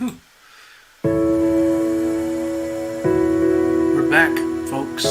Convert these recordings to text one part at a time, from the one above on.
We're back, folks.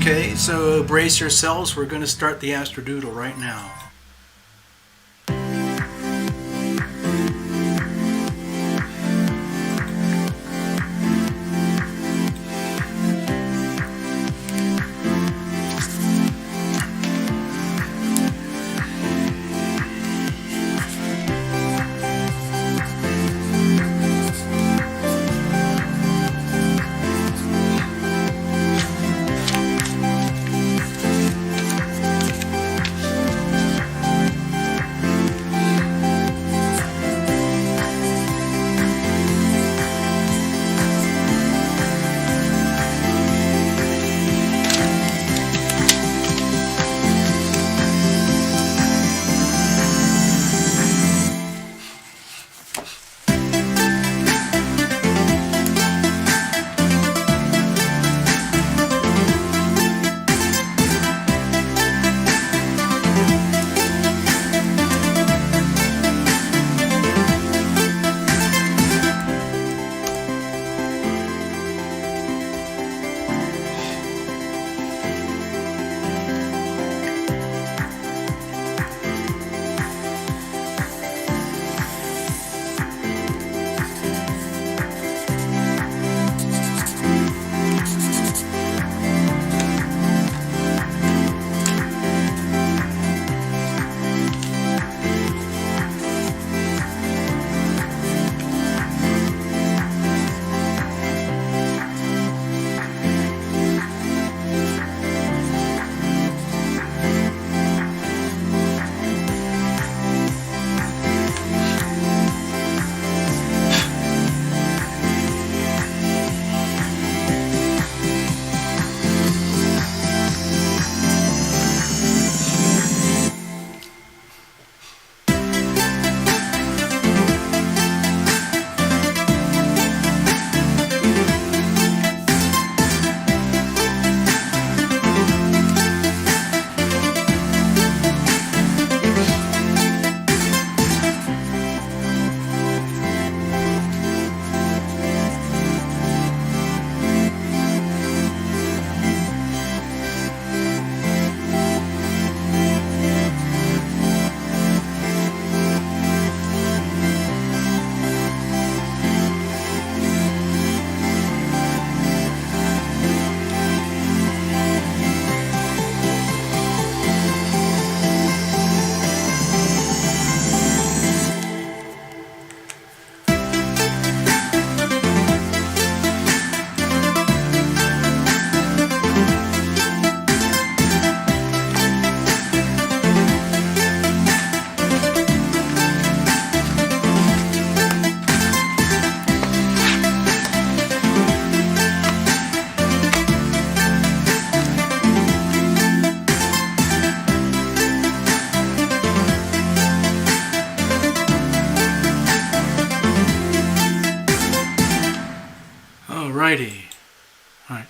Okay, so brace yourselves. We're going to start the Astrodoodle right now. Alrighty. All right.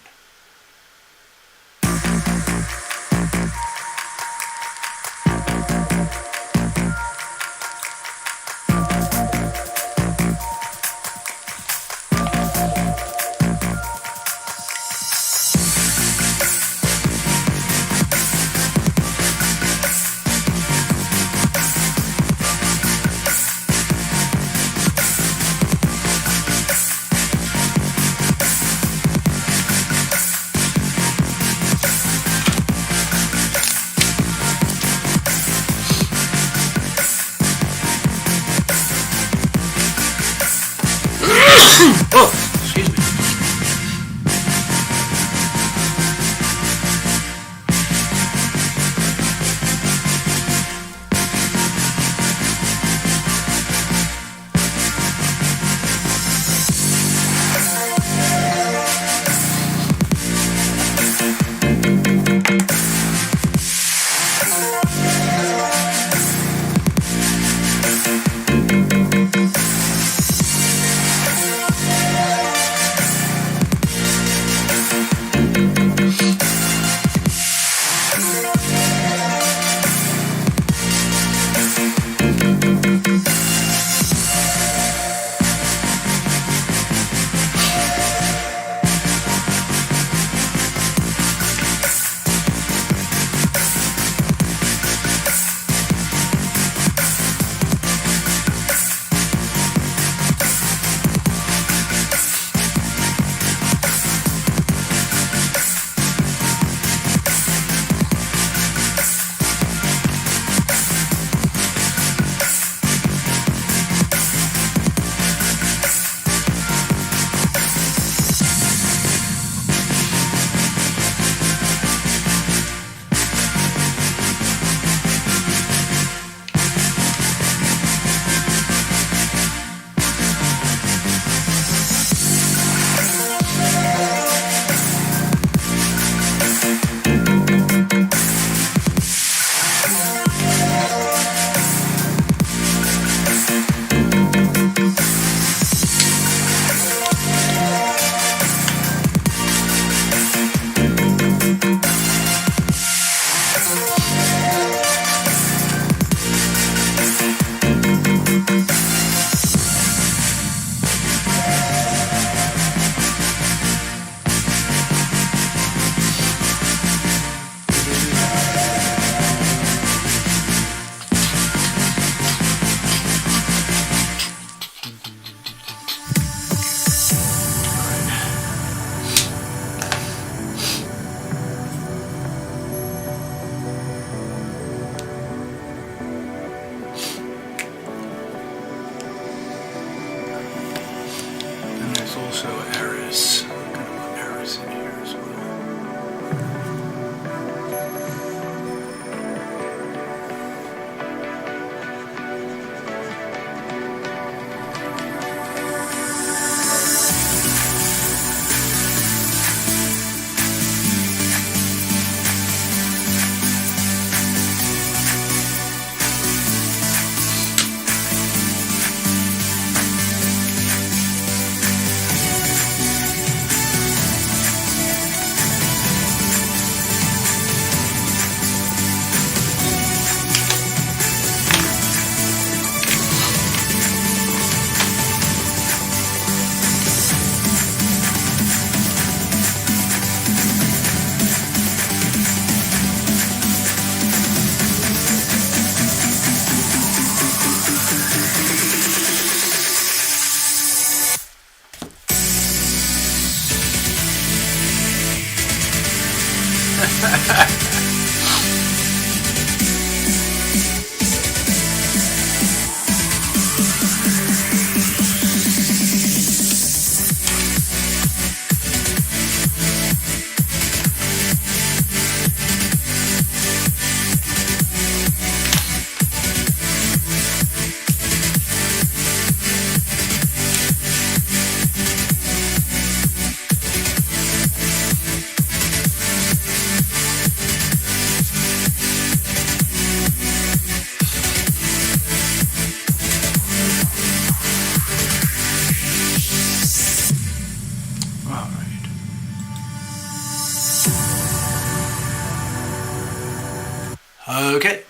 Okay,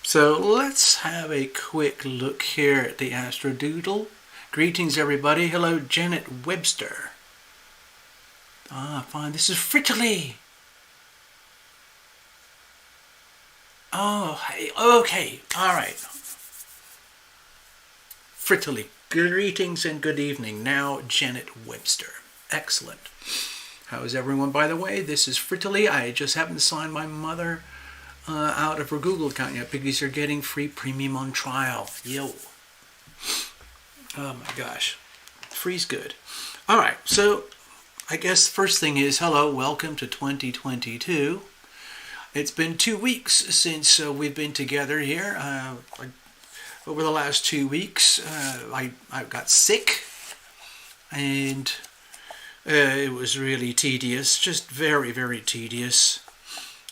so let's have a quick look here at the Astrodoodle. Greetings, everybody. Hello, Janet Webster. Fine. This is Frittily. Oh, hey. Okay. All right. Frittily. Greetings and good evening. Now, Janet Webster. Excellent. How is everyone, by the way? This is Frittily. I just happened to sign my mother out of her Google account yet because you're getting free premium on trial. Yo. Oh my gosh. Free's good. All right. So I guess first thing is, hello, welcome to 2022. It's been 2 weeks since we've been together here. Over the last 2 weeks, I got sick, and it was really tedious, just very, very tedious.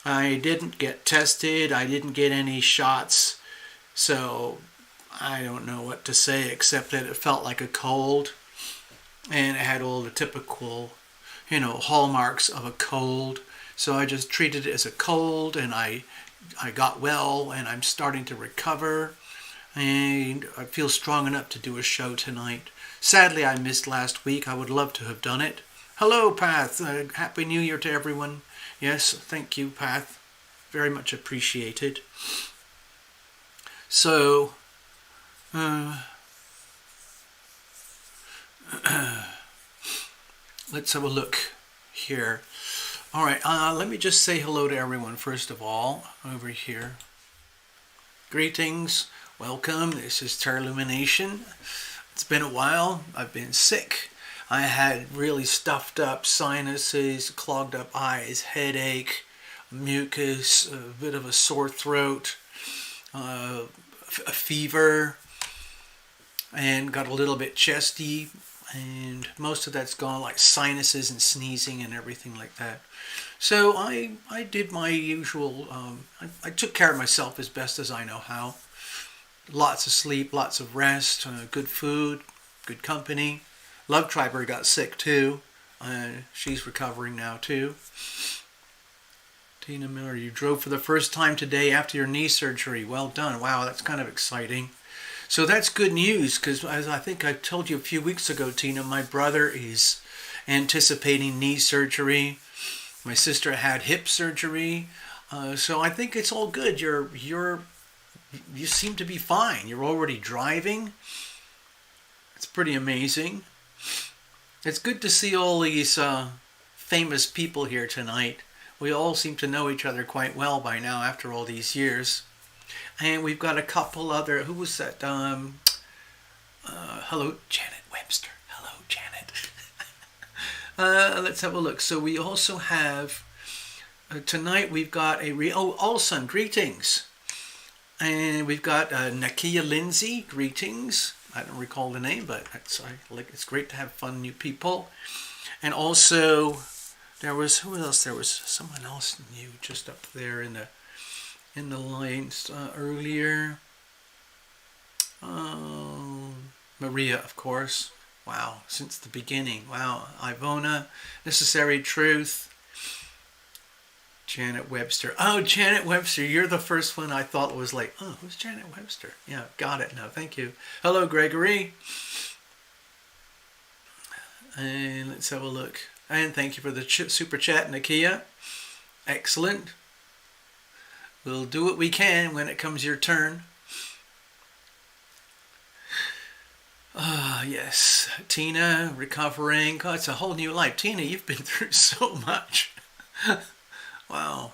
I didn't get tested. I didn't get any shots, so I don't know what to say except that it felt like a cold, and it had all the typical, hallmarks of a cold. So I just treated it as a cold, and I got well, and I'm starting to recover, and I feel strong enough to do a show tonight. Sadly, I missed last week. I would love to have done it. Hello, Path. Happy New Year to everyone. Yes, thank you, Path. Very much appreciated. So, let's have a look here. All right, let me just say hello to everyone first of all over here. Greetings, welcome. This is Lumination. It's been a while. I've been sick. I had really stuffed up sinuses, clogged up eyes, headache, mucus, a bit of a sore throat, a fever, and got a little bit chesty. And most of that's gone, like sinuses and sneezing and everything like that. So I did my usual, I took care of myself as best as I know how. Lots of sleep, lots of rest, good food, good company. Love Triber got sick too. She's recovering now too. Tina Miller, you drove for the first time today after your knee surgery. Well done. Wow, that's kind of exciting. So that's good news, because as I think I told you a few weeks ago, Tina, my brother is anticipating knee surgery. My sister had hip surgery. So I think it's all good. You seem to be fine. You're already driving. It's pretty amazing. It's good to see all these famous people here tonight. We all seem to know each other quite well by now after all these years. And we've got a couple other, who was that? Hello, Janet Webster. Hello, Janet. Let's have a look. So we also have, tonight we've got Olson, greetings. And we've got Nakia Lindsay, greetings. I don't recall the name, but it's great to have fun new people. And also, who else? There was someone else new just up there in the lines earlier. Maria, of course. Wow, since the beginning. Wow, Ivona, Necessary Truth. Janet Webster. Oh, Janet Webster, you're the first one I thought was like, oh, who's Janet Webster? Yeah, got it now, thank you. Hello, Gregory. And let's have a look. And thank you for the super chat, Nakia. Excellent. We'll do what we can when it comes your turn. Yes. Tina, recovering. God, it's a whole new life. Tina, you've been through so much. Wow.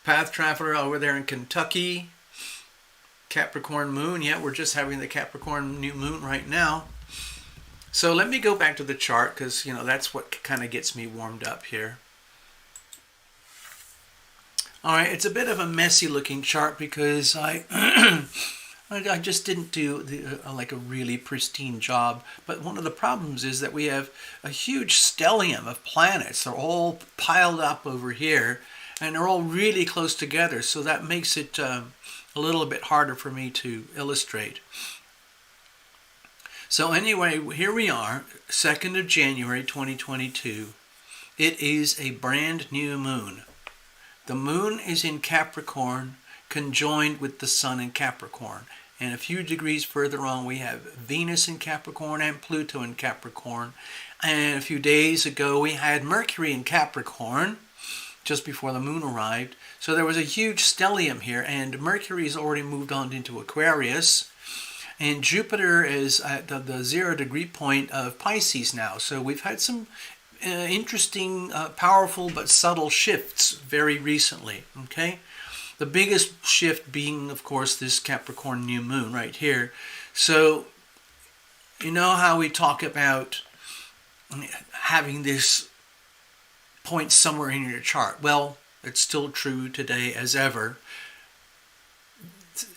Path Traveler over there in Kentucky. Capricorn Moon. Yeah, we're just having the Capricorn new moon right now. So let me go back to the chart because, that's what kind of gets me warmed up here. All right, it's a bit of a messy looking chart because I just didn't do a really pristine job. But one of the problems is that we have a huge stellium of planets. They're all piled up over here, and they're all really close together. So that makes it a little bit harder for me to illustrate. So anyway, here we are, 2nd of January 2022. It is a brand new moon. The moon is in Capricorn. conjoined with the Sun in Capricorn. And a few degrees further on, we have Venus in Capricorn and Pluto in Capricorn. And a few days ago, we had Mercury in Capricorn, just before the moon arrived. So there was a huge stellium here, and Mercury has already moved on into Aquarius. And Jupiter is at the 0 degree point of Pisces now. So we've had some interesting, powerful, but subtle shifts very recently, okay? The biggest shift being, of course, this Capricorn new moon right here. So, you know how we talk about having this point somewhere in your chart? Well, it's still true today as ever.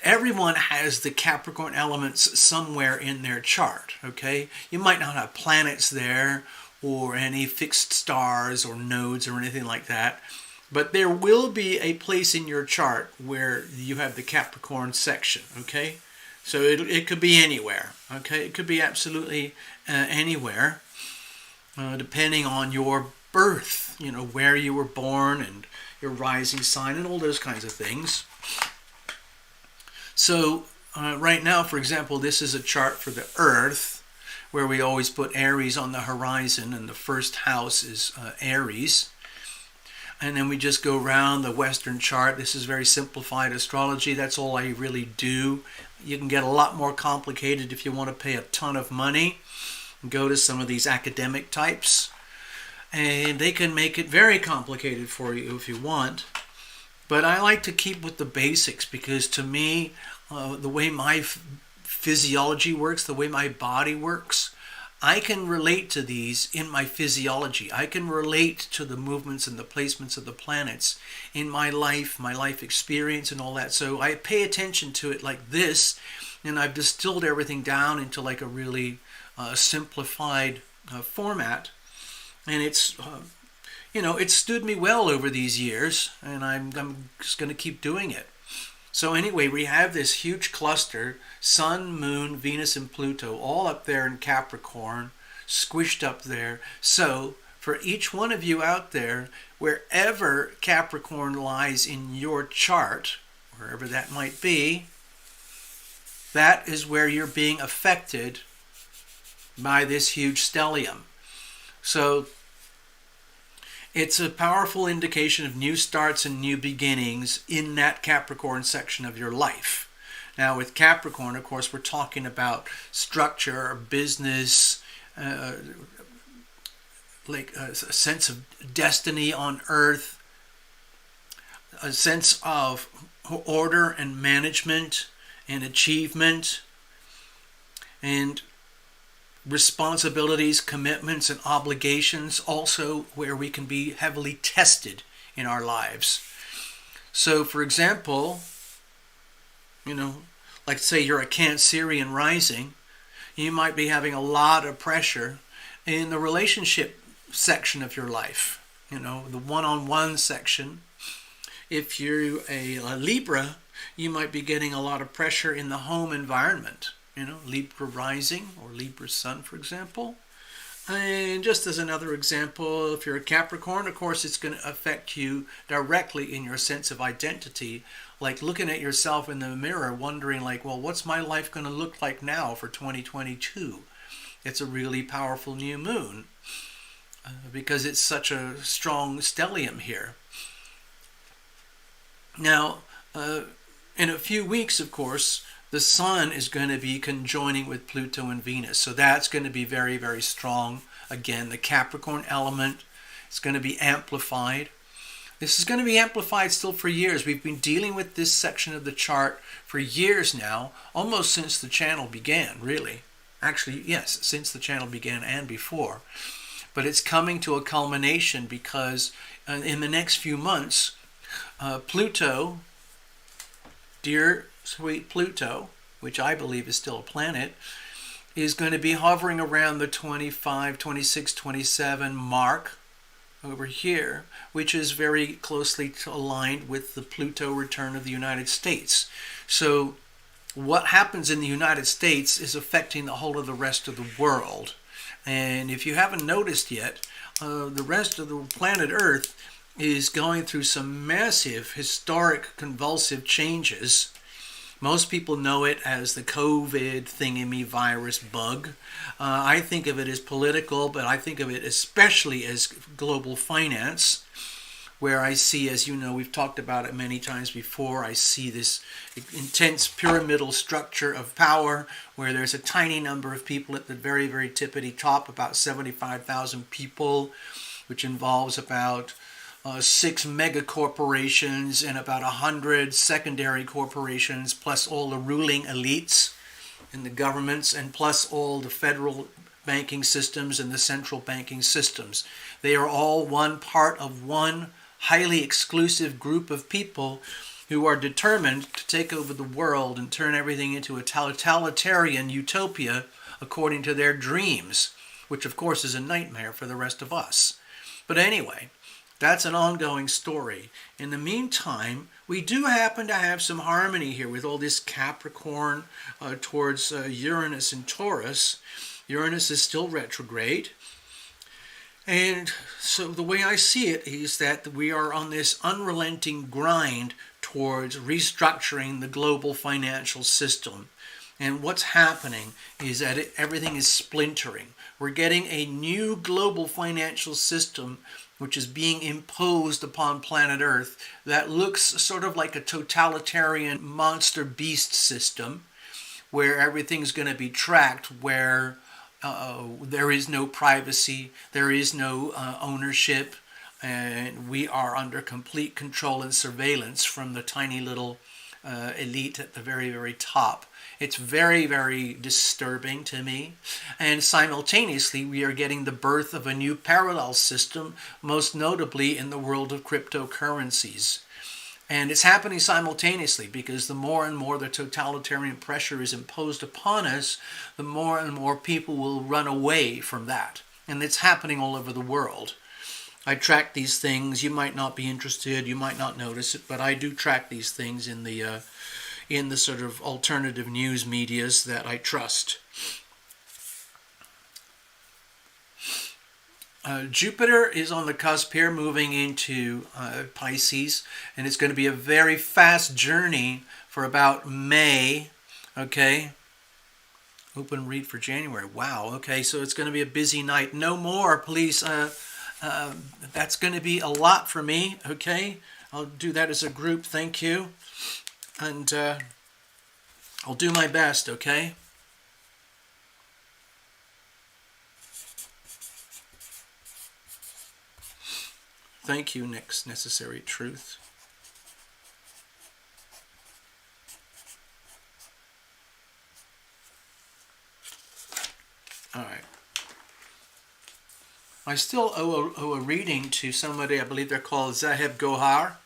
Everyone has the Capricorn elements somewhere in their chart, okay? You might not have planets there or any fixed stars or nodes or anything like that, but there will be a place in your chart where you have the Capricorn section, okay? So it could be anywhere, okay? It could be absolutely anywhere, depending on your birth, you know, where you were born and your rising sign and all those kinds of things. So right now, for example, this is a chart for the Earth, where we always put Aries on the horizon, and the first house is Aries. And then we just go around the Western chart. This is very simplified astrology. That's all I really do. You can get a lot more complicated if you want to pay a ton of money. Go to some of these academic types, and they can make it very complicated for you if you want. But I like to keep with the basics, because to me, the way my physiology works, the way my body works, I can relate to these in my physiology. I can relate to the movements and the placements of the planets in my life experience and all that. So I pay attention to it like this, and I've distilled everything down into like a really simplified format. And it's it's stood me well over these years, and I'm just going to keep doing it. So anyway, we have this huge cluster, Sun, Moon, Venus, and Pluto, all up there in Capricorn, squished up there. So for each one of you out there, wherever Capricorn lies in your chart, wherever that might be, that is where you're being affected by this huge stellium. So it's a powerful indication of new starts and new beginnings in that Capricorn section of your life. Now with Capricorn, of course, we're talking about structure, business, like a sense of destiny on earth, a sense of order and management and achievement, and responsibilities, commitments, and obligations, also where we can be heavily tested in our lives. So, for example, like say you're a Cancerian rising, you might be having a lot of pressure in the relationship section of your life, the one-on-one section. If you're a Libra, you might be getting a lot of pressure in the home environment. Libra rising or Libra sun, for example. And just as another example, if you're a Capricorn, of course, it's going to affect you directly in your sense of identity, like looking at yourself in the mirror, wondering like, well, what's my life going to look like now for 2022? It's a really powerful new moon because it's such a strong stellium here. Now, in a few weeks, of course, the Sun is going to be conjoining with Pluto and Venus. So that's going to be very, very strong. Again, the Capricorn element is going to be amplified. This is going to be amplified still for years. We've been dealing with this section of the chart for years now, almost since the channel began, really. Actually, yes, since the channel began and before. But it's coming to a culmination because in the next few months, Pluto, dear sweet Pluto, which I believe is still a planet, is going to be hovering around the 25, 26, 27 mark over here, which is very closely aligned with the Pluto return of the United States. So what happens in the United States is affecting the whole of the rest of the world. And if you haven't noticed yet, the rest of the planet Earth is going through some massive, historic, convulsive changes. Most people know it as the COVID thingamy virus bug. I think of it as political, but I think of it especially as global finance, where I see, as you know, we've talked about it many times before, I see this intense pyramidal structure of power where there's a tiny number of people at the very, very tippity top, about 75,000 people, which involves about 6 mega corporations and about 100 secondary corporations, plus all the ruling elites in the governments, and plus all the federal banking systems and the central banking systems. They are all one part of one highly exclusive group of people who are determined to take over the world and turn everything into a totalitarian utopia according to their dreams, which of course is a nightmare for the rest of us. But anyway, that's an ongoing story. In the meantime, we do happen to have some harmony here with all this Capricorn towards Uranus and Taurus. Uranus is still retrograde. And so the way I see it is that we are on this unrelenting grind towards restructuring the global financial system. And what's happening is that everything is splintering. We're getting a new global financial system which is being imposed upon planet Earth that looks sort of like a totalitarian monster beast system where everything's going to be tracked, where there is no privacy, there is no ownership, and we are under complete control and surveillance from the tiny little elite at the very, very top. It's very, very disturbing to me. And simultaneously, we are getting the birth of a new parallel system, most notably in the world of cryptocurrencies. And it's happening simultaneously because the more and more the totalitarian pressure is imposed upon us, the more and more people will run away from that. And it's happening all over the world. I track these things. You might not be interested, you might not notice it, but I do track these things in the sort of alternative news medias that I trust. Jupiter is on the cusp here, moving into Pisces, and it's going to be a very fast journey for about May. Okay. Open read for January. Wow. Okay, so it's going to be a busy night. No more, please. That's going to be a lot for me. Okay, I'll do that as a group. Thank you. And I'll do my best, okay? Thank you, Nick's Necessary Truth. All right. I still owe a reading to somebody, I believe they're called Zaheb Gohar.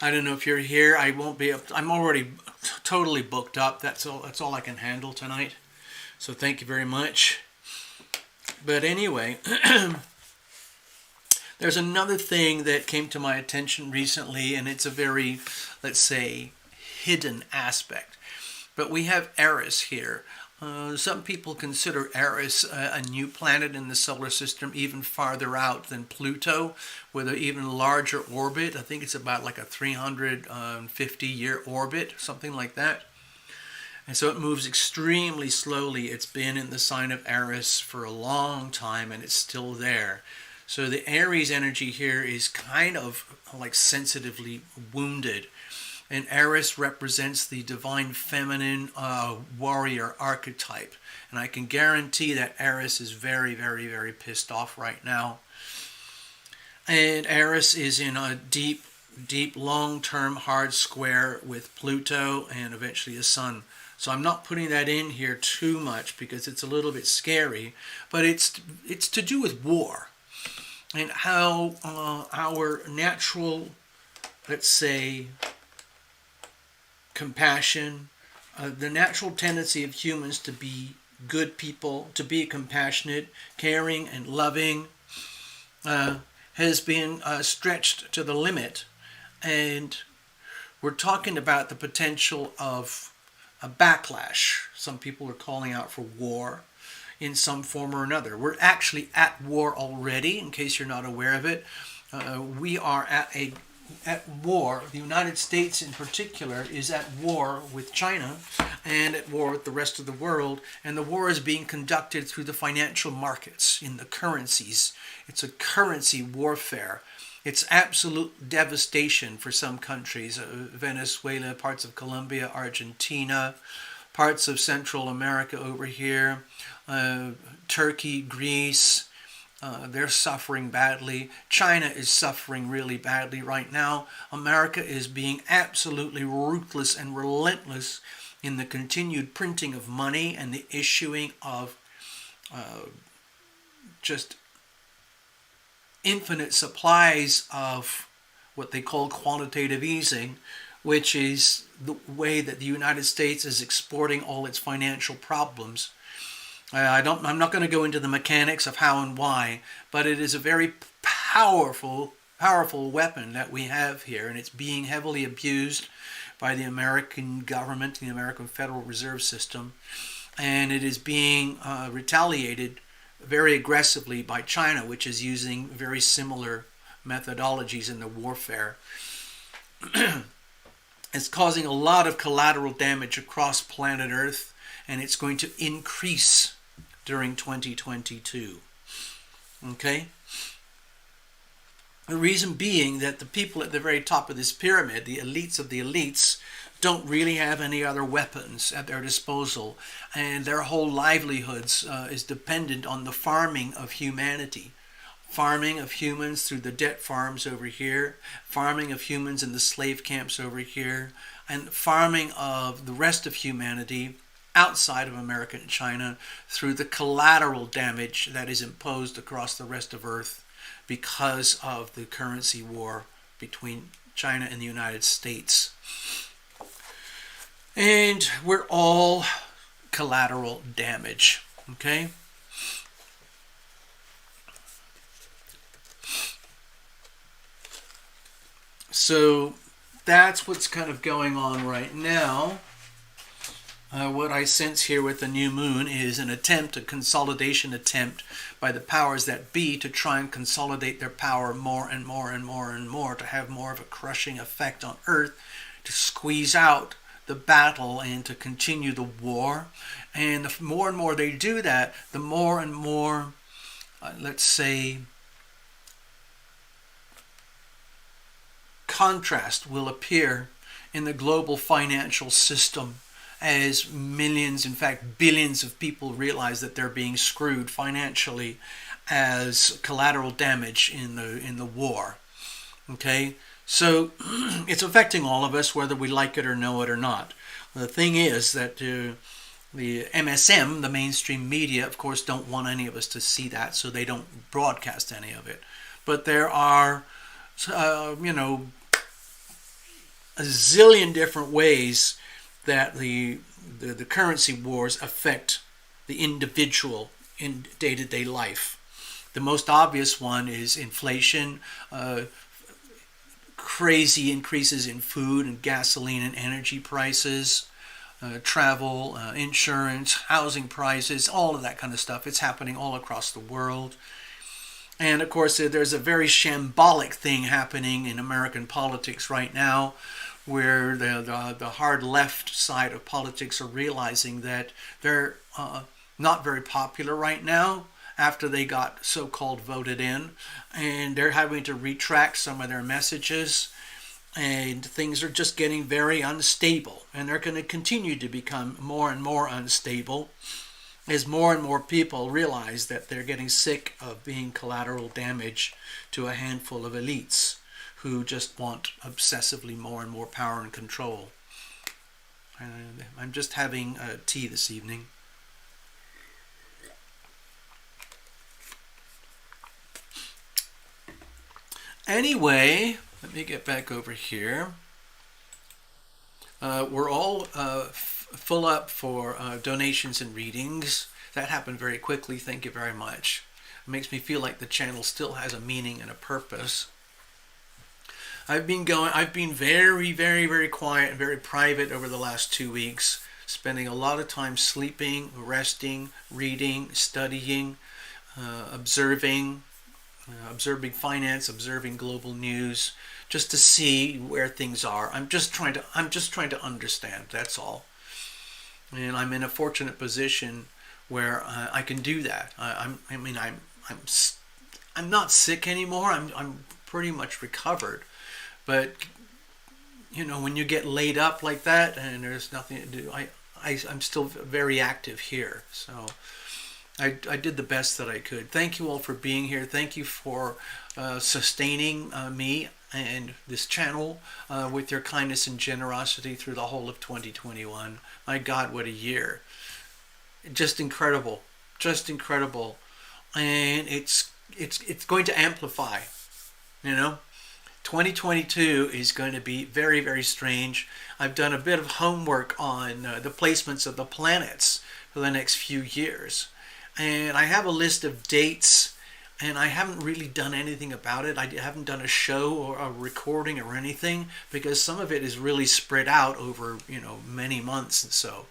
I don't know if you're here. I won't be up. I'm already totally booked up. That's all I can handle tonight. So thank you very much. But anyway, there's another thing that came to my attention recently, and it's a very, let's say, hidden aspect. But we have Eris here. Some people consider Eris a new planet in the solar system, even farther out than Pluto, with an even larger orbit. I think it's about like a 350-year orbit, something like that. And so it moves extremely slowly. It's been in the sign of Eris for a long time, and it's still there. So the Aries energy here is kind of like sensitively wounded. And Eris represents the divine feminine warrior archetype. And I can guarantee that Eris is very, very, very pissed off right now. And Eris is in a deep, deep, long-term hard square with Pluto and eventually the Sun. So I'm not putting that in here too much because it's a little bit scary. But it's to do with war. And how our natural, let's say, compassion, the natural tendency of humans to be good people, to be compassionate, caring, and loving, has been stretched to the limit. And we're talking about the potential of a backlash. Some people are calling out for war in some form or another. We're actually at war already, in case you're not aware of it. we are at war. The United States in particular is at war with China and at war with the rest of the world, and the war is being conducted through the financial markets, in the currencies. It's a currency warfare. It's absolute devastation for some countries, Venezuela, parts of Colombia, Argentina, parts of Central America over here, Turkey, Greece. They're suffering badly. China is suffering really badly right now. America is being absolutely ruthless and relentless in the continued printing of money and the issuing of just infinite supplies of what they call quantitative easing, which is the way that the United States is exporting all its financial problems. I'm not going to go into the mechanics of how and why, but it is a very powerful weapon that we have here, and it's being heavily abused by the American government, the American Federal Reserve System, and it is being retaliated very aggressively by China, which is using very similar methodologies in the warfare. It's causing a lot of collateral damage across planet Earth, and it's going to increase during 2022. Okay? The reason being that the people at the very top of this pyramid, the elites of the elites, don't really have any other weapons at their disposal, and their whole livelihoods is dependent on the farming of humanity. Farming of humans through the debt farms over here, farming of humans in the slave camps over here, and farming of the rest of humanity outside of America and China through the collateral damage that is imposed across the rest of Earth because of the currency war between China and the United States. And we're all collateral damage, okay? So that's what's kind of going on right now. What I sense here with the new moon is an attempt, a consolidation attempt by the powers that be to try and consolidate their power more and more and more and more, to have more of a crushing effect on Earth, to squeeze out the battle and to continue the war. And the more and more they do that, the more and more, let's say, contrast will appear in the global financial system as millions, in fact billions of people realize that they're being screwed financially as collateral damage in the war. Okay? So it's affecting all of us whether we like it or know it or not. The thing is that the MSM, the mainstream media, of course, don't want any of us to see that, so they don't broadcast any of it. But there are, a zillion different ways that the currency wars affect the individual in day-to-day life. The most obvious one is inflation, crazy increases in food and gasoline and energy prices, travel, insurance, housing prices, all of that kind of stuff. It's happening all across the world. And of course, there's a very shambolic thing happening in American politics right now, where the hard left side of politics are realizing that they're not very popular right now after they got so-called voted in, and they're having to retract some of their messages, and things are just getting very unstable, and they're going to continue to become more and more unstable as more and more people realize that they're getting sick of being collateral damage to a handful of elites who just want obsessively more and more power and control. I'm just having tea this evening. Anyway, let me get back over here. We're all full up for donations and readings. That happened very quickly. Thank you very much. It makes me feel like the channel still has a meaning and a purpose. I've been very, very, very quiet and very private over the last 2 weeks, spending a lot of time sleeping, resting, reading, studying, observing, observing finance, observing global news, just to see where things are. I'm just trying to understand. That's all. And I'm in a fortunate position where I can do that. I'm not sick anymore. I'm pretty much recovered. But when you get laid up like that and there's nothing to do, I'm still very active here. So I did the best that I could. Thank you all for being here. Thank you for sustaining me and this channel with your kindness and generosity through the whole of 2021. My God, what a year. Just incredible. Just incredible. And it's going to amplify. 2022 is going to be very, very strange. I've done a bit of homework on the placements of the planets for the next few years. And I have a list of dates, and I haven't really done anything about it. I haven't done a show or a recording or anything, because some of it is really spread out over, many months and so.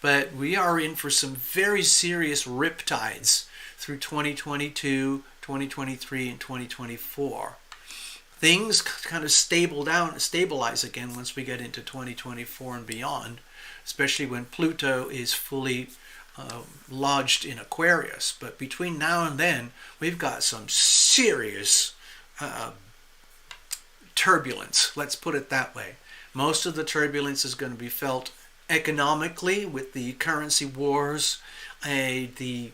But we are in for some very serious riptides through 2022, 2023, and 2024. Things kind of stabilize again once we get into 2024 and beyond, especially when Pluto is fully lodged in Aquarius. But between now and then, we've got some serious turbulence. Let's put it that way. Most of the turbulence is going to be felt economically with the currency wars, the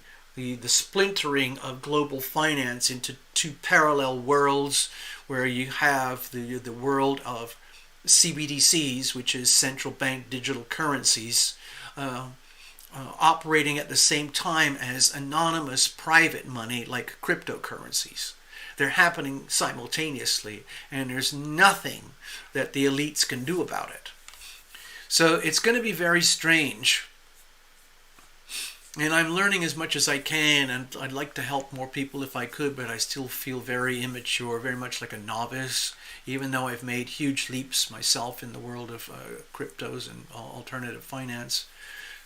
splintering of global finance into two parallel worlds, where you have the world of CBDCs, which is central bank digital currencies, operating at the same time as anonymous private money like cryptocurrencies. They're happening simultaneously, and there's nothing that the elites can do about it. So it's going to be very strange. And I'm learning as much as I can, and I'd like to help more people if I could, but I still feel very immature, very much like a novice, even though I've made huge leaps myself in the world of cryptos and alternative finance.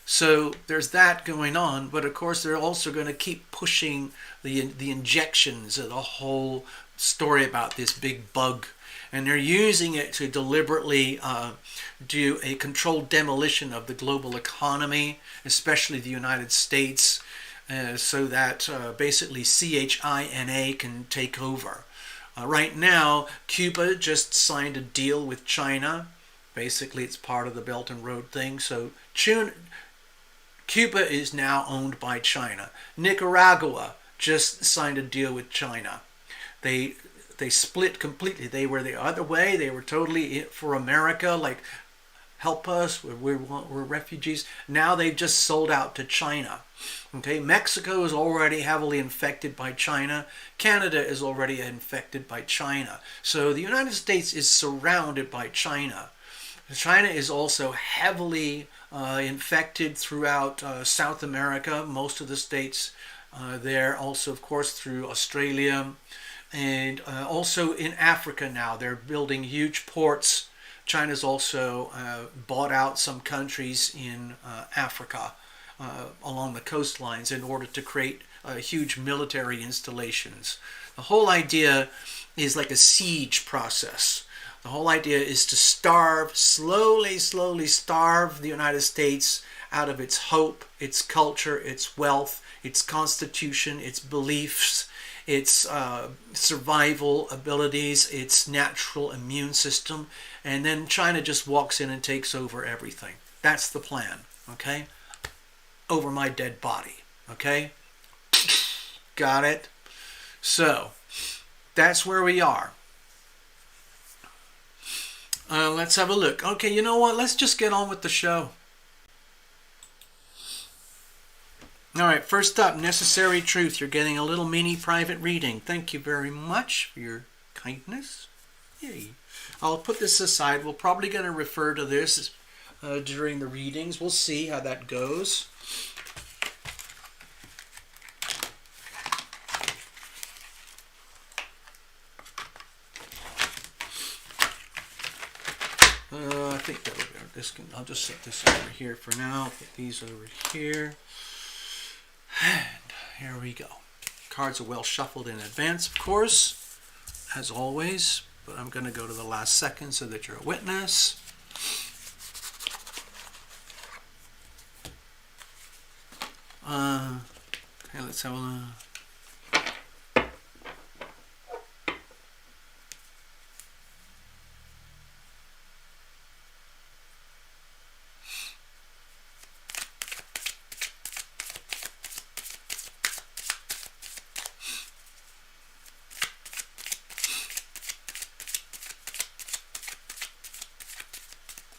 So there's that going on, but of course they're also going to keep pushing the injections of the whole story about this big bug. And they're using it to deliberately do a controlled demolition of the global economy, especially the United States, so that basically CHINA can take over. Right now, Cuba just signed a deal with China. Basically, it's part of the Belt and Road thing. So Cuba is now owned by China. Nicaragua just signed a deal with China. They split completely. They were the other way. They were totally for America, like, help us, we're refugees. Now they've just sold out to China. Okay, Mexico is already heavily infected by China. Canada is already infected by China. So the United States is surrounded by China. China is also heavily infected throughout South America, most of the states there, also of course through Australia, and also in Africa now. They're building huge ports. China's also bought out some countries in Africa along the coastlines in order to create huge military installations. The whole idea is like a siege process. The whole idea is to slowly starve the United States out of its hope, its culture, its wealth, its constitution, its beliefs, its survival abilities, its natural immune system, and then China just walks in and takes over everything. That's the plan, okay? Over my dead body, okay? Got it? So, that's where we are. Let's have a look. Okay, you know what? Let's just get on with the show. All right, first up, Necessary Truth. You're getting a little mini private reading. Thank you very much for your kindness. Yay. I'll put this aside. We're probably going to refer to this during the readings. We'll see how that goes. I think that'll be. I'll just set this over here for now. Put these over here. And here we go. Cards are well shuffled in advance, of course, as always. But I'm going to go to the last second so that you're a witness. Okay, let's have a...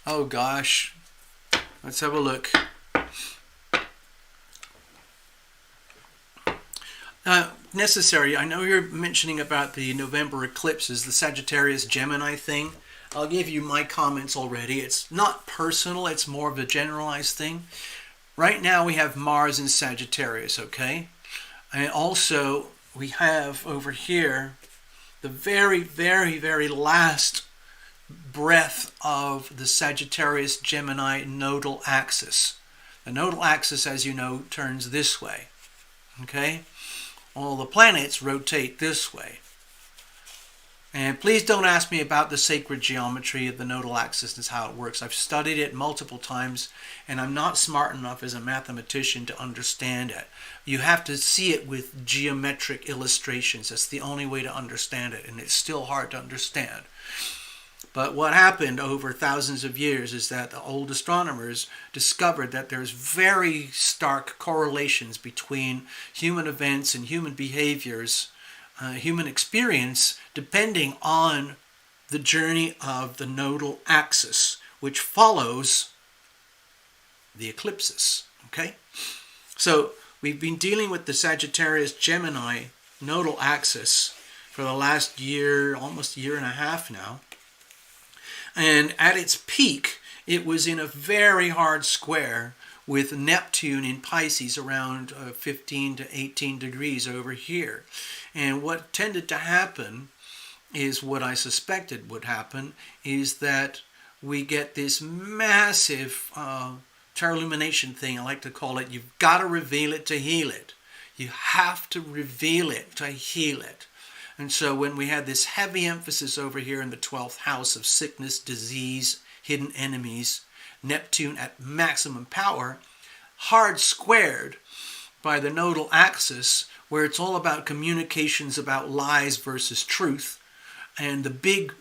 Oh gosh, let's have a look. Necessary, I know you're mentioning about the November eclipses, the Sagittarius Gemini thing. I'll give you my comments already. It's not personal, it's more of a generalized thing. Right now we have Mars in Sagittarius, okay? And also we have over here the very, very, very last breath of the Sagittarius Gemini nodal axis. The nodal axis, as you know, turns this way. Okay? All the planets rotate this way. And please don't ask me about the sacred geometry of the nodal axis and how it works. I've studied it multiple times, and I'm not smart enough as a mathematician to understand it. You have to see it with geometric illustrations. That's the only way to understand it, and it's still hard to understand. But what happened over thousands of years is that the old astronomers discovered that there's very stark correlations between human events and human behaviors, human experience, depending on the journey of the nodal axis, which follows the eclipses. Okay? So we've been dealing with the Sagittarius Gemini nodal axis for the last year, almost a year and a half now. And at its peak, it was in a very hard square with Neptune in Pisces around 15 to 18 degrees over here. And what tended to happen is what I suspected would happen is that we get this massive terlumination thing, I like to call it. You've got to reveal it to heal it. You have to reveal it to heal it. And so when we had this heavy emphasis over here in the 12th house of sickness, disease, hidden enemies, Neptune at maximum power, hard squared by the nodal axis, where it's all about communications about lies versus truth, and the big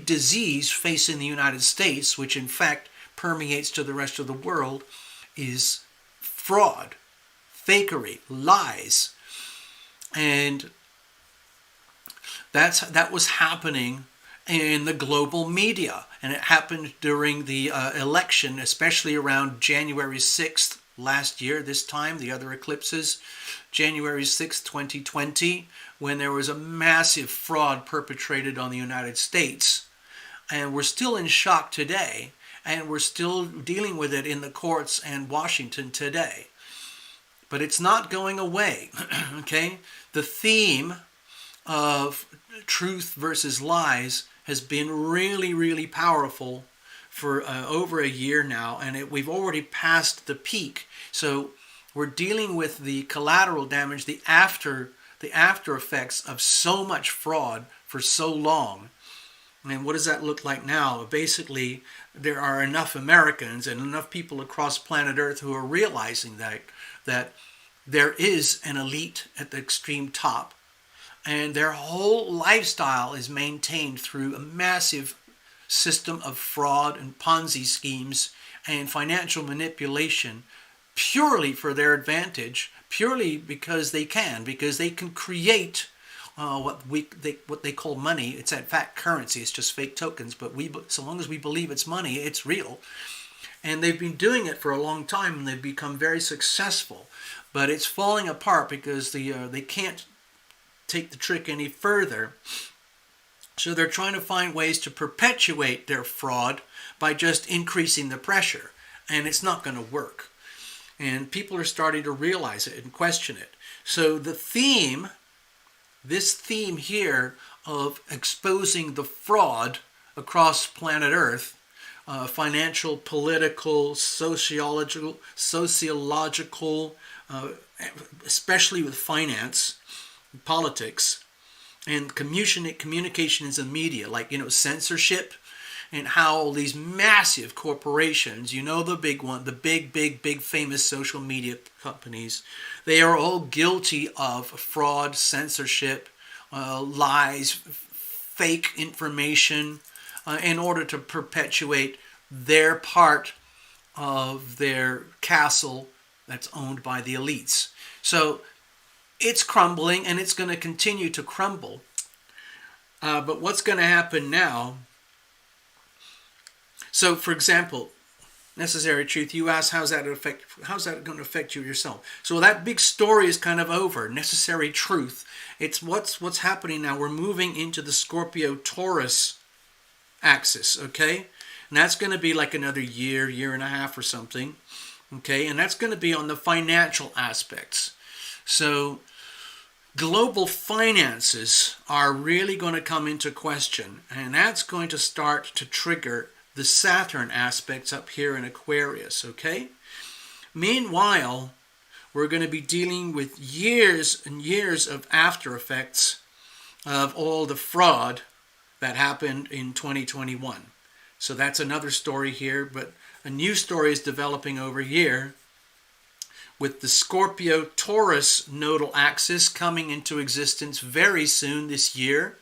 disease facing the United States, which in fact permeates to the rest of the world, is fraud, fakery, lies. And that was happening in the global media, and it happened during the election, especially around January 6th last year, this time, the other eclipses, January 6th, 2020, when there was a massive fraud perpetrated on the United States. And we're still in shock today, and we're still dealing with it in the courts and Washington today. But it's not going away, okay? The theme of truth versus lies has been really, really powerful for over a year now, and we've already passed the peak. So we're dealing with the collateral damage, the after effects of so much fraud for so long. And what does that look like now? Basically, there are enough Americans and enough people across planet Earth who are realizing that there is an elite at the extreme top, and their whole lifestyle is maintained through a massive system of fraud and Ponzi schemes and financial manipulation, purely for their advantage, purely because they can create what they call money. It's in fact currency. It's just fake tokens, but so long as we believe it's money, it's real. And they've been doing it for a long time, and they've become very successful. But it's falling apart because they can't take the trick any further. So they're trying to find ways to perpetuate their fraud by just increasing the pressure. And it's not going to work. And people are starting to realize it and question it. So the theme, this theme here of exposing the fraud across planet Earth, financial, political, sociological, especially with finance, politics, and communications and media, like, censorship, and how all these massive corporations, the big one, the big famous social media companies, they are all guilty of fraud, censorship, lies, fake information, in order to perpetuate their part of their castle that's owned by the elites. So it's crumbling, and it's going to continue to crumble. But what's going to happen now? So, for example, Necessary Truth, you ask, how's that going to affect you yourself? So that big story is kind of over. Necessary Truth. It's what's happening now. We're moving into the Scorpio-Taurus axis, okay? And that's going to be like another year and a half or something, okay? And that's going to be on the financial aspects. So global finances are really going to come into question, and that's going to start to trigger the Saturn aspects up here in Aquarius, okay? Meanwhile, we're going to be dealing with years and years of after effects of all the fraud that happened in 2021. So that's another story here, but a new story is developing over here with the Scorpio-Taurus nodal axis coming into existence very soon this year,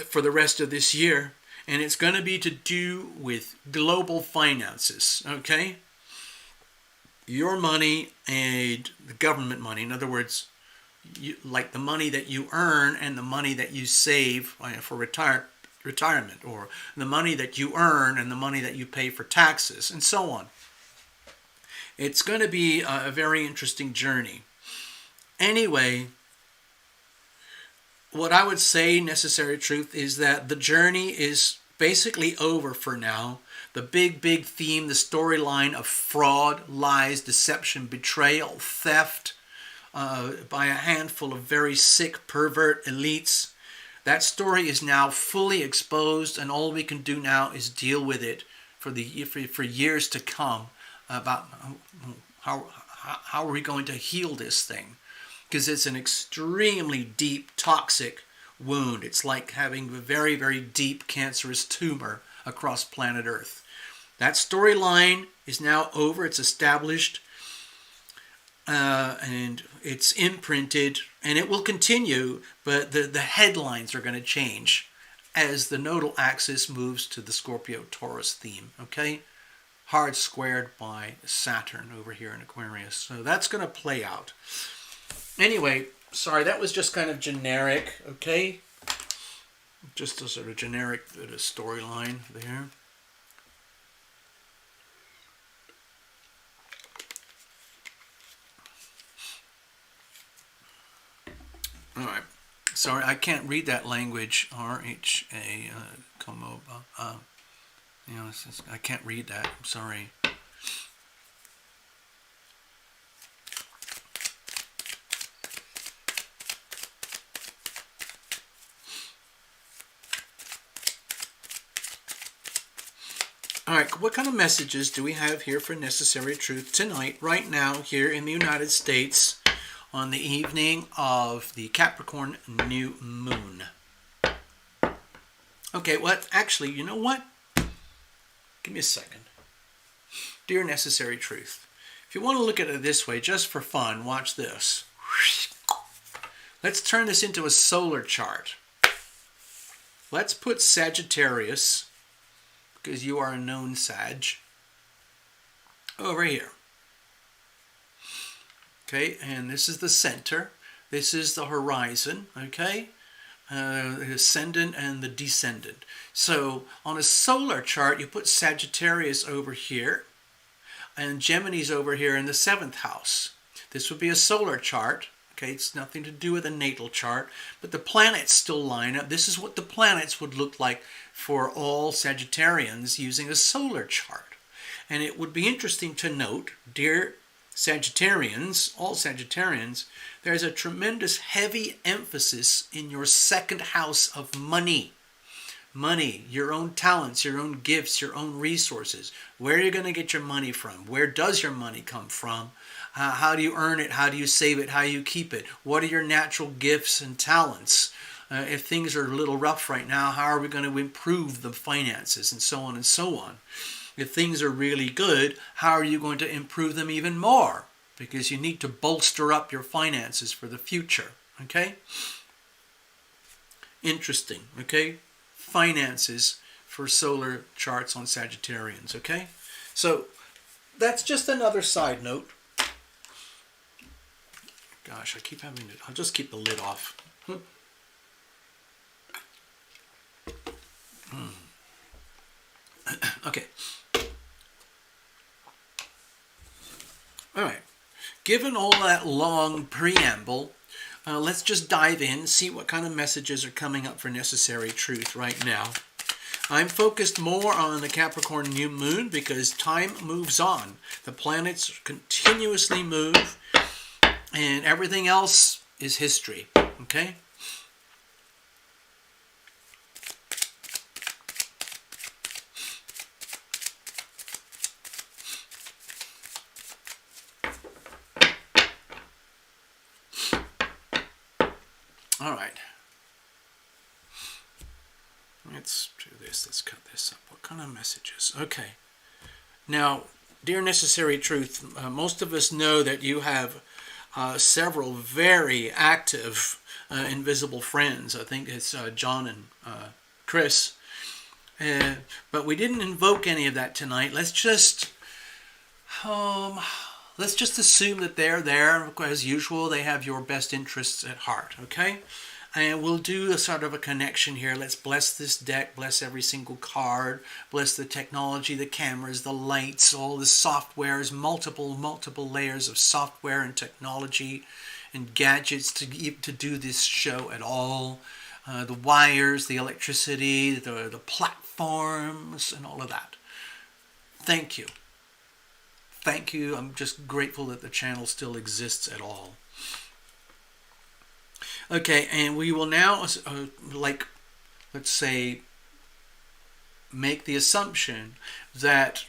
for the rest of this year. And it's going to be to do with global finances, okay? Your money and the government money. In other words, like the money that you earn and the money that you save for retirement, or the money that you earn and the money that you pay for taxes, and so on. It's going to be a very interesting journey. Anyway, what I would say, Necessary Truth, is that the journey is basically over for now. The big theme, the storyline of fraud, lies, deception, betrayal, theft by a handful of very sick, pervert elites, that story is now fully exposed, and all we can do now is deal with it for years to come, about how are we going to heal this thing. Because it's an extremely deep, toxic wound. It's like having a very, very deep cancerous tumor across planet Earth. That storyline is now over. It's established, and it's imprinted, and it will continue, but the headlines are going to change as the nodal axis moves to the Scorpio-Taurus theme, okay? Hard squared by Saturn over here in Aquarius. So that's going to play out. Anyway, sorry, that was just kind of generic, okay? Just a sort of generic storyline there. All right. Sorry, I can't read that language, R-H-A, Komoba. I can't read that. I'm sorry. All right, what kind of messages do we have here for Necessary Truth tonight, right now, here in the United States, on the evening of the Capricorn new moon? Okay, well, actually, you know what? Give me a second. Dear Necessary Truth, if you want to look at it this way, just for fun, watch this. Let's turn this into a solar chart. Let's put Sagittarius, because you are a known Sag, over here. Okay, and this is the center. This is the horizon, okay? The ascendant and the descendant. So on a solar chart, you put Sagittarius over here, and Gemini's over here in the 7th house. This would be a solar chart. Okay, it's nothing to do with a natal chart, but the planets still line up. This is what the planets would look like for all Sagittarians using a solar chart. And it would be interesting to note, dear Sagittarians, all Sagittarians, there's a tremendous heavy emphasis in your 2nd house of money. money, your own talents, your own gifts, your own resources. Where are you going to get your money from? Where does your money come from? How do you earn it? How do you save it? How do you keep it? What are your natural gifts and talents? If things are a little rough right now, how are we going to improve the finances, and so on and so on? If things are really good, how are you going to improve them even more? Because you need to bolster up your finances for the future. Okay? Interesting. Okay? Finances for solar charts on Sagittarians. Okay? So that's just another side note. Gosh, I keep having to... I'll just keep the lid off. Okay. All right. Given all that long preamble, let's just dive in, see what kind of messages are coming up for Necessary Truth right now. I'm focused more on the Capricorn new moon because time moves on. The planets continuously move, and everything else is history. Okay? All right. Let's do this. Let's cut this up. What kind of messages? Okay. Now, dear Necessary Truth, most of us know that you have several very active invisible friends. I think it's John and Chris. But we didn't invoke any of that tonight. Let's just assume that they're there. As usual, they have your best interests at heart, okay? And we'll do a sort of a connection here. Let's bless this deck, bless every single card, bless the technology, the cameras, the lights, all the softwares, multiple layers of software and technology and gadgets to do this show at all. The wires, the electricity, the platforms, and all of that. Thank you. Thank you. I'm just grateful that the channel still exists at all. Okay, and we will now, let's say, make the assumption that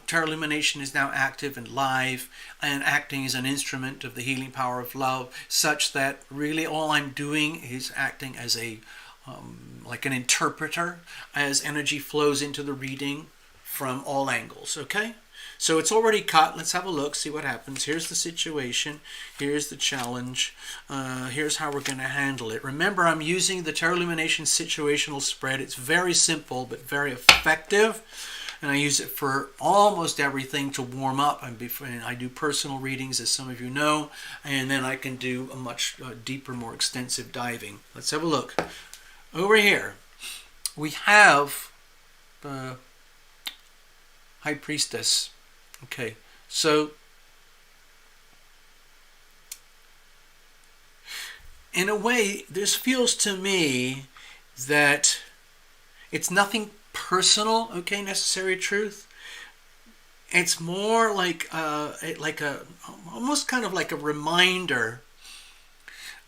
Tarot Lumination is now active and live and acting as an instrument of the healing power of love, such that really all I'm doing is acting as a like an interpreter as energy flows into the reading from all angles. Okay? So it's already cut. Let's have a look, see what happens. Here's the situation. Here's the challenge. Here's how we're going to handle it. Remember, I'm using the Tarot Lumination situational spread. It's very simple, but very effective. And I use it for almost everything to warm up. And I do personal readings, as some of you know. And then I can do a much deeper, more extensive diving. Let's have a look. Over here, we have the High Priestess. Okay, so in a way, this feels to me that it's nothing personal, okay, Necessary Truth. It's more like almost kind of like a reminder,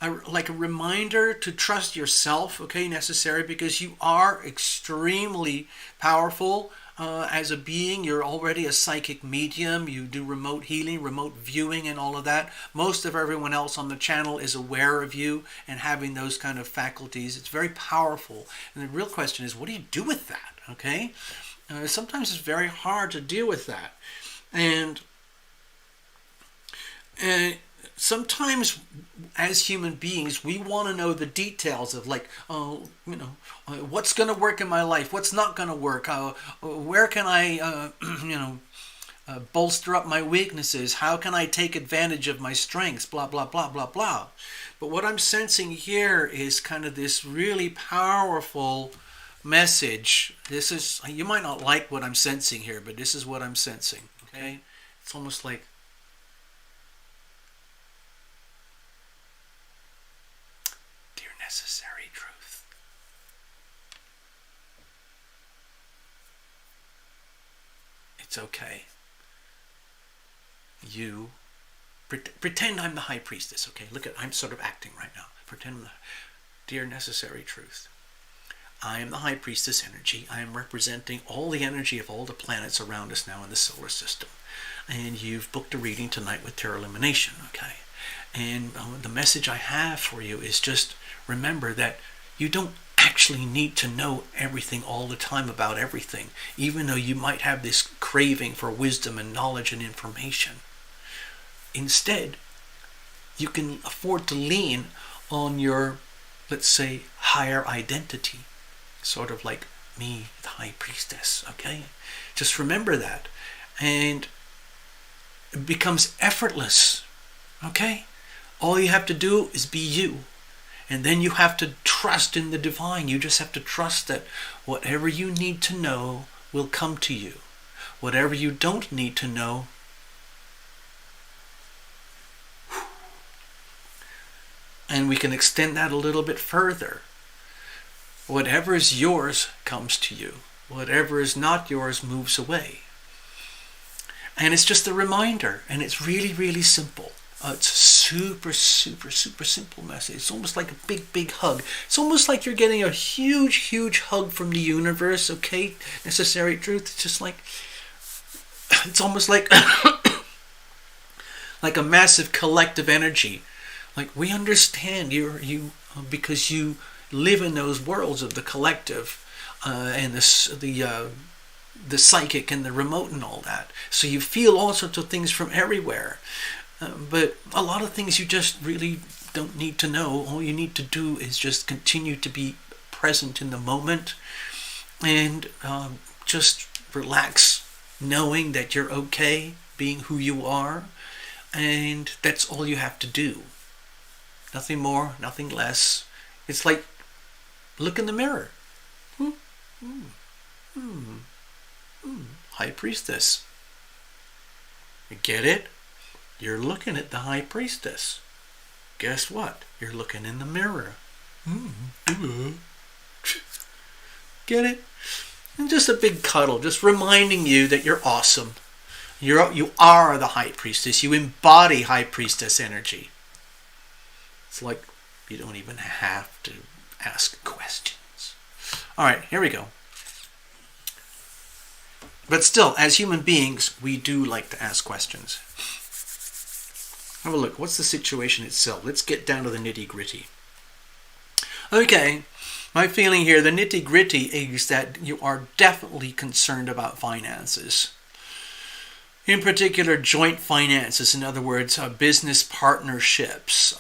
to trust yourself, okay, Necessary, because you are extremely powerful. As a being, you're already a psychic medium. You do remote healing, remote viewing, and all of that. Most of everyone else on the channel is aware of you and having those kind of faculties. It's very powerful. And the real question is, what do you do with that? Okay? Sometimes it's very hard to deal with that. And sometimes as human beings, we want to know the details of what's going to work in my life, what's not going to work, where can I, bolster up my weaknesses, how can I take advantage of my strengths, blah, blah, blah, blah, blah. But what I'm sensing here is kind of this really powerful message. This is, you might not like what I'm sensing here, but this is what I'm sensing, okay? It's almost like, Necessary Truth. It's okay. You pretend I'm the High Priestess, okay? Look at, I'm sort of acting right now. Pretend, dear Necessary Truth. I am the High Priestess energy. I am representing all the energy of all the planets around us now in the solar system. And you've booked a reading tonight with Tarot Lumination, okay? And the message I have for you is just remember that you don't actually need to know everything all the time about everything, even though you might have this craving for wisdom and knowledge and information. Instead, you can afford to lean on your, let's say, higher identity, sort of like me, the High Priestess, okay? Just remember that. And it becomes effortless, okay? All you have to do is be you. And then you have to trust in the divine. You just have to trust that whatever you need to know will come to you. Whatever you don't need to know, and we can extend that a little bit further. Whatever is yours comes to you. Whatever is not yours moves away. And it's just a reminder, and it's really, really simple. It's a super, super, super simple message. It's almost like a big, big hug. It's almost like you're getting a huge, huge hug from the universe, okay? Necessary truth. It's just like, it's almost like, like a massive collective energy. Like, we understand you because you live in those worlds of the collective and the psychic and the remote and all that. So you feel all sorts of things from everywhere. But a lot of things you just really don't need to know. All you need to do is just continue to be present in the moment and just relax, knowing that you're okay being who you are. And that's all you have to do. Nothing more, nothing less. It's like, look in the mirror. High Priestess. You get it? You're looking at the High Priestess. Guess what? You're looking in the mirror. Get it? And just a big cuddle, just reminding you that you're awesome. You are the High Priestess. You embody High Priestess energy. It's like you don't even have to ask questions. All right, here we go. But still, as human beings, we do like to ask questions. Have a look. What's the situation itself? Let's get down to the nitty-gritty. Okay, my feeling here, the nitty-gritty is that you are definitely concerned about finances. In particular, joint finances, in other words, business partnerships,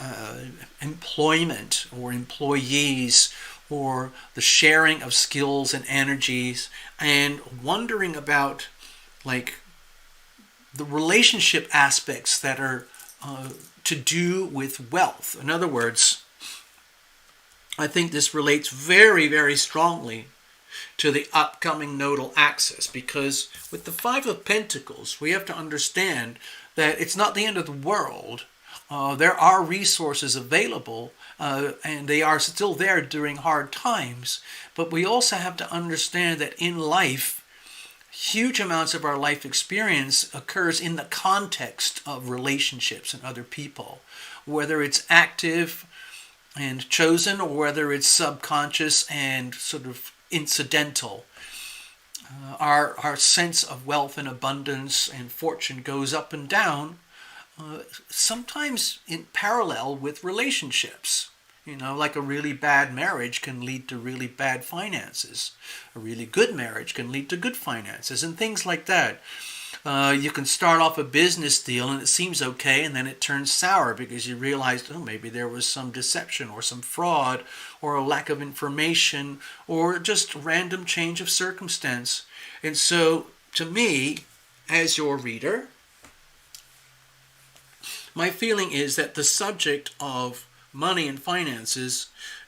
employment or employees, or the sharing of skills and energies, and wondering about like the relationship aspects that are to do with wealth. In other words, I think this relates very, very strongly to the upcoming nodal axis, because with the Five of Pentacles, we have to understand that it's not the end of the world. There are resources available, and they are still there during hard times. But we also have to understand that in life, huge amounts of our life experience occurs in the context of relationships and other people, whether it's active and chosen or whether it's subconscious and sort of incidental. Our sense of wealth and abundance and fortune goes up and down, sometimes in parallel with relationships. You know, like a really bad marriage can lead to really bad finances. A really good marriage can lead to good finances and things like that. You can start off a business deal and it seems okay, and then it turns sour because you realize, oh, maybe there was some deception or some fraud or a lack of information or just random change of circumstance. And so, to me, as your reader, my feeling is that the subject of money and finances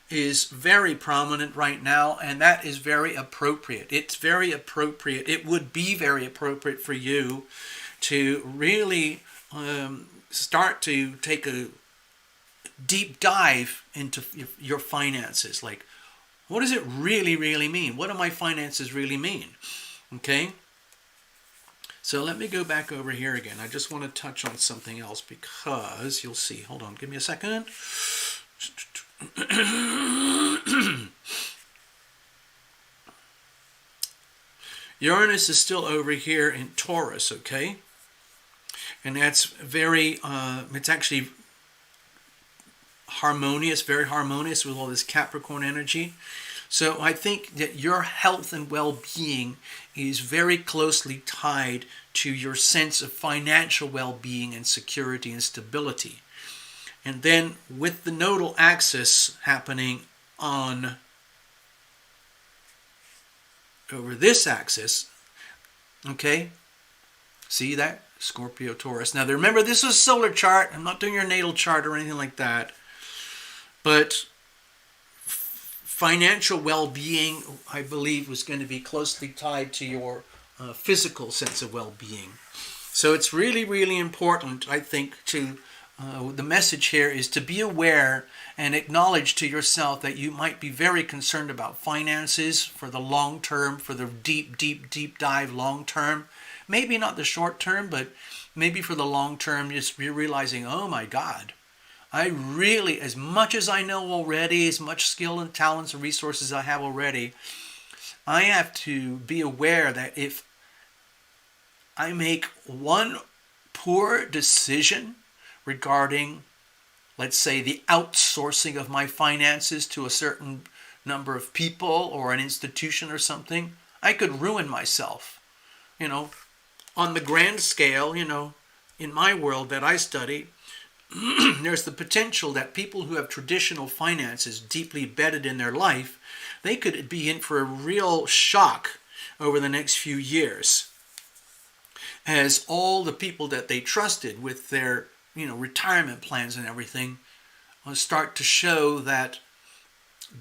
is very prominent right now, and that is very appropriate. It's very appropriate. It would be very appropriate for you to really start to take a deep dive into your finances. Like, what does it really, really mean? What do my finances really mean? Okay? So let me go back over here again. I just want to touch on something else because you'll see. Hold on, give me a second. Uranus is still over here in Taurus, okay? And that's very, it's actually harmonious, very harmonious with all this Capricorn energy. So I think that your health and well-being is very closely tied to your sense of financial well-being and security and stability. And then with the nodal axis happening on over this axis, okay, see that? Scorpio, Taurus. Now remember, this is a solar chart. I'm not doing your natal chart or anything like that. But financial well-being, I believe, was going to be closely tied to your physical sense of well-being. So it's really, really important, I think, to the message here is to be aware and acknowledge to yourself that you might be very concerned about finances for the long term, for the deep, deep, deep dive long term. Maybe not the short term, but maybe for the long term, just realizing, oh my God, I really, as much as I know already, as much skill and talents and resources I have already, I have to be aware that if I make one poor decision regarding, let's say, the outsourcing of my finances to a certain number of people or an institution or something, I could ruin myself. You know, on the grand scale, you know, in my world that I study, there's the potential that people who have traditional finances deeply embedded in their life, they could be in for a real shock over the next few years, as all the people that they trusted with their, you know, retirement plans and everything start to show that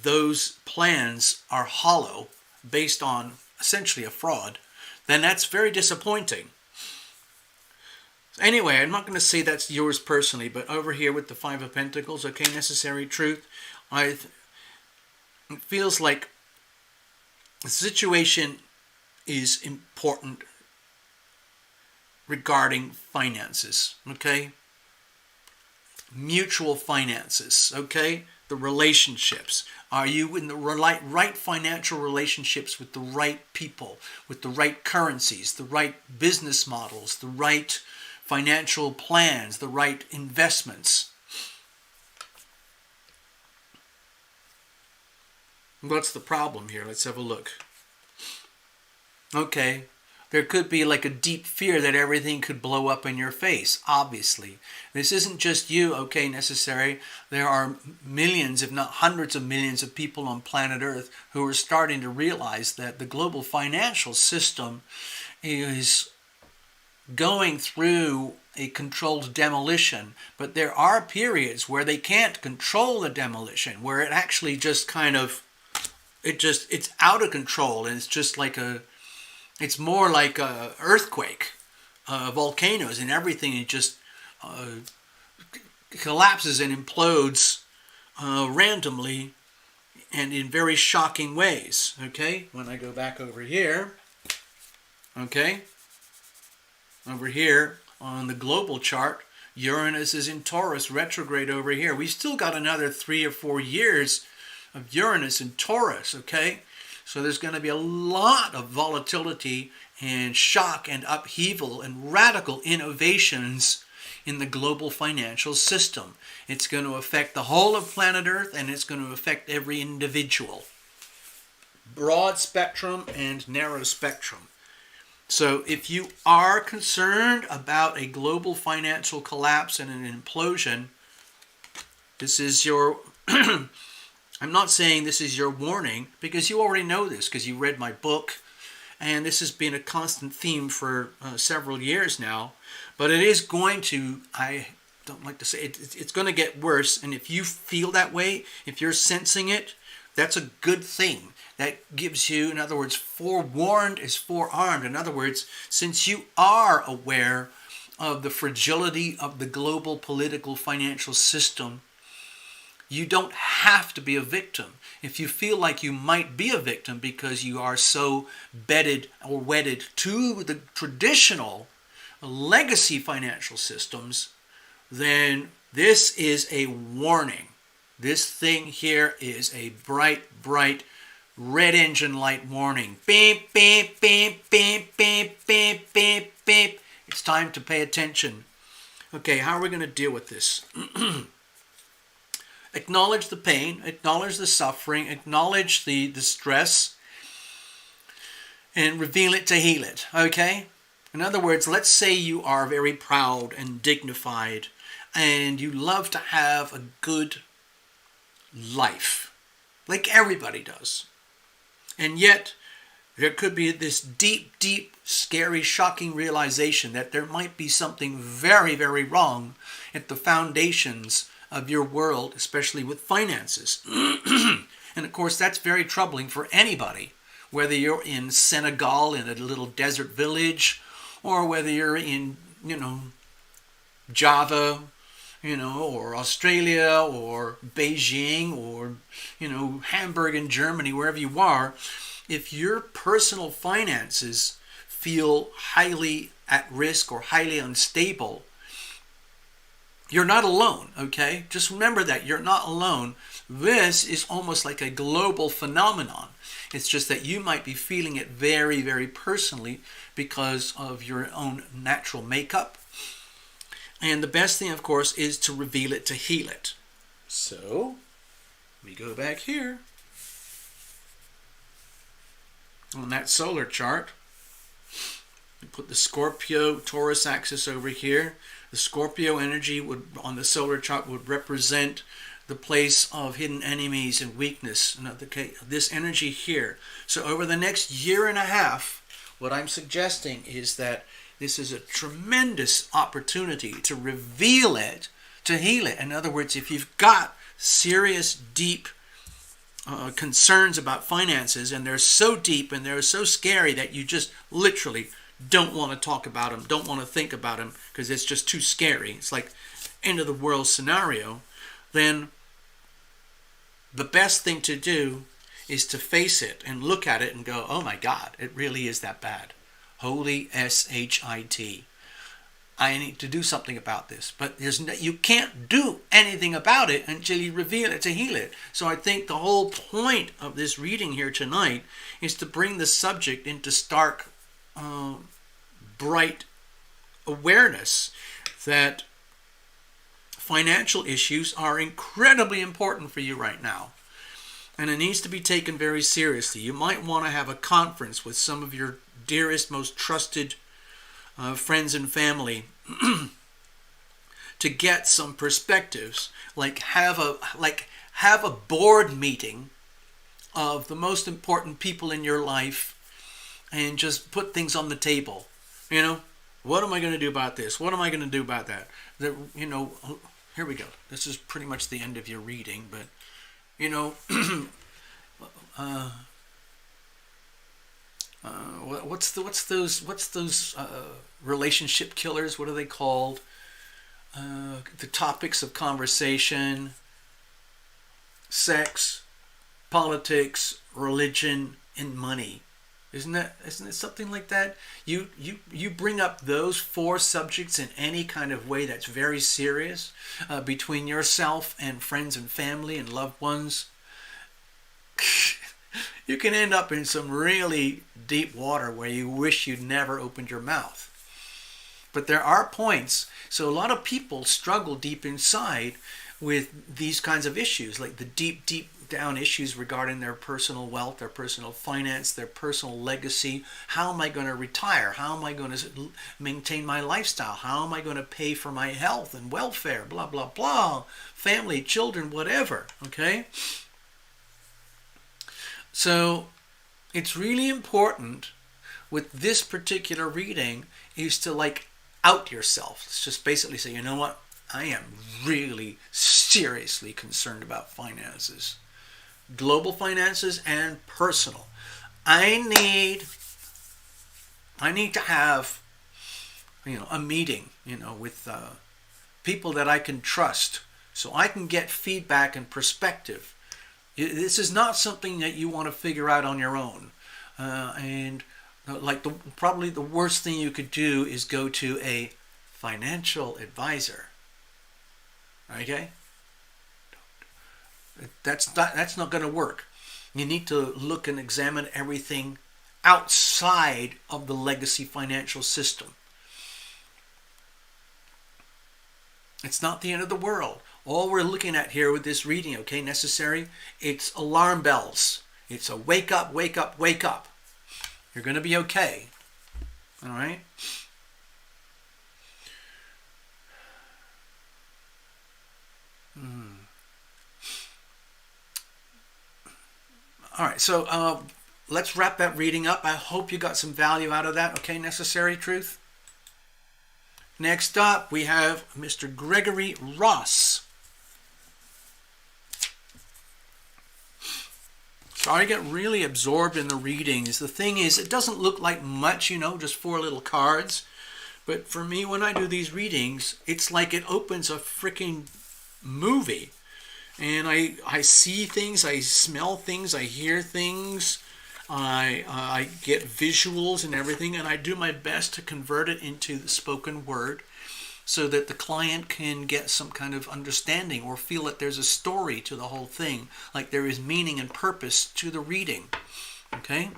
those plans are hollow, based on essentially a fraud. Then that's very disappointing. Anyway, I'm not going to say that's yours personally, but over here with the Five of Pentacles, okay, necessary truth, it feels like the situation is important regarding finances, okay? Mutual finances, okay? The relationships. Are you in the right financial relationships with the right people, with the right currencies, the right business models, the right financial plans, the right investments? What's the problem here? Let's have a look. Okay, there could be like a deep fear that everything could blow up in your face, obviously. This isn't just you, okay, necessary. There are millions, if not hundreds of millions of people on planet Earth who are starting to realize that the global financial system is going through a controlled demolition, but there are periods where they can't control the demolition, where it actually just kind of, it's out of control, and it's just like it's more like a earthquake, volcanoes, and everything, it just collapses and implodes randomly and in very shocking ways, okay? When I go back over here, okay, over here on the global chart, Uranus is in Taurus, retrograde over here. We've still got another 3 or 4 years of Uranus in Taurus, okay? So there's going to be a lot of volatility and shock and upheaval and radical innovations in the global financial system. It's going to affect the whole of planet Earth, and it's going to affect every individual. Broad spectrum and narrow spectrum. So if you are concerned about a global financial collapse and an implosion, this is your... I'm not saying this is your warning, because you already know this, because you read my book, and this has been a constant theme for several years now. But it is going to, I don't like to say, it's going to get worse. And if you feel that way, if you're sensing it, that's a good thing. That gives you, in other words, forewarned is forearmed. In other words, since you are aware of the fragility of the global political financial system, you don't have to be a victim. If you feel like you might be a victim because you are so bedded or wedded to the traditional legacy financial systems, then this is a warning. This thing here is a bright, bright red engine light warning. Beep, beep, beep, beep, beep, beep, beep, beep. It's time to pay attention. Okay, how are we going to deal with this? Acknowledge the pain, acknowledge the suffering, acknowledge the stress, and reveal it to heal it, okay? In other words, let's say you are very proud and dignified and you love to have a good life, like everybody does. And yet, there could be this deep, deep, scary, shocking realization that there might be something very, very wrong at the foundations of your world, especially with finances. And of course, that's very troubling for anybody, whether you're in Senegal in a little desert village, or whether you're in, Java, or Australia, or Beijing, or, Hamburg in Germany, wherever you are. If your personal finances feel highly at risk or highly unstable, you're not alone, okay? Just remember that you're not alone. This is almost like a global phenomenon. It's just that you might be feeling it very, very personally because of your own natural makeup. And the best thing, of course, is to reveal it, to heal it. So, we go back here. On that solar chart, we put the Scorpio Taurus axis over here. The Scorpio energy would, on the solar chart, would represent the place of hidden enemies and weakness. This energy here. So over the next year and a half, what I'm suggesting is that this is a tremendous opportunity to reveal it, to heal it. In other words, if you've got serious, deep concerns about finances, and they're so deep and they're so scary that you just literally don't want to talk about them, don't want to think about them because it's just too scary. It's like end of the world scenario. Then the best thing to do is to face it and look at it and go, oh my God, it really is that bad. Holy S-H-I-T. I need to do something about this. But you can't do anything about it until you reveal it to heal it. So I think the whole point of this reading here tonight is to bring the subject into stark, bright awareness that financial issues are incredibly important for you right now. And it needs to be taken very seriously. You might want to have a conference with some of your dearest, most trusted friends and family to get some perspectives. Like have a board meeting of the most important people in your life and just put things on the table. What am I going to do about this? What am I going to do about that? Here we go. This is pretty much the end of your reading, but what's those relationship killers? What are they called? The topics of conversation: sex, politics, religion, and money. Isn't it something like that? You bring up those four subjects in any kind of way that's very serious between yourself and friends and family and loved ones. You can end up in some really deep water where you wish you'd never opened your mouth. But there are points. So a lot of people struggle deep inside with these kinds of issues, like the deep, deep down issues regarding their personal wealth, their personal finance, their personal legacy. How am I going to retire? How am I going to maintain my lifestyle? How am I going to pay for my health and welfare? Blah, blah, blah. Family, children, whatever. Okay? So it's really important with this particular reading is to out yourself. It's just basically say, you know what? I am really seriously concerned about finances. Global finances and personal. I need to have a meeting with people that I can trust so I can get feedback and perspective. This is not something that you want to figure out on your own. Probably the worst thing you could do is go to a financial advisor. Okay? That's not going to work. You need to look and examine everything outside of the legacy financial system. It's not the end of the world. All we're looking at here with this reading, okay, necessary, it's alarm bells. It's a wake up, wake up, wake up. You're going to be okay. All right? All right, so let's wrap that reading up. I hope you got some value out of that. Okay, necessary truth. Next up, we have Mr. Gregory Ross. So I get really absorbed in the readings. The thing is, it doesn't look like much, you know, just 4 little cards. But for me, when I do these readings, it's like it opens a freaking movie. And I see things, I smell things, I hear things, I get visuals and everything, and I do my best to convert it into the spoken word so that the client can get some kind of understanding or feel that there's a story to the whole thing, like there is meaning and purpose to the reading. Okay?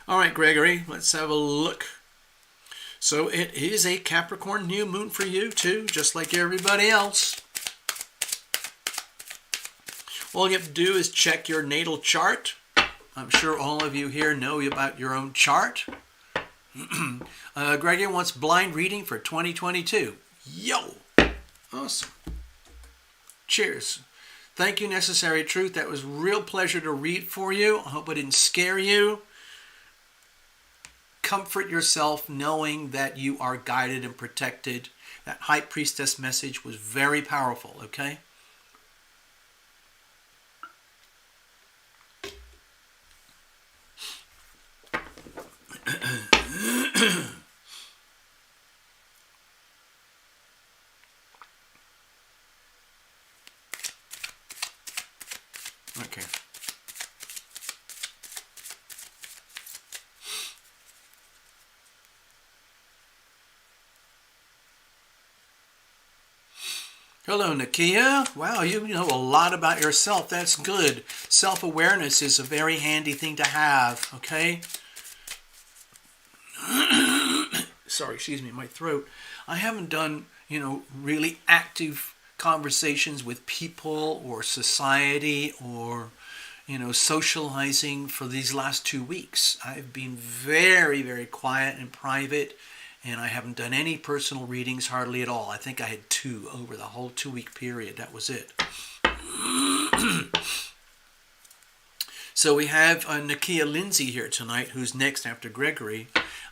All right, Gregory, let's have a look. So it is a Capricorn new moon for you too, just like everybody else. All you have to do is check your natal chart. I'm sure all of you here know about your own chart. Gregory wants blind reading for 2022. Yo! Awesome. Cheers. Thank you, Necessary Truth. That was a real pleasure to read for you. I hope I didn't scare you. Comfort yourself knowing that you are guided and protected. That High Priestess message was very powerful, okay? Okay. Hello, Nakia. Wow, you know a lot about yourself. That's good. Self-awareness is a very handy thing to have, okay? Sorry, excuse me, my throat. I haven't done, you know, really active conversations with people or society or, you know, socializing for these last 2 weeks. I've been very, very quiet and private, and I haven't done any personal readings hardly at all. I think I had 2 over the whole 2-week period. That was it. So we have Nakia Lindsay here tonight, who's next after Gregory.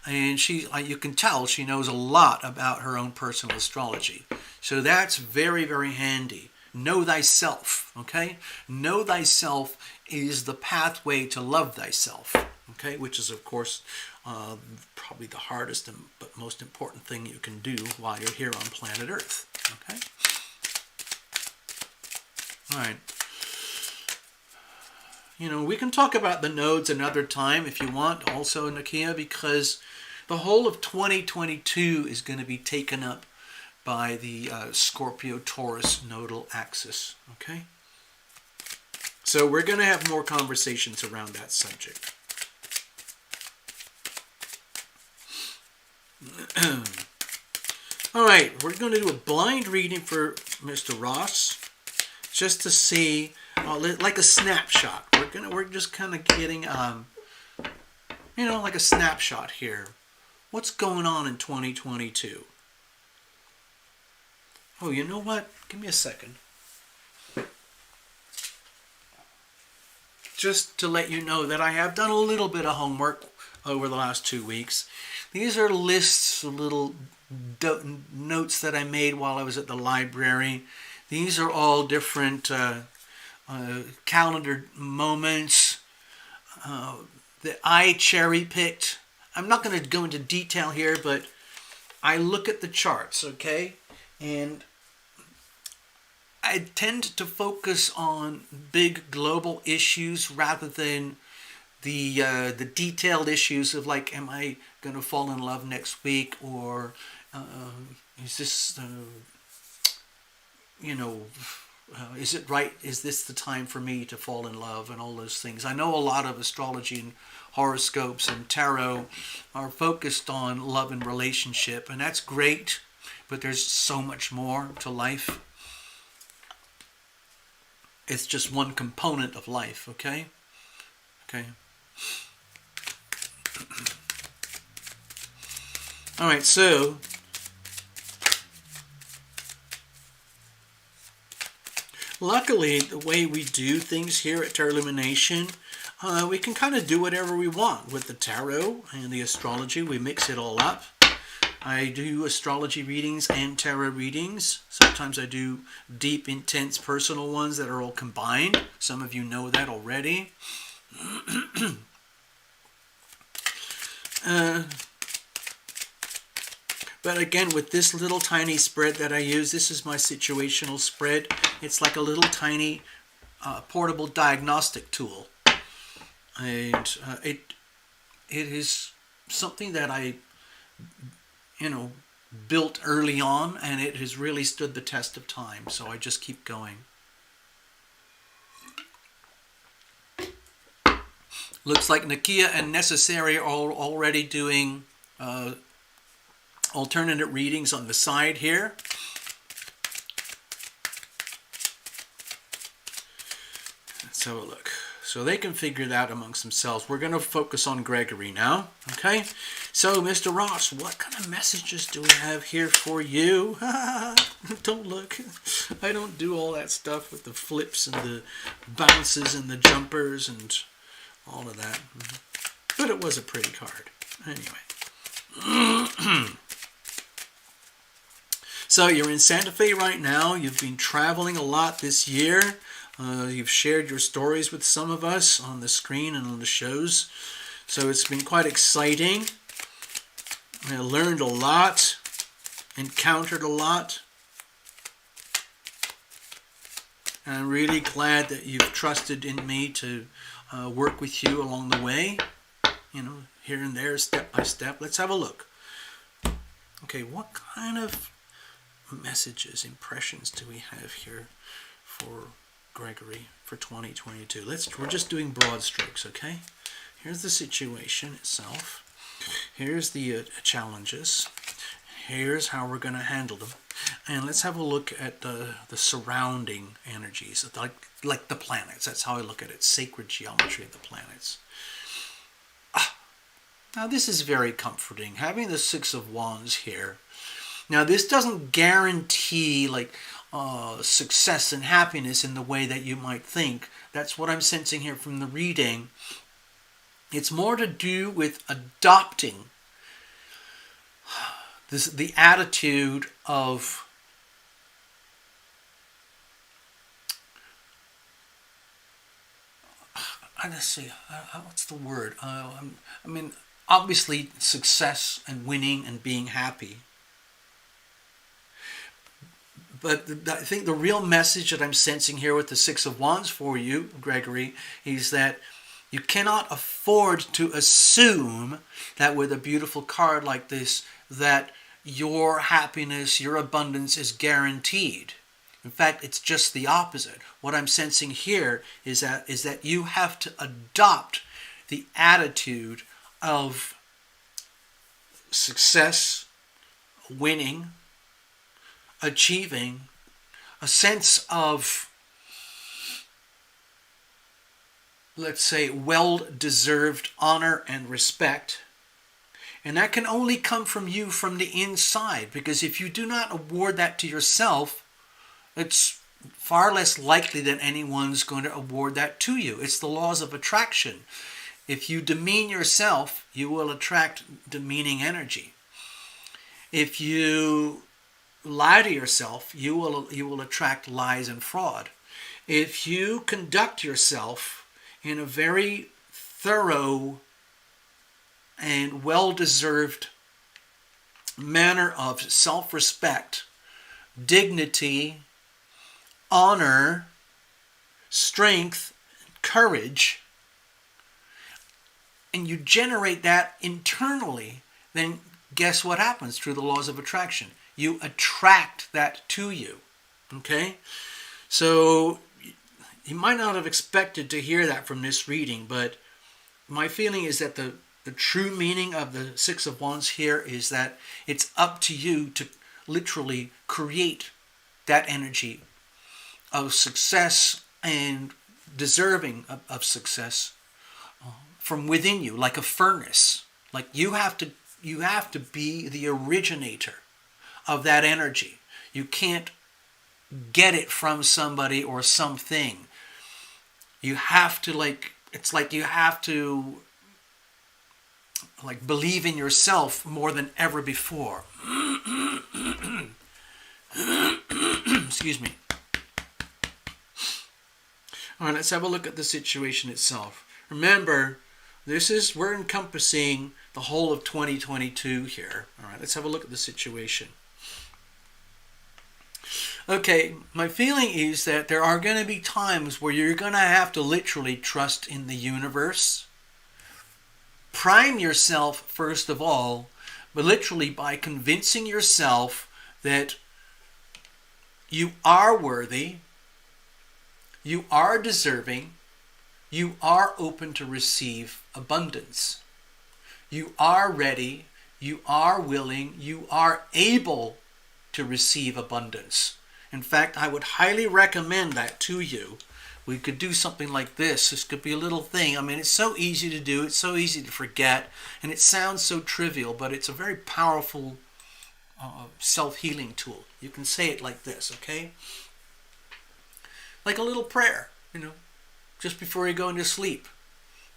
And she, you can tell she knows a lot about her own personal astrology. So that's very, very handy. Know thyself, okay? Know thyself is the pathway to love thyself, okay? Which is, of course, probably the hardest but most important thing you can do while you're here on planet Earth, okay? All right. You know, we can talk about the nodes another time if you want also, Nakia, because the whole of 2022 is going to be taken up by the Scorpio-Taurus nodal axis, okay? So we're going to have more conversations around that subject. All right, we're going to do a blind reading for Mr. Ross, just to see, like a snapshot. We're just kind of getting, you know, like a snapshot here. What's going on in 2022? Oh, you know what? Give me a second. Just to let you know that I have done a little bit of homework over the last 2 weeks. These are lists of little notes that I made while I was at the library. These are all different calendar moments that I cherry-picked. I'm not going to go into detail here, but I look at the charts, okay? And I tend to focus on big global issues rather than the detailed issues of, like, am I going to fall in love next week, or is this you know, is it right? Is this the time for me to fall in love and all those things? I know a lot of astrology and horoscopes and tarot are focused on love and relationship, and that's great, but there's so much more to life. It's just one component of life, okay? Okay. All right, so luckily, the way we do things here at Tarot Lumination, we can kind of do whatever we want with the tarot and the astrology. We mix it all up. I do astrology readings and tarot readings. Sometimes I do deep, intense, personal ones that are all combined. Some of you know that already. But again, with this little tiny spread that I use, this is my situational spread. It's like a little tiny portable diagnostic tool. And it is something that I, built early on, and it has really stood the test of time. So I just keep going. Looks like Nakia and Necessary are already doing alternate readings on the side here. Let's have a look. So they can figure it out amongst themselves. We're going to focus on Gregory now. Okay? So, Mr. Ross, what kind of messages do we have here for you? Don't look. I don't do all that stuff with the flips and the bounces and the jumpers and all of that. But it was a pretty card. Anyway. So you're in Santa Fe right now. You've been traveling a lot this year. You've shared your stories with some of us on the screen and on the shows. So it's been quite exciting. I learned a lot, encountered a lot. And I'm really glad that you've trusted in me to work with you along the way. Here and there, step by step. Let's have a look. Okay, what kind of messages, impressions do we have here for Gregory for 2022? We're just doing broad strokes, okay? Here's the situation itself. Here's the challenges. Here's how we're going to handle them. And let's have a look at the surrounding energies, like the planets. That's how I look at it. Sacred geometry of the planets. Now this is very comforting. Having the Six of Wands here. Now this doesn't guarantee success and happiness in the way that you might think. That's what I'm sensing here from the reading. It's more to do with adopting the attitude of let's see, what's the word? Obviously success and winning and being happy. But I think the real message that I'm sensing here with the Six of Wands for you, Gregory, is that you cannot afford to assume that with a beautiful card like this, that your happiness, your abundance is guaranteed. In fact, it's just the opposite. What I'm sensing here is that you have to adopt the attitude of success, winning, achieving, a sense of, let's say, well-deserved honor and respect. And that can only come from you from the inside, because if you do not award that to yourself, it's far less likely that anyone's going to award that to you. It's the laws of attraction. If you demean yourself, you will attract demeaning energy. If you lie to yourself, you will attract lies and fraud. If you conduct yourself in a very thorough and well-deserved manner of self-respect, dignity, honor, strength, courage, and you generate that internally, then guess what happens through the laws of attraction? You attract that to you. Okay? So you might not have expected to hear that from this reading, but my feeling is that the true meaning of the Six of Wands here is that it's up to you to literally create that energy of success and deserving of success from within you, like a furnace. Like you have to be the originator of that energy. You can't get it from somebody or something. You have to it's like you have to believe in yourself more than ever before. Excuse me. All right, let's have a look at the situation itself. Remember, we're encompassing the whole of 2022 here. All right, let's have a look at the situation. Okay, my feeling is that there are going to be times where you're going to have to literally trust in the universe. Prime yourself, first of all, but literally by convincing yourself that you are worthy, you are deserving, you are open to receive abundance. You are ready, you are willing, you are able to receive abundance. In fact, I would highly recommend that to you. We could do something like this. This could be a little thing. I mean, it's so easy to do. It's so easy to forget. And it sounds so trivial, but it's a very powerful self-healing tool. You can say it like this, okay? Like a little prayer, just before you go into sleep.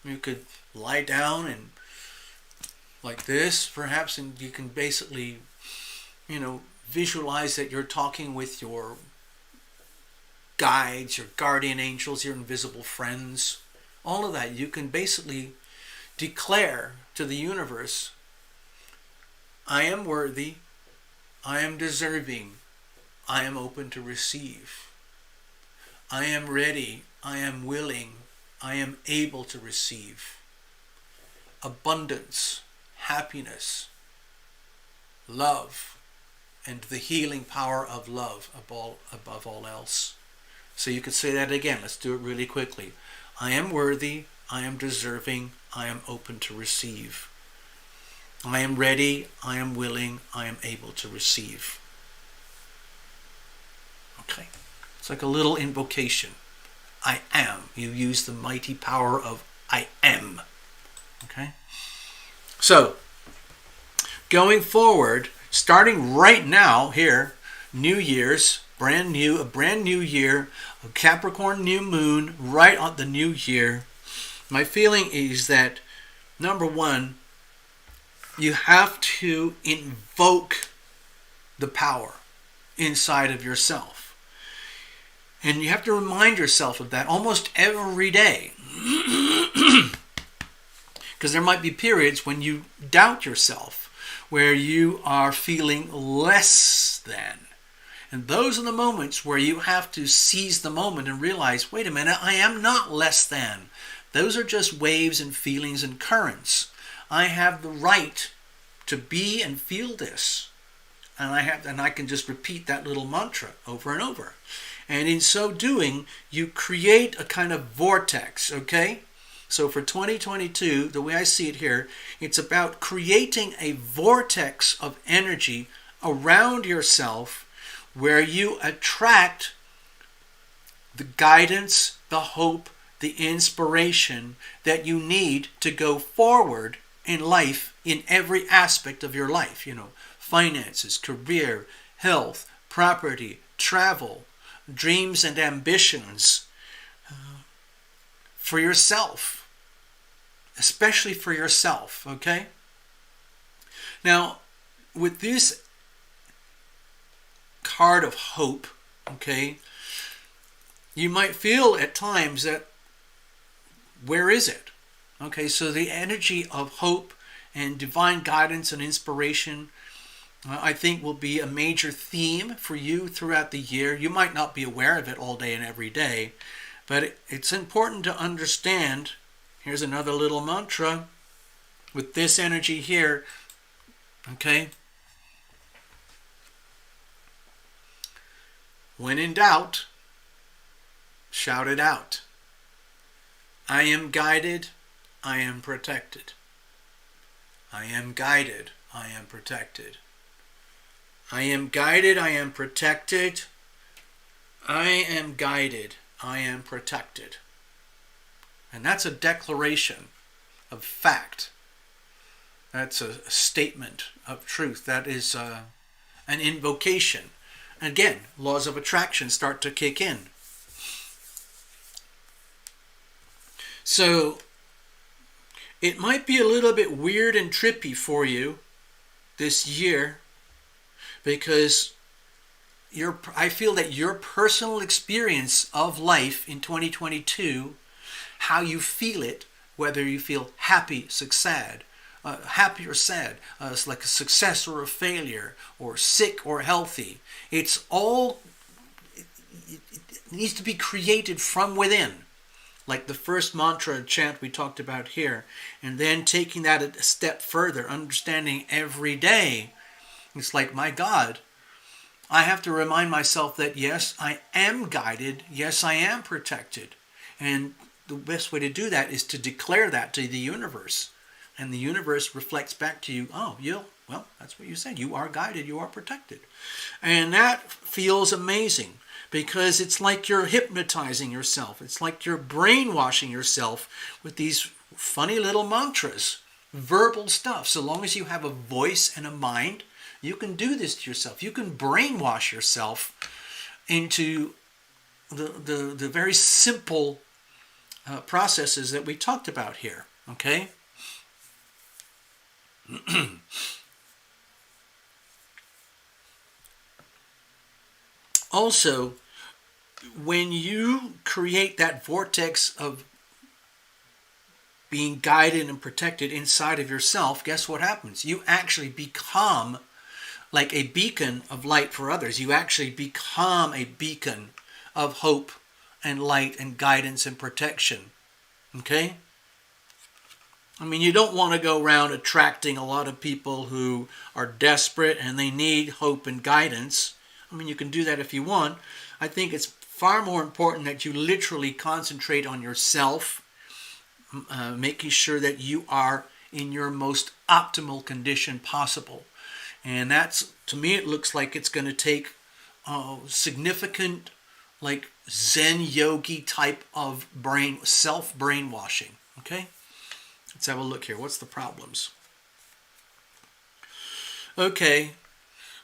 You could lie down and like this, perhaps, and you can basically, visualize that you're talking with your guides, your guardian angels, your invisible friends. All of that. You can basically declare to the universe, I am worthy, I am deserving, I am open to receive. I am ready, I am willing, I am able to receive. Abundance, happiness, love, and the healing power of love above all else. So you could say that again. Let's do it really quickly. I am worthy, I am deserving, I am open to receive. I am ready, I am willing, I am able to receive. Okay. It's like a little invocation. I am. You use the mighty power of I am. Okay? So, going forward, starting right now here, New Year's, a brand new year, a Capricorn new moon, right on the new year. My feeling is that, number one, you have to invoke the power inside of yourself. And you have to remind yourself of that almost every day. Because there might be periods when you doubt yourself, where you are feeling less than. And those are the moments where you have to seize the moment and realize, wait a minute, I am not less than. Those are just waves and feelings and currents. I have the right to be and feel this. And I can just repeat that little mantra over and over. And in so doing, you create a kind of vortex, okay? So for 2022, the way I see it here, it's about creating a vortex of energy around yourself where you attract the guidance, the hope, the inspiration that you need to go forward in life, in every aspect of your life, finances, career, health, property, travel, dreams and ambitions, for yourself, especially for yourself, okay? Now, with this card of hope, okay, you might feel at times that, where is it? Okay, so the energy of hope and divine guidance and inspiration, I think, will be a major theme for you throughout the year. You might not be aware of it all day and every day, but it's important to understand. Here's another little mantra with this energy here, okay? When in doubt, shout it out. I am guided. I am protected. I am guided. I am protected. I am guided. I am protected. I am guided. I am protected. And that's a declaration of fact. That's a statement of truth. That is an invocation. And again, laws of attraction start to kick in. So it might be a little bit weird and trippy for you this year, because I feel that your personal experience of life in 2022, how you feel it, whether you feel happy, happy or sad, it's like a success or a failure, or sick or healthy. It needs to be created from within. Like the first mantra chant we talked about here. And then taking that a step further, understanding every day. It's like, my God, I have to remind myself that yes, I am guided. Yes, I am protected. And the best way to do that is to declare that to the universe. And the universe reflects back to you, oh, well, that's what you said. You are guided. You are protected. And that feels amazing. Because it's like you're hypnotizing yourself. It's like you're brainwashing yourself with these funny little mantras, verbal stuff. So long as you have a voice and a mind, you can do this to yourself. You can brainwash yourself into the very simple processes that we talked about here. Okay? Also, when you create that vortex of being guided and protected inside of yourself, guess what happens? You actually become like a beacon of light for others. You actually become a beacon of hope and light and guidance and protection. Okay? I mean, you don't want to go around attracting a lot of people who are desperate and they need hope and guidance. I mean, you can do that if you want. I think it's far more important that you literally concentrate on yourself, making sure that you are in your most optimal condition possible. And that's, to me, it looks like it's going to take significant, like Zen yogi type of self-brainwashing. Okay? Let's have a look here. What's the problems? Okay.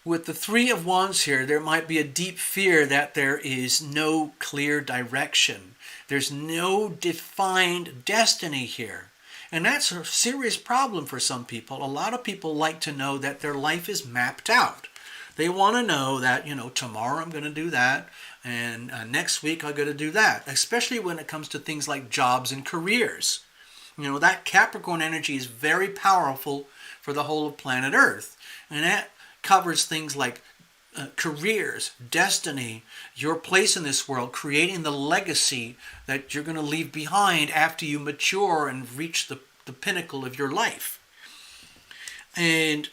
With the Three of Wands here, there might be a deep fear that there is no clear direction. There's no defined destiny here. And that's a serious problem for some people. A lot of people like to know that their life is mapped out. They want to know that, tomorrow I'm going to do that, and next week I'm going to do that, especially when it comes to things like jobs and careers. That Capricorn energy is very powerful for the whole of planet Earth. And that covers things like careers, destiny, your place in this world, creating the legacy that you're going to leave behind after you mature and reach the pinnacle of your life. And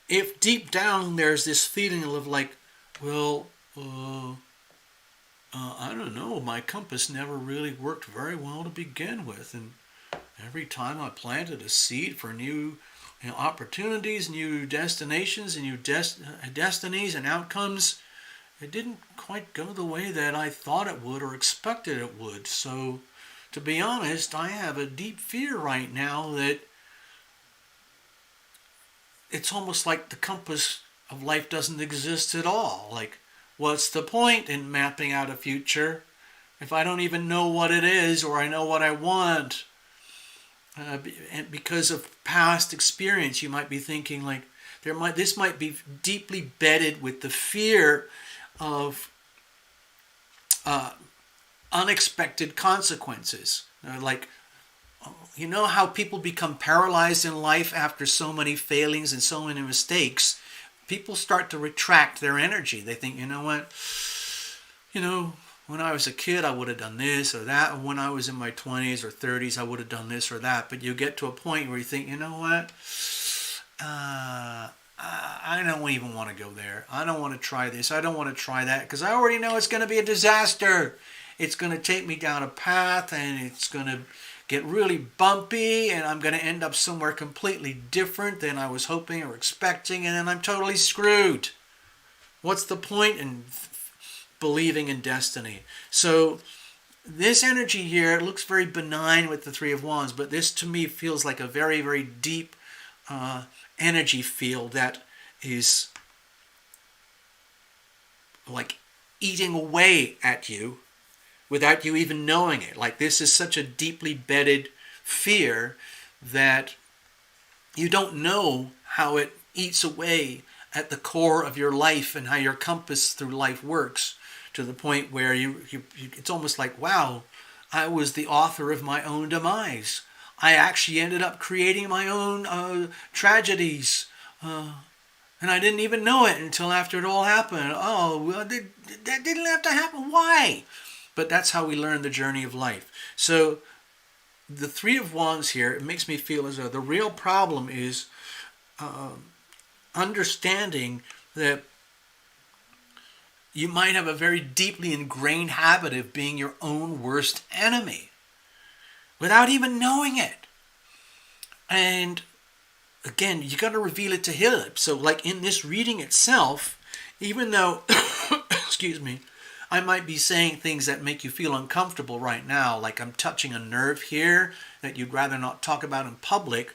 if deep down there's this feeling of like, well, I don't know, my compass never really worked very well to begin with. And every time I planted a seed for new opportunities, new destinations, and new destinies and outcomes, it didn't quite go the way that I thought it would or expected it would. So, to be honest, I have a deep fear right now that it's almost like the compass of life doesn't exist at all. Like, what's the point in mapping out a future if I don't even know what it is or I know what I want? And because of past experience, you might be thinking like this might be deeply bedded with the fear of unexpected consequences. How people become paralyzed in life after so many failings and so many mistakes. People start to retract their energy. They think, when I was a kid, I would have done this or that. And when I was in my 20s or 30s, I would have done this or that. But you get to a point where you think, I I don't even want to go there. I don't want to try this. I don't want to try that because I already know it's going to be a disaster. It's going to take me down a path and it's going to get really bumpy and I'm going to end up somewhere completely different than I was hoping or expecting, and then I'm totally screwed. What's the point in believing in destiny? So this energy here, it looks very benign with the Three of Wands, but this to me feels like a very, very deep energy field that is like eating away at you without you even knowing it. Like this is such a deeply bedded fear that you don't know how it eats away at the core of your life and how your compass through life works, to the point where it's almost like, wow, I was the author of my own demise. I actually ended up creating my own tragedies. And I didn't even know it until after it all happened. Oh, well, that didn't have to happen. Why? But that's how we learn the journey of life. So the Three of Wands here, it makes me feel as though the real problem is understanding that you might have a very deeply ingrained habit of being your own worst enemy without even knowing it. And again, you got to reveal it to heal it. So like in this reading itself, even though, excuse me, I might be saying things that make you feel uncomfortable right now, like I'm touching a nerve here that you'd rather not talk about in public,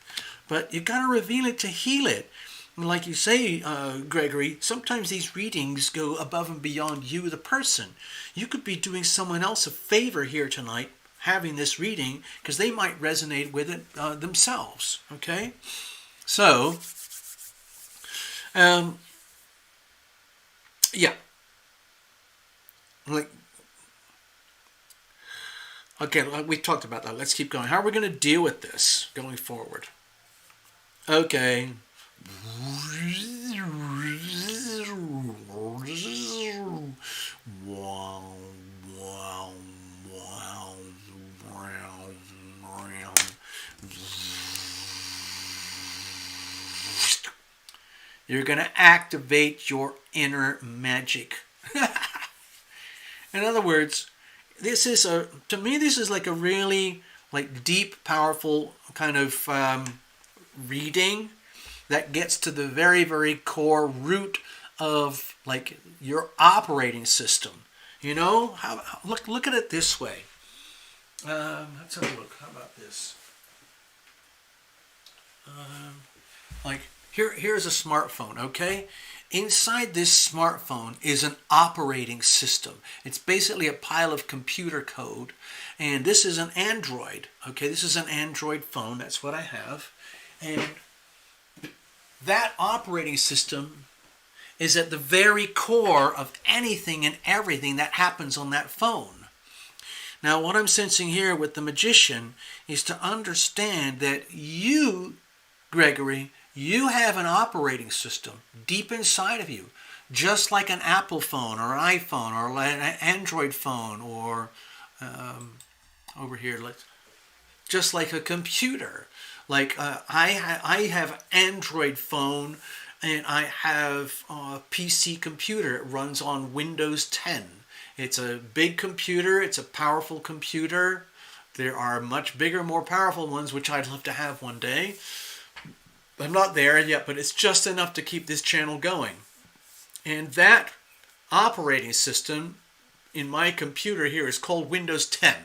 but you got to reveal it to heal it. And like you say, Gregory, sometimes these readings go above and beyond you, the person. You could be doing someone else a favor here tonight, having this reading, because they might resonate with it themselves. Okay? So, yeah. Like, okay, we talked about that. Let's keep going. How are we going to deal with this going forward? Okay. You're going to activate your inner magic. In other words, this is to me, this is like a really like deep, powerful kind of reading that gets to the very, very core root of like your operating system. You know, look at it this way. Let's have a look. How about this? Like here's a smartphone. Okay. Inside this smartphone is an operating system. It's basically a pile of computer code. And this is an Android. Okay, this is an Android phone. That's what I have. And that operating system is at the very core of anything and everything that happens on that phone. Now, what I'm sensing here with the Magician is to understand that you, Gregory, you have an operating system deep inside of you, just like an Apple phone or an iPhone or an Android phone or over here, just like a computer. Like I have an Android phone and I have a PC computer. It runs on Windows 10. It's a big computer. It's a powerful computer. There are much bigger, more powerful ones, which I'd love to have one day. I'm not there yet, but it's just enough to keep this channel going. And that operating system in my computer here is called Windows 10.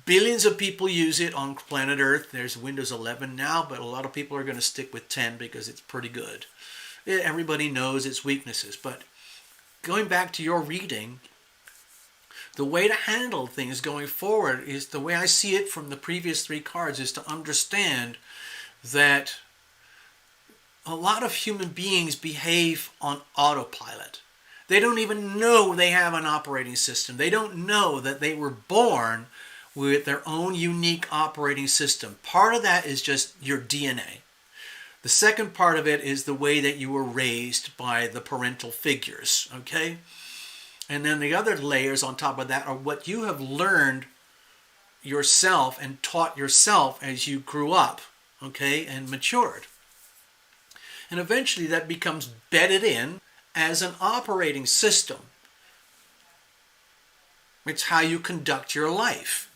Billions of people use it on planet Earth. There's Windows 11 now, but a lot of people are going to stick with 10 because it's pretty good. Everybody knows its weaknesses. But going back to your reading, the way to handle things going forward is, the way I see it from the previous three cards, is to understand that a lot of human beings behave on autopilot. They don't even know they have an operating system. They don't know that they were born with their own unique operating system. Part of that is just your DNA. The second part of it is the way that you were raised by the parental figures, okay? And then the other layers on top of that are what you have learned yourself and taught yourself as you grew up, okay, and matured. And eventually that becomes bedded in as an operating system. It's how you conduct your life.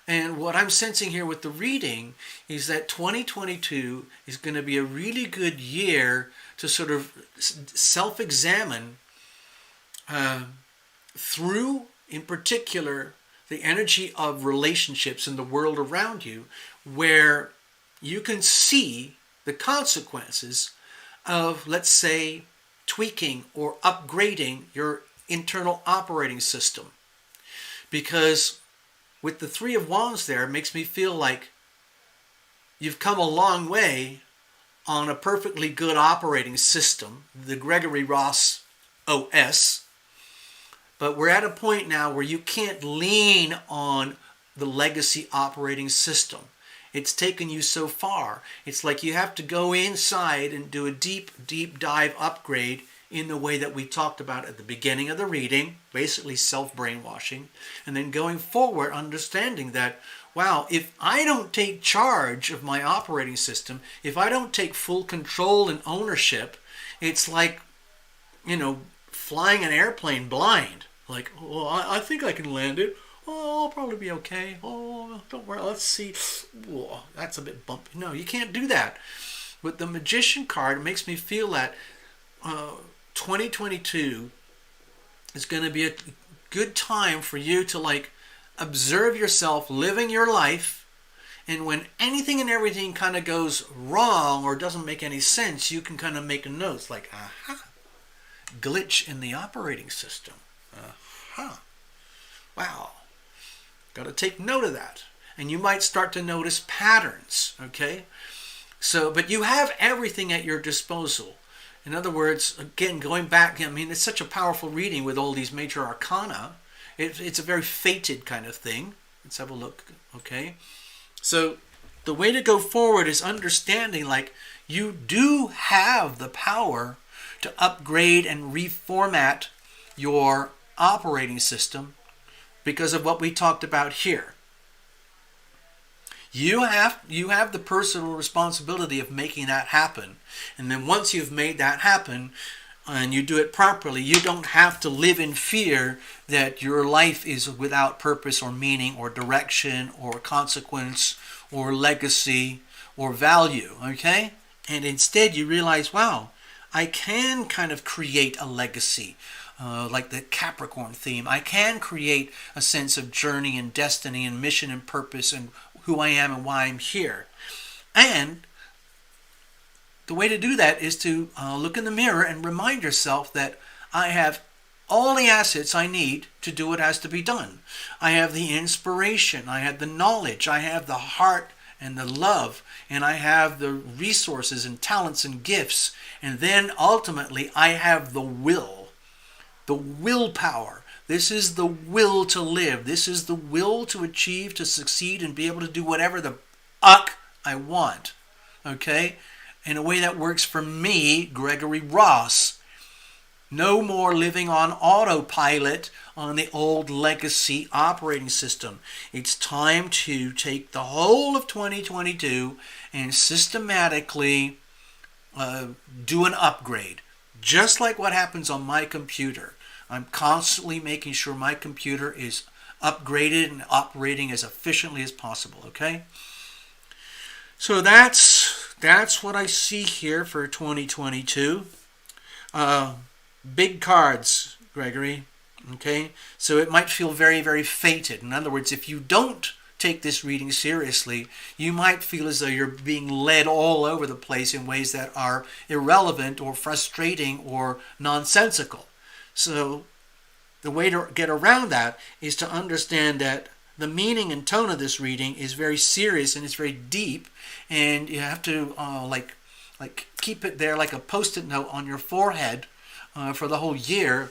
And what I'm sensing here with the reading is that 2022 is going to be a really good year to sort of self-examine through, in particular, the energy of relationships in the world around you, where you can see the consequences of, let's say, tweaking or upgrading your internal operating system. Because with the Three of Wands there, it makes me feel like you've come a long way on a perfectly good operating system, the Gregory Ross OS. But we're at a point now where you can't lean on the legacy operating system. It's taken you so far. It's like you have to go inside and do a deep, deep dive upgrade in the way that we talked about at the beginning of the reading, basically self-brainwashing, and then going forward understanding that, wow, if I don't take charge of my operating system, if I don't take full control and ownership, it's like, flying an airplane blind. Like, oh, I think I can land it. Oh, I'll probably be okay. Oh, don't worry. Let's see. Oh, that's a bit bumpy. No, you can't do that. With the Magician card, it makes me feel that 2022 is going to be a good time for you to observe yourself living your life, and when anything and everything kind of goes wrong or doesn't make any sense, you can kind of make a note like, aha, glitch in the operating system. Aha, wow, got to take note of that. And you might start to notice patterns, okay? But you have everything at your disposal. In other words, again, going back, it's such a powerful reading with all these major arcana. It's a very fated kind of thing. Let's have a look, okay? So the way to go forward is understanding you do have the power to upgrade and reformat your operating system because of what we talked about here. You have the personal responsibility of making that happen. And then once you've made that happen and you do it properly, you don't have to live in fear that your life is without purpose or meaning or direction or consequence or legacy or value, okay? And instead you realize, wow, I can kind of create a legacy, like the Capricorn theme. I can create a sense of journey and destiny and mission and purpose and who I am and why I'm here. And the way to do that is to look in the mirror and remind yourself that I have all the assets I need to do what has to be done. I have the inspiration, I have the knowledge, I have the heart and the love, and I have the resources and talents and gifts. And then ultimately I have the willpower. This is the will to live. This is the will to achieve, to succeed, and be able to do whatever the fuck I want. Okay? In a way that works for me, Gregory Ross. No more living on autopilot on the old legacy operating system. It's time to take the whole of 2022 and systematically do an upgrade. Just like what happens on my computer. I'm constantly making sure my computer is upgraded and operating as efficiently as possible, okay? So that's what I see here for 2022. Big cards, Gregory, okay? So it might feel very, very fated. In other words, if you don't take this reading seriously, you might feel as though you're being led all over the place in ways that are irrelevant or frustrating or nonsensical. So the way to get around that is to understand that the meaning and tone of this reading is very serious and it's very deep, and you have to like keep it there like a post-it note on your forehead for the whole year,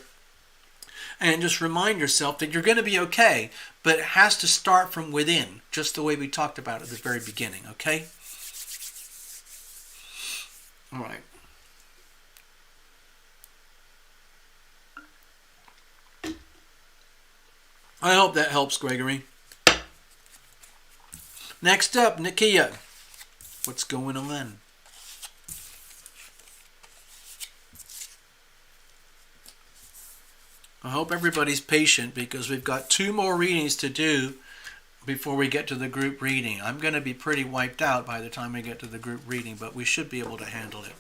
and just remind yourself that you're going to be okay, but it has to start from within, just the way we talked about at the very beginning, okay? All right. I hope that helps, Gregory. Next up, Nikia. What's going on? I hope everybody's patient because we've got 2 more readings to do before we get to the group reading. I'm going to be pretty wiped out by the time we get to the group reading, but we should be able to handle it.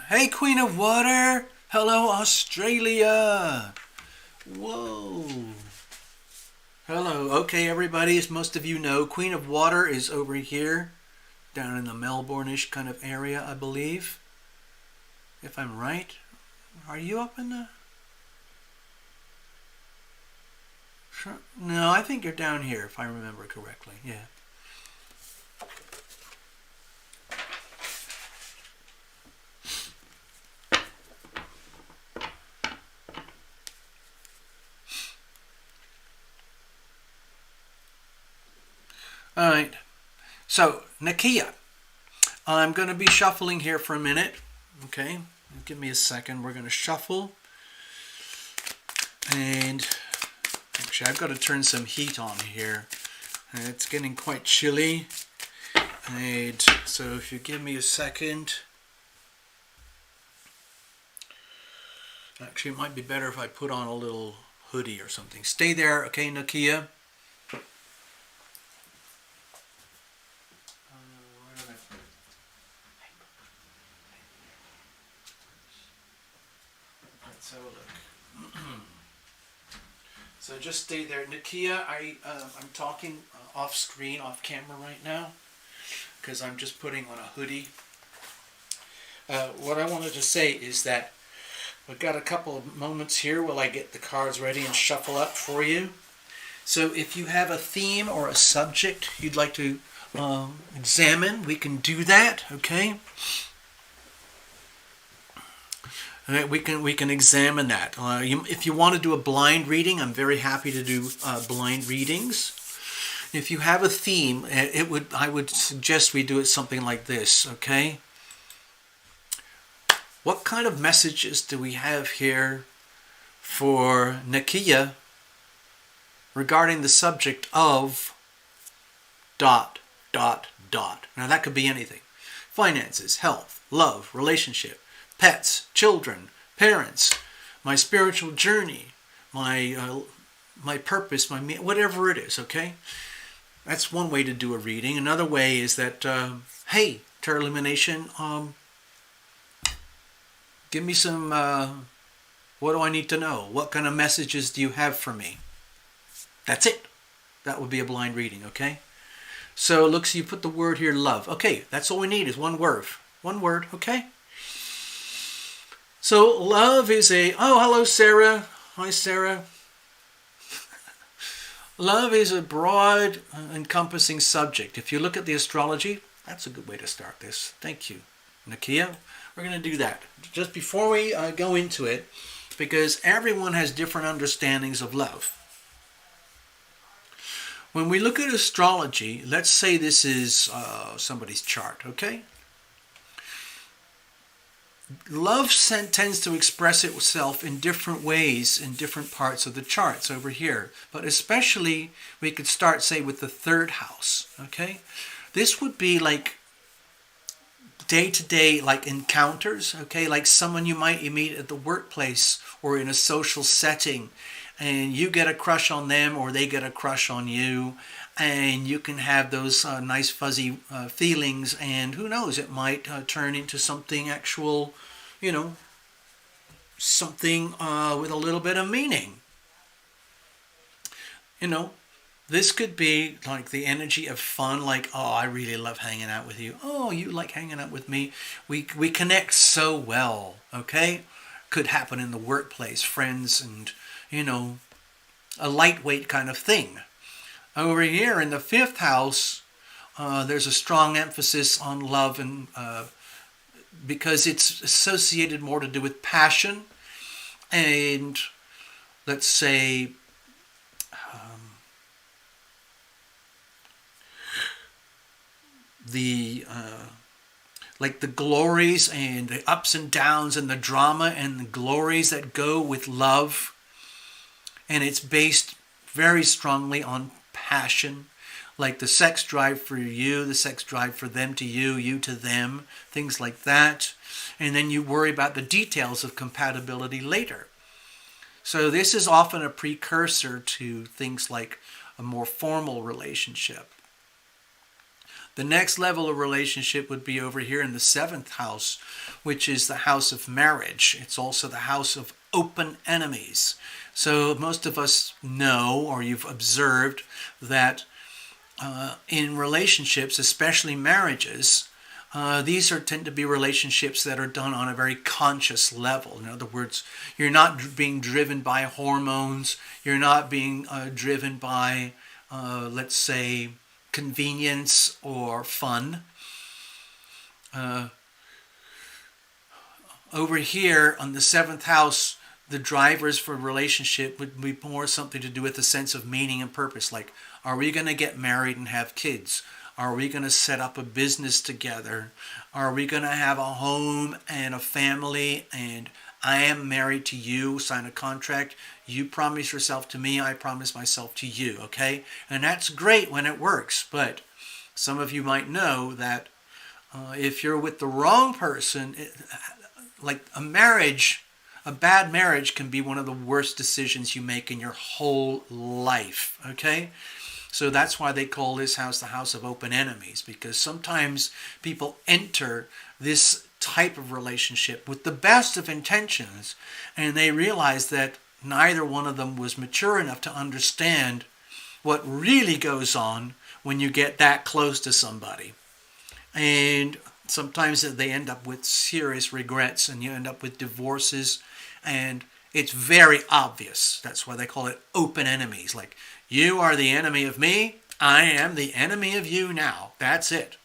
Hey, Queen of Water! Hello, Australia! Whoa! Hello. Okay, everybody, as most of you know, Queen of Water is over here, down in the Melbourne-ish kind of area, I believe. If I'm right. Are you up in the... No, I think you're down here, if I remember correctly. Yeah. All right, so Nakia, I'm going to be shuffling here for a minute, okay? Give me a second. We're going to shuffle, and actually I've got to turn some heat on here. It's getting quite chilly, and so if you give me a second. Actually, it might be better if I put on a little hoodie or something. Stay there, okay, Nakia? Let's have a look. So just stay there, Nakia. I'm talking off screen, off camera right now, because I'm just putting on a hoodie. What I wanted to say is that we've got a couple of moments here while I get the cards ready and shuffle up for you. So if you have a theme or a subject you'd like to examine, we can do that, okay? We can examine that. If you want to do a blind reading, I'm very happy to do blind readings. If you have a theme, I would suggest we do it something like this, okay? What kind of messages do we have here for Nakia regarding the subject of ... Now that could be anything. Finances, health, love, relationship, pets, children, parents, my spiritual journey, my purpose, whatever it is, okay? That's one way to do a reading. Another way is that, hey, Tarot Illumination, give me some, what do I need to know? What kind of messages do you have for me? That's it. That would be a blind reading, okay? So look, so you put the word here, love. Okay, that's all we need is one word. One word, okay? So love is oh, hello, Sarah. Hi, Sarah. Love is a broad, encompassing subject. If you look at the astrology, that's a good way to start this. Thank you, Nakia. We're going to do that. Just before we go into it, because everyone has different understandings of love. When we look at astrology, let's say this is somebody's chart, okay? Love tends to express itself in different ways in different parts of the charts over here. But especially, we could start, say, with the 3rd house, okay? This would be like day-to-day like encounters, okay? Like someone you might meet at the workplace or in a social setting, and you get a crush on them or they get a crush on you, and you can have those nice fuzzy feelings, and who knows, it might turn into something actual, you know, something with a little bit of meaning. You know, this could be like the energy of fun, like, oh, I really love hanging out with you. Oh, you like hanging out with me. We connect so well, okay? Could happen in the workplace, friends, and, you know, a lightweight kind of thing. Over here in the 5th house, there's a strong emphasis on love, and because it's associated more to do with passion and, let's say, the like the glories and the ups and downs and the drama and the glories that go with love. And it's based very strongly on passion, like the sex drive for you, the sex drive for them to you, you to them, things like that. And then you worry about the details of compatibility later. So this is often a precursor to things like a more formal relationship. The next level of relationship would be over here in the 7th house, which is the house of marriage. It's also the house of open enemies. So most of us know, or you've observed, that in relationships, especially marriages, these tend to be relationships that are done on a very conscious level. In other words, you're not being driven by hormones. You're not being driven by, let's say, convenience or fun. Over here on the 7th house, the drivers for a relationship would be more something to do with a sense of meaning and purpose. Like, are we going to get married and have kids? Are we going to set up a business together? Are we going to have a home and a family? And I am married to you, sign a contract. You promise yourself to me, I promise myself to you, okay? And that's great when it works, but some of you might know that if you're with the wrong person, like a marriage, a bad marriage can be one of the worst decisions you make in your whole life, okay? So that's why they call this house the house of open enemies, because sometimes people enter this type of relationship with the best of intentions, and they realize that neither one of them was mature enough to understand what really goes on when you get that close to somebody. And sometimes they end up with serious regrets, and you end up with divorces, and it's very obvious. That's why they call it open enemies. Like, you are the enemy of me, I am the enemy of you now. That's it.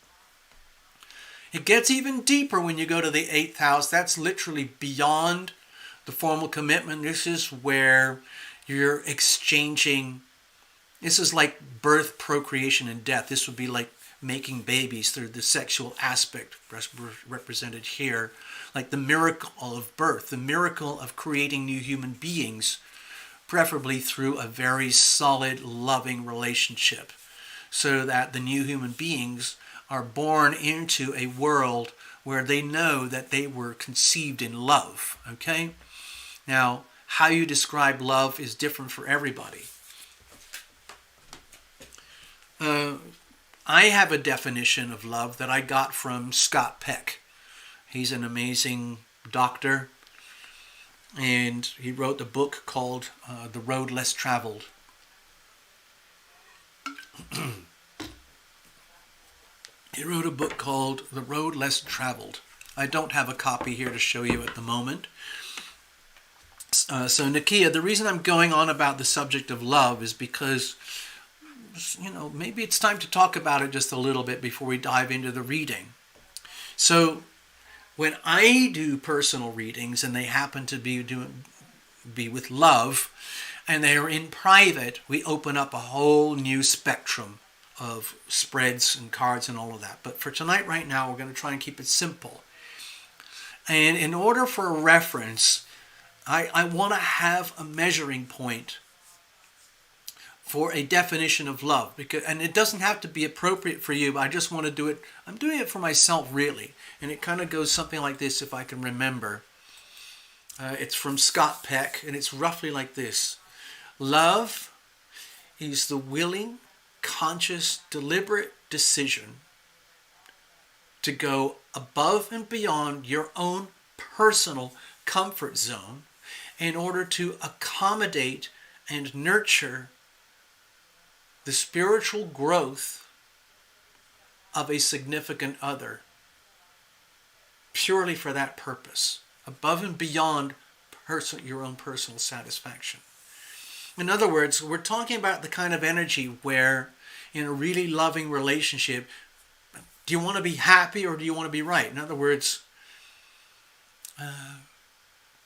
It gets even deeper when you go to the 8th house. That's literally beyond the formal commitment. This is where you're exchanging. This is like birth, procreation, and death. This would be like making babies through the sexual aspect represented here. Like the miracle of birth, the miracle of creating new human beings, preferably through a very solid, loving relationship, so that the new human beings are born into a world where they know that they were conceived in love, okay? Now, how you describe love is different for everybody. I have a definition of love that I got from Scott Peck. He's an amazing doctor, and he wrote a book called The Road Less Traveled. He wrote a book called The Road Less Traveled. I don't have a copy here to show you at the moment. So Nakia, the reason I'm going on about the subject of love is because, you know, maybe it's time to talk about it just a little bit before we dive into the reading. So when I do personal readings and they happen to be with love and they are in private, we open up a whole new spectrum of spreads and cards and all of that. But for tonight, right now, we're going to try and keep it simple. And in order for a reference, I want to have a measuring point for a definition of love, and it doesn't have to be appropriate for you, but I just want to do it. I'm doing it for myself, really, and it kind of goes something like this, if I can remember. It's from Scott Peck, and it's roughly like this. Love is the willing, conscious, deliberate decision to go above and beyond your own personal comfort zone in order to accommodate and nurture the spiritual growth of a significant other, purely for that purpose, above and beyond your own personal satisfaction. In other words, we're talking about the kind of energy where, in a really loving relationship, do you want to be happy or do you want to be right? In other words,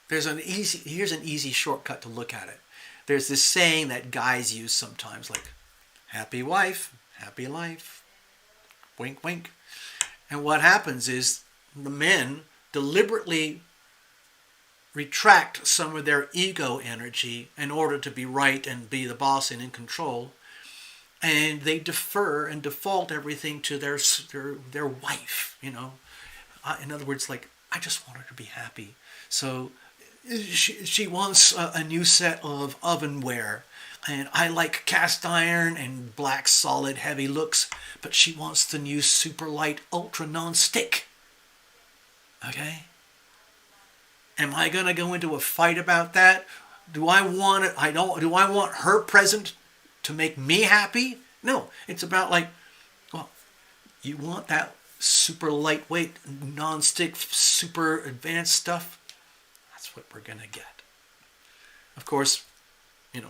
here's an easy shortcut to look at it. There's this saying that guys use sometimes, like, happy wife, happy life, wink, wink. And what happens is the men deliberately retract some of their ego energy in order to be right and be the boss and in control. And they defer and default everything to their wife, you know. In other words, like, I just want her to be happy. So she wants a new set of ovenware. And I like cast iron and black, solid, heavy looks. But she wants the new super light, ultra non-stick. Okay? Am I going to go into a fight about that? Do I want it? Do I want her present to make me happy? No. It's about like, well, you want that super lightweight, non-stick, super advanced stuff? That's what we're going to get. Of course, you know,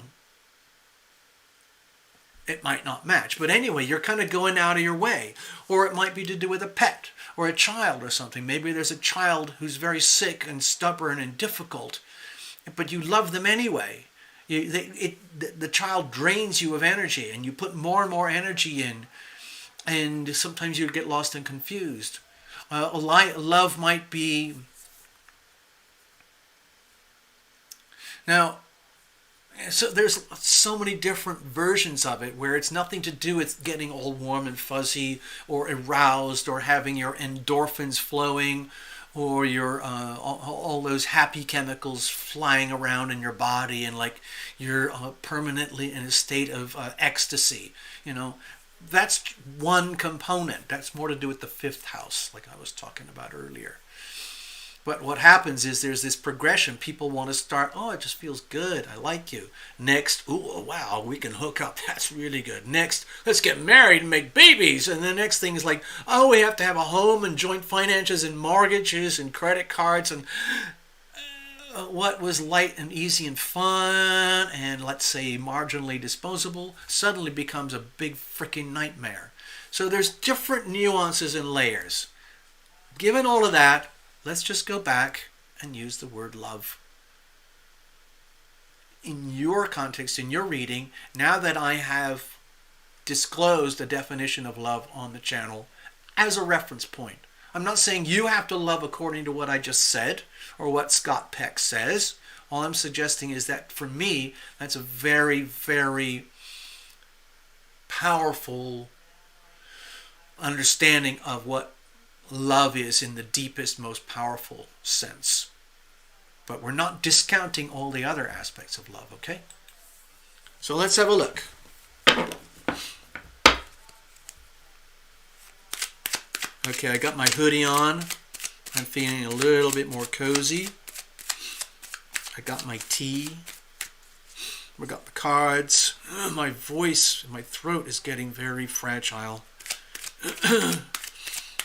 it might not match. But anyway, you're kind of going out of your way. Or it might be to do with a pet or a child or something. Maybe there's a child who's very sick and stubborn and difficult, but you love them anyway. The child drains you of energy, and you put more and more energy in, and sometimes you get lost and confused. Love might be... Now, so there's so many different versions of it where it's nothing to do with getting all warm and fuzzy or aroused or having your endorphins flowing or your all those happy chemicals flying around in your body and like you're permanently in a state of ecstasy. You know, that's one component. That's more to do with the fifth house, like I was talking about earlier. But what happens is there's this progression. People want to start, oh, it just feels good. I like you. Next, oh, wow, we can hook up. That's really good. Next, let's get married and make babies. And the next thing is like, oh, we have to have a home and joint finances and mortgages and credit cards. And what was light and easy and fun and, let's say, marginally disposable suddenly becomes a big freaking nightmare. So there's different nuances and layers. Given all of that, let's just go back and use the word love. In your context, in your reading, now that I have disclosed a definition of love on the channel as a reference point. I'm not saying you have to love according to what I just said or what Scott Peck says. All I'm suggesting is that for me, that's a very, very powerful understanding of what love is in the deepest, most powerful sense. But we're not discounting all the other aspects of love, okay? So let's have a look. Okay, I got my hoodie on. I'm feeling a little bit more cozy. I got my tea. We got the cards. My voice, my throat is getting very fragile.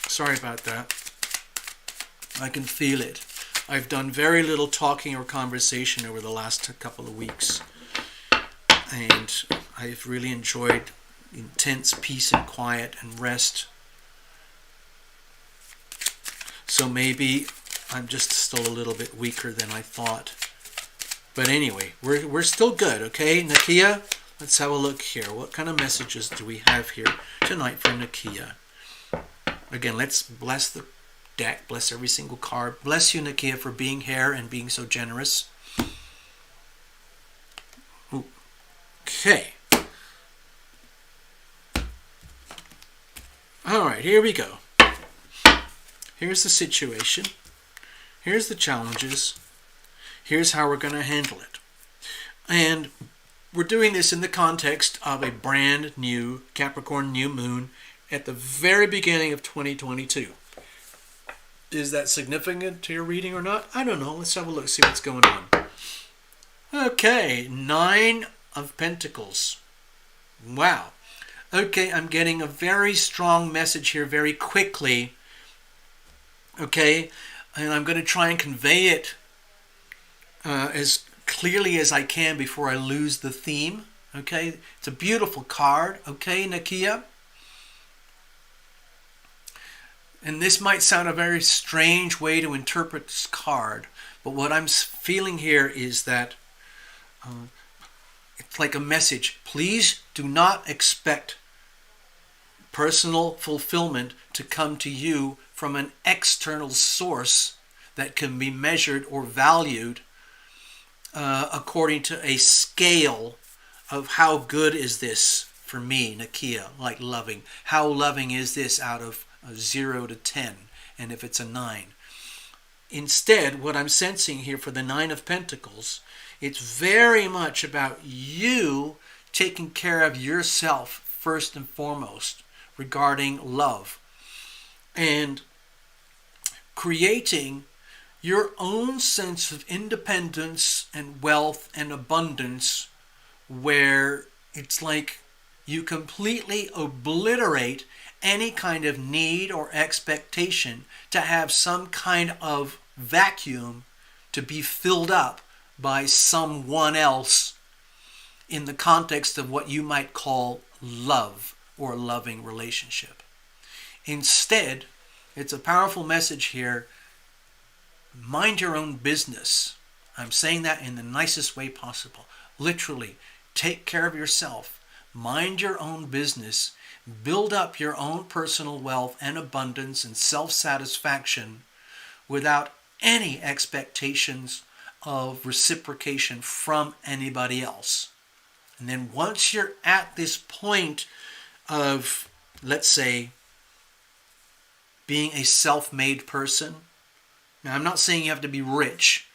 Sorry about that. I can feel it. I've done very little talking or conversation over the last couple of weeks. And I've really enjoyed intense peace and quiet and rest. So maybe I'm just still a little bit weaker than I thought. But anyway, we're still good, okay? Nakia, let's have a look here. What kind of messages do we have here tonight for Nakia? Again, let's bless the deck, bless every single card. Bless you, Nakia, for being here and being so generous. Okay. All right, here we go. Here's the situation. Here's the challenges. Here's how we're going to handle it. And we're doing this in the context of a brand new Capricorn new moon at the very beginning of 2022. Is that significant to your reading or not? I don't know. Let's have a look, see what's going on. Okay, 9 of Pentacles. Wow. Okay, I'm getting a very strong message here very quickly. Okay, and I'm going to try and convey it as clearly as I can before I lose the theme. Okay, it's a beautiful card. Okay, Nakia. And this might sound a very strange way to interpret this card, but what I'm feeling here is that it's like a message. Please do not expect personal fulfillment to come to you from an external source that can be measured or valued according to a scale of how good is this for me, Nakia, like loving. How loving is this out of 0 to 10, and if it's a 9. Instead, what I'm sensing here for the 9 of Pentacles, it's very much about you taking care of yourself first and foremost regarding love, and creating your own sense of independence and wealth and abundance, where it's like you completely obliterate any kind of need or expectation to have some kind of vacuum to be filled up by someone else in the context of what you might call love or a loving relationship. Instead, it's a powerful message here. Mind your own business. I'm saying that in the nicest way possible. Literally, take care of yourself. Mind your own business. Build up your own personal wealth and abundance and self-satisfaction without any expectations of reciprocation from anybody else. And then once you're at this point of, let's say, being a self-made person. Now, I'm not saying you have to be rich.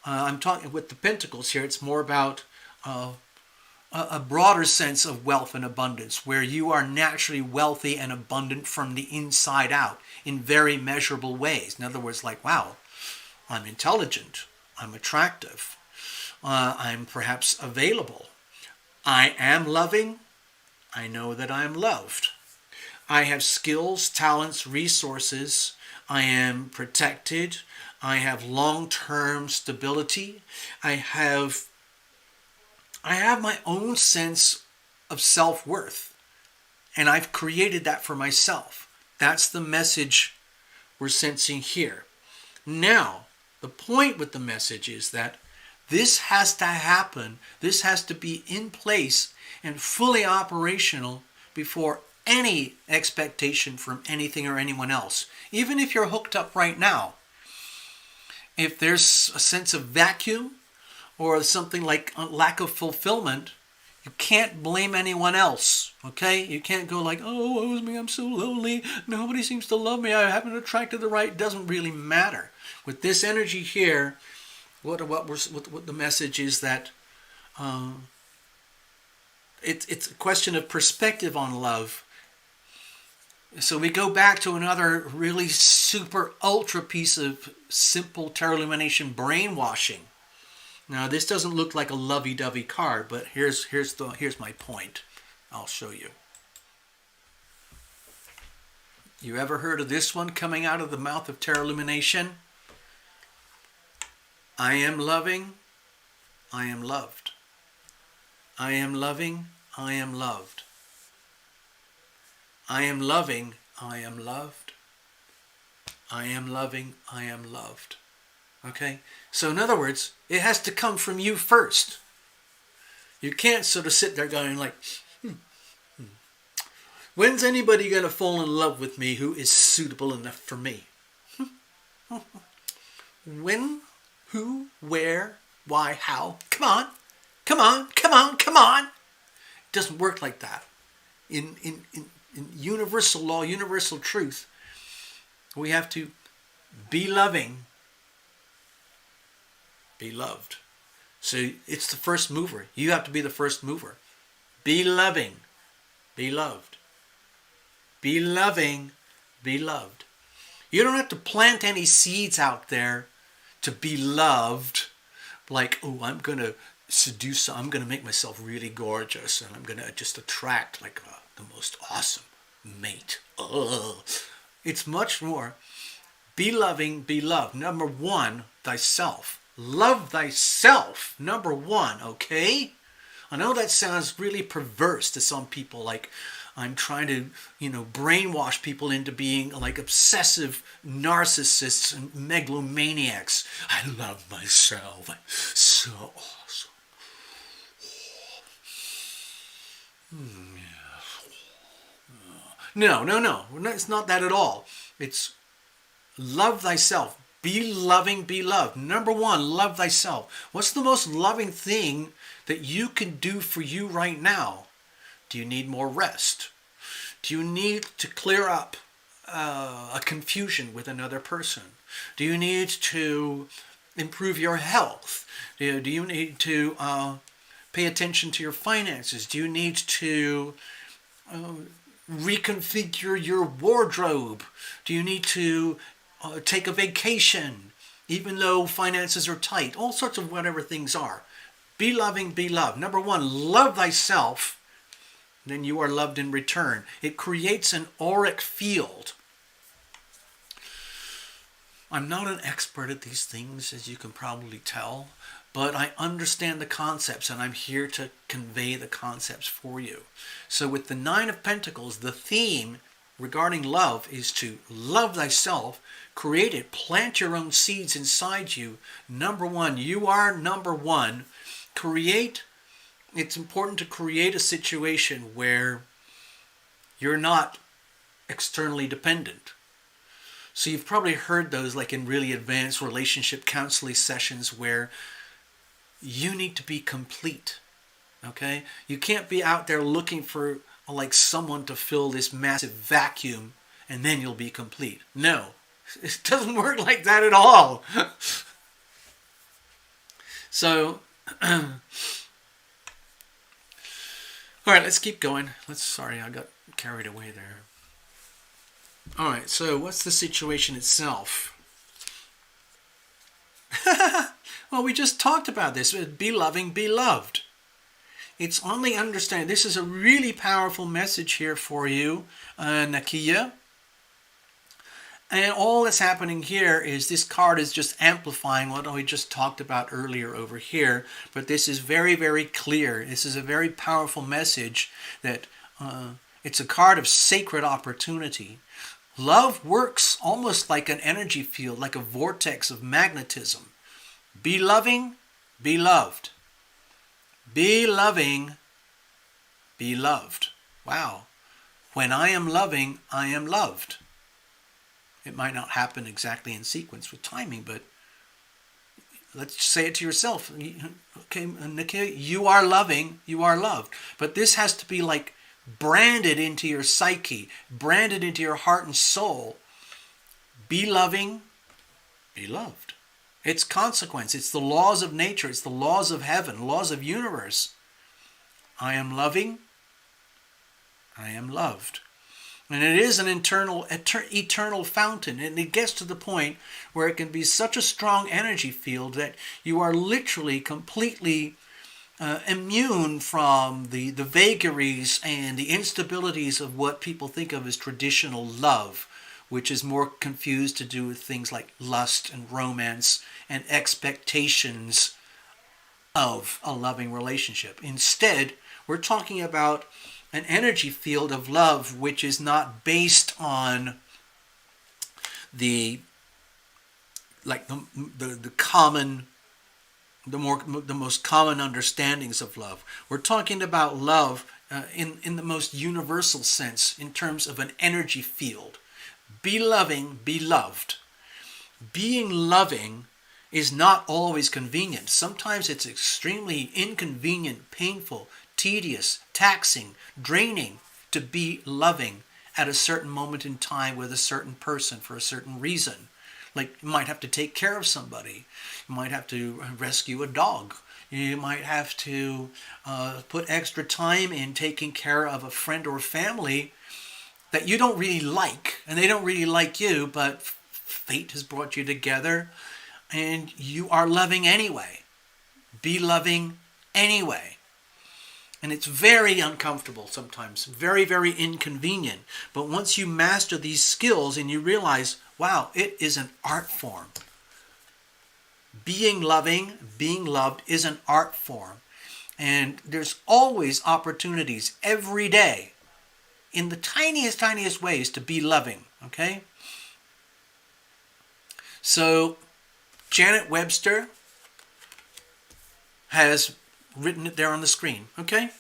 I'm talking with the Pentacles here. It's more about a broader sense of wealth and abundance, where you are naturally wealthy and abundant from the inside out in very measurable ways. In other words, like, wow, I'm intelligent, I'm attractive, I'm perhaps available, I am loving, I know that I am loved. I have skills, talents, resources. I am protected. I have long-term stability. I have my own sense of self-worth. And I've created that for myself. That's the message we're sensing here. Now, the point with the message is that this has to happen. This has to be in place and fully operational before any expectation from anything or anyone else. Even if you're hooked up right now, if there's a sense of vacuum or something like a lack of fulfillment, you can't blame anyone else, okay? You can't go like, oh, woe is me, I'm so lonely, nobody seems to love me, I haven't attracted the right. It doesn't really matter. With this energy here, what the message is that it's a question of perspective on love. So we go back to another really super ultra piece of simple tarot illumination brainwashing. Now, this doesn't look like a lovey-dovey card, but here's my point. I'll show you. You ever heard of this one coming out of the mouth of tarot illumination? I am loving, I am loved. I am loving, I am loved. I am loving, I am loved. I am loving, I am loved. Okay? So in other words, it has to come from you first. You can't sort of sit there going like, when's anybody going to fall in love with me who is suitable enough for me? When, who, where, why, how? Come on. Come on, come on, come on. It doesn't work like that. In universal law, universal truth, we have to be loving, be loved. So it's the first mover. You have to be the first mover. Be loving, be loved. Be loving, be loved. You don't have to plant any seeds out there to be loved. Like, oh, I'm going to seduce, I'm going to make myself really gorgeous, and I'm going to just attract like the most awesome mate. Ugh. It's much more, be loving, be loved. Number one, thyself. Love thyself, number one, okay? I know that sounds really perverse to some people, like I'm trying to, brainwash people into being like obsessive narcissists and megalomaniacs. I love myself. So awesome. No, no, no. It's not that at all. It's love thyself. Be loving, be loved. Number one, love thyself. What's the most loving thing that you can do for you right now? Do you need more rest? Do you need to clear up a confusion with another person? Do you need to improve your health? Do you need to pay attention to your finances? Do you need to reconfigure your wardrobe? Do you need to take a vacation, even though finances are tight? All sorts of whatever things are. Be loving, be loved. Number one, love thyself. Then you are loved in return. It creates an auric field. I'm not an expert at these things, as you can probably tell, but I understand the concepts, and I'm here to convey the concepts for you. So with the Nine of Pentacles, the theme regarding love is to love thyself, create it, plant your own seeds inside you. Number one, you are number one. It's important to create a situation where you're not externally dependent. So you've probably heard those, like in really advanced relationship counseling sessions, where you need to be complete. Okay? You can't be out there looking for like someone to fill this massive vacuum and then you'll be complete. No. It doesn't work like that at all. So all right, let's keep going. Sorry, I got carried away there. All right, so what's the situation itself? Well, we just talked about this. Be loving, be loved. It's only understanding. This is a really powerful message here for you, Nakia. And all that's happening here is this card is just amplifying what we just talked about earlier over here. But this is very, very clear. This is a very powerful message that it's a card of sacred opportunity. Love works almost like an energy field, like a vortex of magnetism. Be loving, be loved. Be loving, be loved. Wow. When I am loving, I am loved. It might not happen exactly in sequence with timing, but let's say it to yourself. Okay, Nikia, you are loving, you are loved. But this has to be like branded into your psyche, branded into your heart and soul. Be loving, be loved. It's consequence. It's the laws of nature. It's the laws of heaven, laws of universe. I am loving, I am loved. And it is an eternal fountain. And it gets to the point where it can be such a strong energy field that you are literally completely immune from the vagaries and the instabilities of what people think of as traditional love, which is more confused to do with things like lust and romance and expectations of a loving relationship. Instead, we're talking about an energy field of love which is not based on the most common understandings of love. We're talking about love in the most universal sense, in terms of an energy field. Be loving, be loved. Being loving is not always convenient. Sometimes it's extremely inconvenient, painful, tedious, taxing, draining to be loving at a certain moment in time with a certain person for a certain reason. Like, you might have to take care of somebody. You might have to rescue a dog. You might have to put extra time in taking care of a friend or family that you don't really like, and they don't really like you, but fate has brought you together, and you are loving anyway. Be loving anyway. And it's very uncomfortable sometimes, very, very inconvenient. But once you master these skills and you realize, wow, it is an art form. Being loving, being loved is an art form. And there's always opportunities every day in the tiniest ways to be loving, okay? So Janet Webster has written it there on the screen, okay?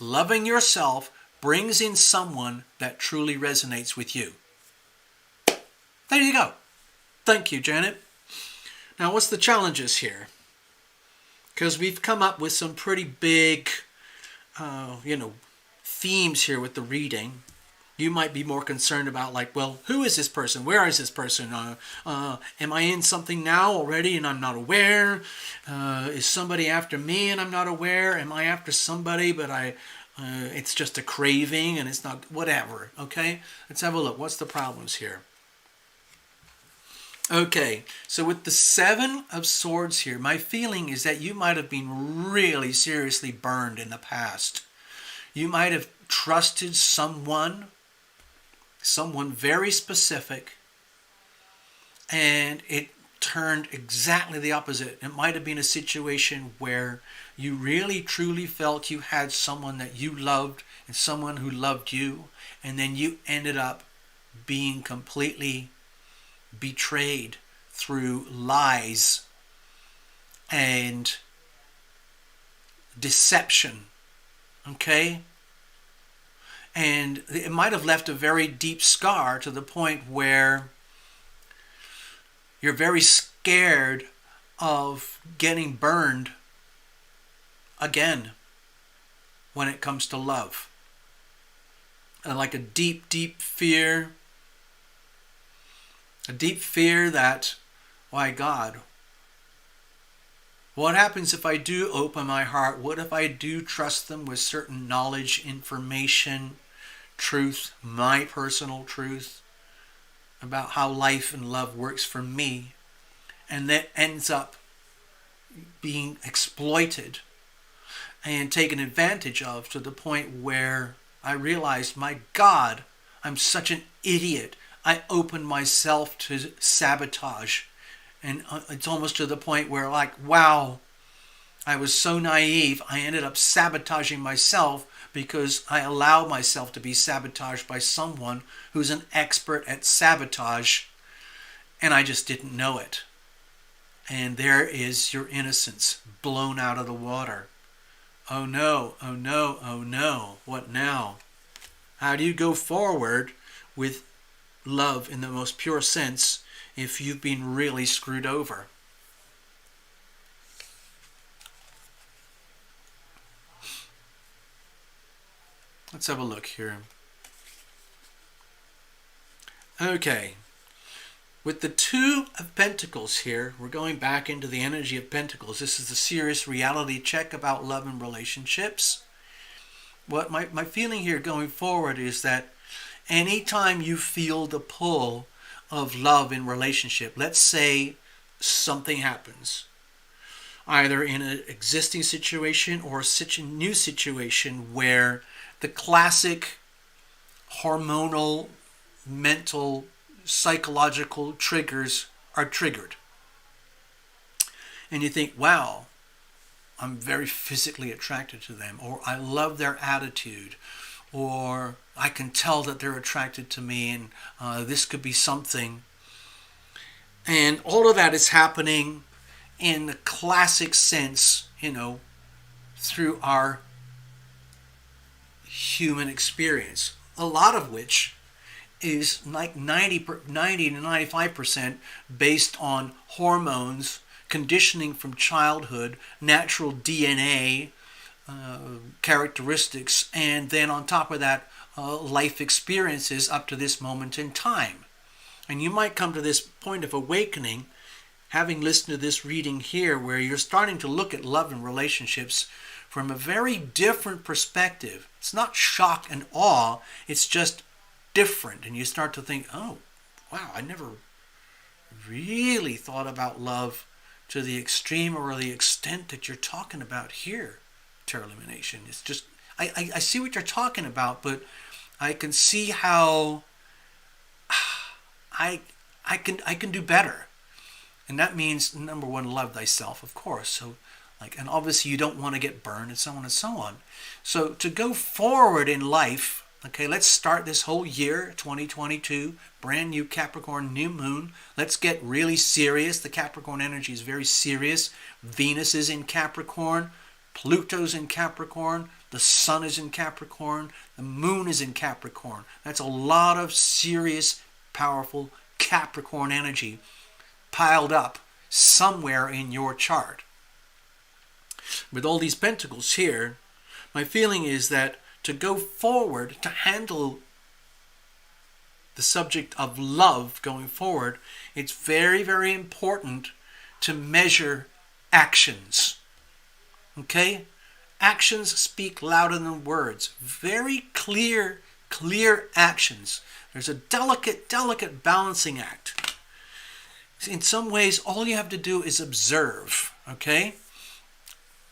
Loving yourself brings in someone that truly resonates with you. There you go. Thank you, Janet. Now, what's the challenges here? Because we've come up with some pretty big, themes here with the reading. You might be more concerned about, like, well, who is this person? Where is this person? Am I in something now already and I'm not aware? Is somebody after me and I'm not aware? Am I after somebody but it's just a craving and it's not, whatever, okay? Let's have a look. What's the problems here? Okay, so with the Seven of Swords here, my feeling is that you might have been really seriously burned in the past. You might have trusted someone very specific, and it turned exactly the opposite. It might have been a situation where you really truly felt you had someone that you loved and someone who loved you, and then you ended up being completely betrayed through lies and deception. Okay? And it might have left a very deep scar to the point where you're very scared of getting burned again when it comes to love. And like a deep, deep fear. A deep fear that, why God, what happens if I do open my heart? What if I do trust them with certain knowledge, information, truth, my personal truth about how life and love works for me, and that ends up being exploited and taken advantage of to the point where I realized, my God, I'm such an idiot. I opened myself to sabotage. And it's almost to the point where, like, wow, I was so naive, I ended up sabotaging myself because I allowed myself to be sabotaged by someone who's an expert at sabotage, and I just didn't know it. And there is your innocence blown out of the water. Oh no, oh no, oh no. What now? How do you go forward with love in the most pure sense if you've been really screwed over? Let's have a look here. Okay. With the Two of Pentacles here, we're going back into the energy of Pentacles. This is the serious reality check about love and relationships. What my feeling here going forward is that anytime you feel the pull of love in relationship, let's say something happens, either in an existing situation or such a new situation where the classic hormonal, mental, psychological triggers are triggered. And you think, wow, I'm very physically attracted to them, or I love their attitude, or I can tell that they're attracted to me, and this could be something. And all of that is happening in the classic sense, through our human experience, a lot of which is like 90 to 95% based on hormones, conditioning from childhood, natural DNA characteristics, and then on top of that, life experiences up to this moment in time. And you might come to this point of awakening, having listened to this reading here, where you're starting to look at love and relationships from a very different perspective. It's not shock and awe, it's just different. And you start to think, oh, wow, I never really thought about love to the extreme or the extent that you're talking about here, Tarot Lumination. It's just, I see what you're talking about, but I can see how I can do better. And that means, number one, love thyself, of course. So, and obviously you don't want to get burned, and so on and so on. So to go forward in life, okay, let's start this whole year, 2022, brand new Capricorn new moon. Let's get really serious. The Capricorn energy is very serious. Venus is in Capricorn. Pluto's in Capricorn. The sun is in Capricorn. The moon is in Capricorn. That's a lot of serious, powerful Capricorn energy piled up somewhere in your chart. With all these pentacles here, my feeling is that to go forward, to handle the subject of love going forward, it's very, very important to measure actions. Okay? Actions speak louder than words. Very clear actions. There's a delicate balancing act. In some ways, all you have to do is observe. Okay?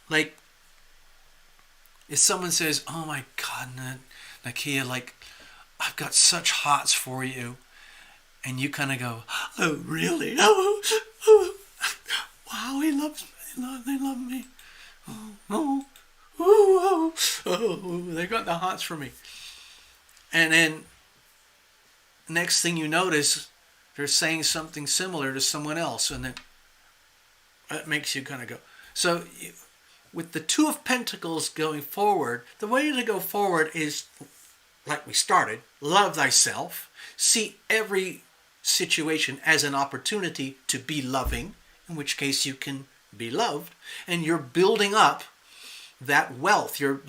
Like, if someone says, oh my God, Nakia, like, I've got such hots for you. And you kind of go, oh, really? Oh, wow, he loves me. They love me. Oh, they got the hots for me. And then next thing you notice, they're saying something similar to someone else. And then that makes you kind of go. So with the Two of Pentacles going forward, the way to go forward is, like we started, love thyself. See every situation as an opportunity to be loving, in which case you can be loved, and you're building up that wealth. You're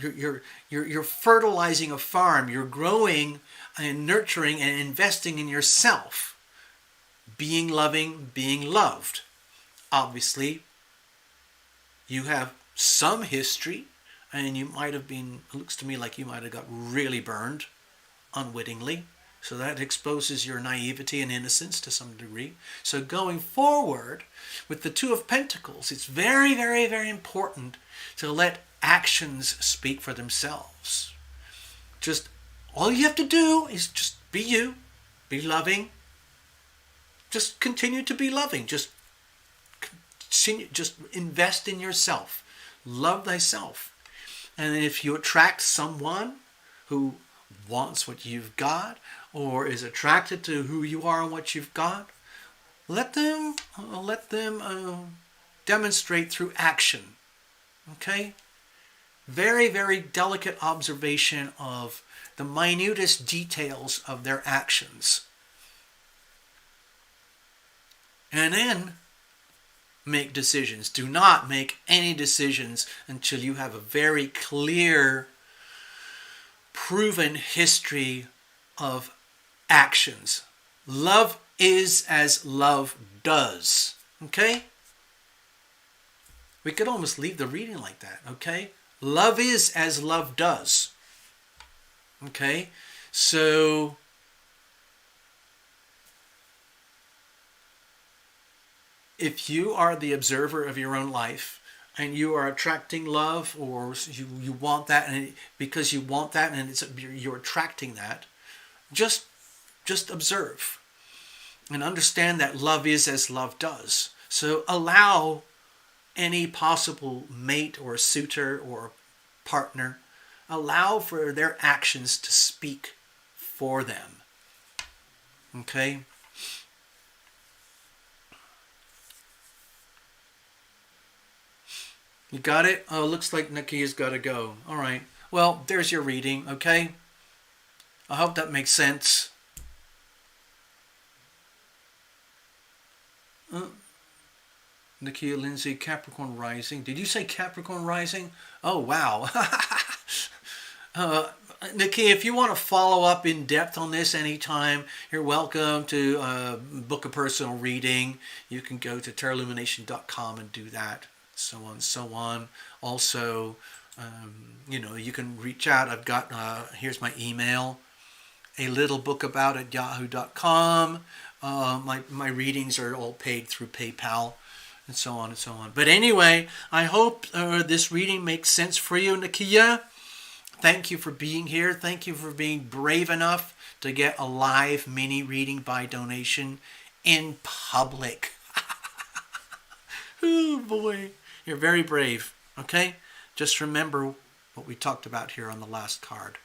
fertilizing a farm. You're growing and nurturing and investing in yourself. Being loving, being loved. Obviously, you have some history, and you might have been, it looks to me like you might have got really burned unwittingly. So that exposes your naivety and innocence to some degree. So going forward with the Two of Pentacles, it's very, very, very important to let actions speak for themselves. Just all you have to do is just be you, be loving. Just continue to be loving. Just invest in yourself. Love thyself. And if you attract someone who wants what you've got, or is attracted to who you are and what you've got, let them demonstrate through action. Okay? Very, very delicate observation of the minutest details of their actions. And then make decisions. Do not make any decisions until you have a very clear, proven history of actions. Love is as love does. Okay? We could almost leave the reading like that. Okay? Love is as love does. Okay? So if you are the observer of your own life and you are attracting love, or you want that, and because you want that and you're attracting that, just observe and understand that love is as love does. So allow any possible mate or suitor or partner, allow for their actions to speak for them. Okay? You got it? Oh, looks like Nakia's got to go. All right. Well, there's your reading, okay? I hope that makes sense. Nakia Lindsay, Capricorn Rising. Did you say Capricorn Rising? Oh, wow. Nakia, if you want to follow up in depth on this anytime, you're welcome to book a personal reading. You can go to terralumination.com and do that. So on and so on. Also, you can reach out. I've got, here's my email, alittlebookabout@yahoo.com. My readings are all paid through PayPal, and so on and so on. But anyway, I hope this reading makes sense for you, Nakia. Thank you for being here. Thank you for being brave enough to get a live mini reading by donation in public. Oh boy. You're very brave, okay? Just remember what we talked about here on the last card.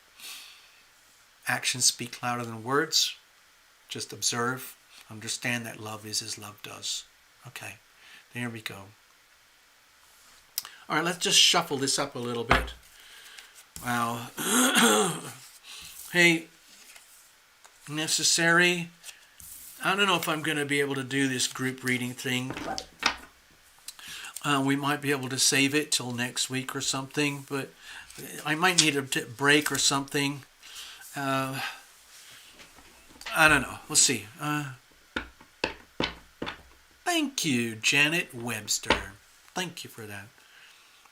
Actions speak louder than words. Just observe. Understand that love is as love does. Okay, there we go. All right, let's just shuffle this up a little bit. Wow. Hey, necessary. I don't know if I'm going to be able to do this group reading thing. We might be able to save it till next week or something, but I might need a break or something. I don't know. We'll see. Thank you, Janet Webster. Thank you for that.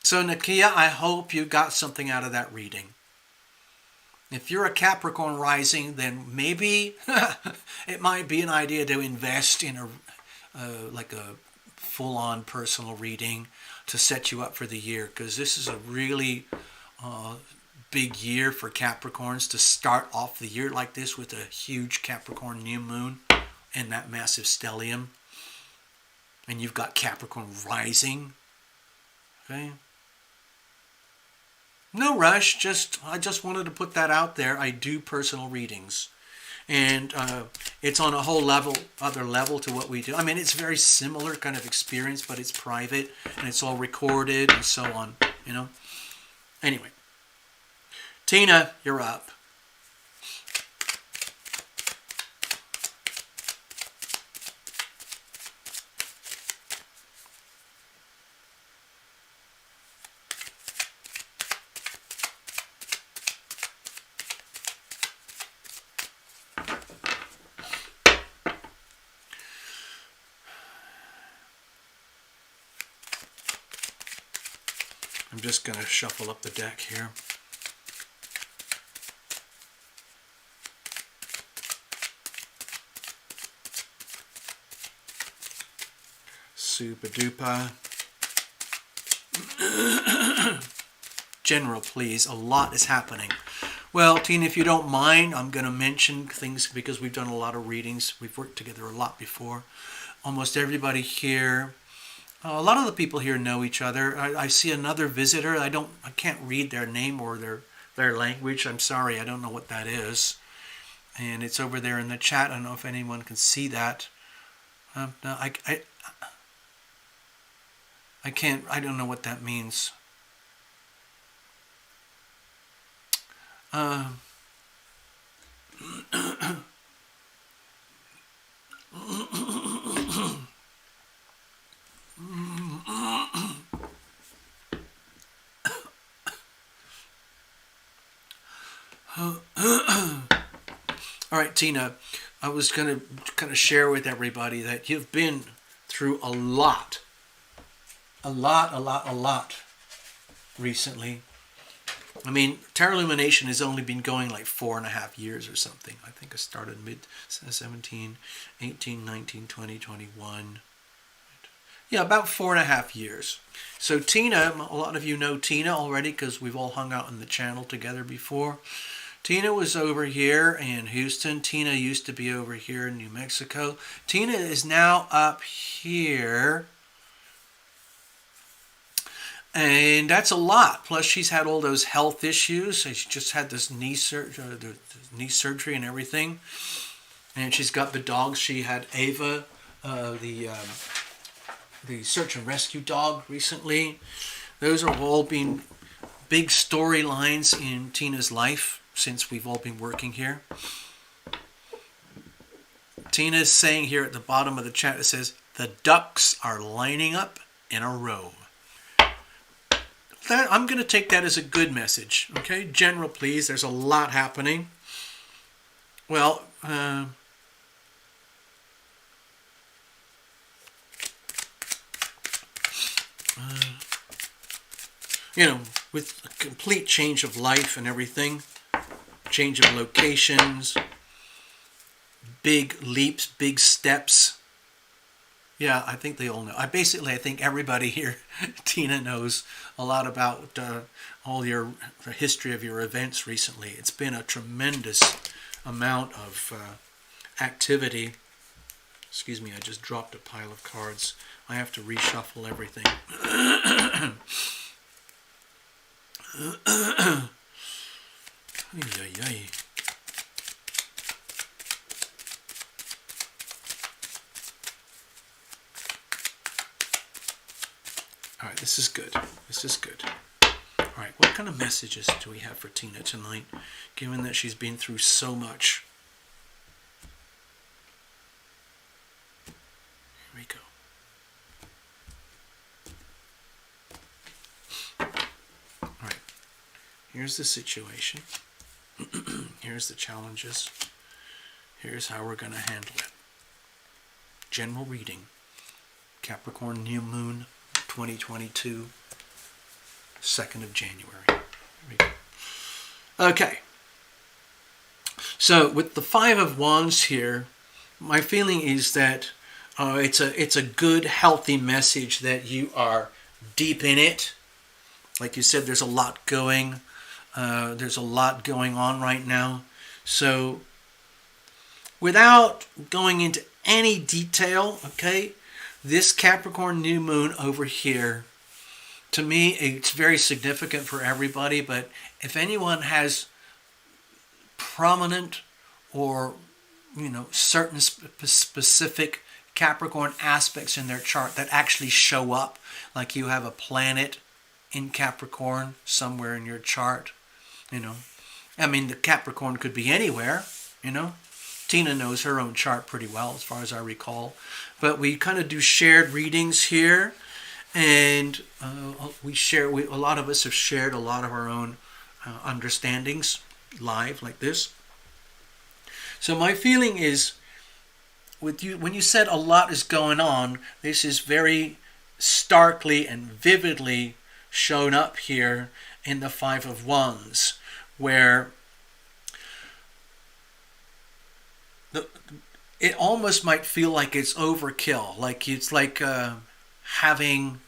So, Nakia, I hope you got something out of that reading. If you're a Capricorn rising, then maybe it might be an idea to invest in a full-on personal reading to set you up for the year, because this is a really big year for Capricorns to start off the year like this with a huge Capricorn new moon and that massive stellium. And you've got Capricorn rising. Okay. No rush. I just wanted to put that out there. I do personal readings, and it's on a whole other level to what we do. I mean, it's very similar kind of experience, but it's private and it's all recorded and so on. You know. Anyway, Tina, you're up. I'm just going to shuffle up the deck here. Super duper. General, please. A lot is happening. Well, Tina, if you don't mind, I'm going to mention things because we've done a lot of readings. We've worked together a lot before. Almost everybody here, a lot of the people here know each other. I see another visitor. I can't read their name or their language. I'm sorry, I don't know what that is. And it's over there in the chat. I don't know if anyone can see that. No, I can't. I don't know what that means. All right, Tina, I was going to kind of share with everybody that you've been through a lot recently. I mean, Tarot Illumination has only been going like 4.5 years or something. I think I started mid-17, 18, 19, 20, 21. Yeah, about 4.5 years. So Tina, a lot of you know Tina already because we've all hung out on the channel together before. Tina was over here in Houston. Tina used to be over here in New Mexico. Tina is now up here. And that's a lot. Plus, she's had all those health issues. She just had this knee surgery and everything. And she's got the dogs. She had Ava, the search and rescue dog recently. Those are all been big storylines in Tina's life since we've all been working here. Tina's saying here at the bottom of the chat, it says, the ducks are lining up in a row. I'm going to take that as a good message. Okay, General, please. There's a lot happening. Well, you know, with a complete change of life and everything, change of locations, big leaps, big steps. Yeah, I think they all know. I think everybody here, Tina, knows a lot about the history of your events recently. It's been a tremendous amount of activity. Excuse me, I just dropped a pile of cards. I have to reshuffle everything. All right, this is good. This is good. All All right, what kind of messages do we have for Tina tonight, given that she's been through so much? Here we go. All right, here's the situation. Here's the challenges. Here's how we're going to handle it. General reading. Capricorn New Moon 2022, 2nd of January. Here we go. Okay. So with the Five of Wands here, my feeling is that it's a good, healthy message that you are deep in it. Like you said, there's a lot going. There's a lot going on right now. So without going into any detail, okay, this Capricorn new moon over here, to me, it's very significant for everybody. But if anyone has prominent or, certain specific Capricorn aspects in their chart that actually show up, like you have a planet in Capricorn somewhere in your chart, the Capricorn could be anywhere, Tina knows her own chart pretty well, as far as I recall. But we kind of do shared readings here, and a lot of us have shared a lot of our own understandings live like this. So my feeling is, with you, when you said a lot is going on, this is very starkly and vividly shown up here in the Five of Wands, where it almost might feel like it's overkill, like it's like having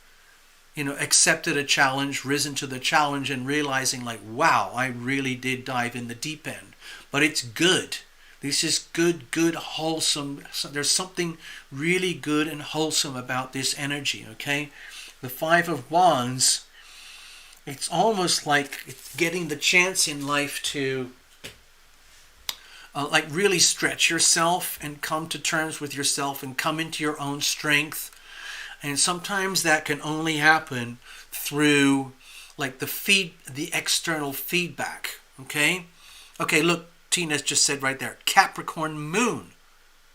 accepted a challenge, risen to the challenge, and realizing like, wow, I really did dive in the deep end. But it's good. This is good, wholesome. There's something really good and wholesome about this energy, okay? The Five of Wands, it's almost like it's getting the chance in life to really stretch yourself and come to terms with yourself and come into your own strength. And sometimes that can only happen through like the external feedback. Okay, look, Tina's just said right there, Capricorn moon.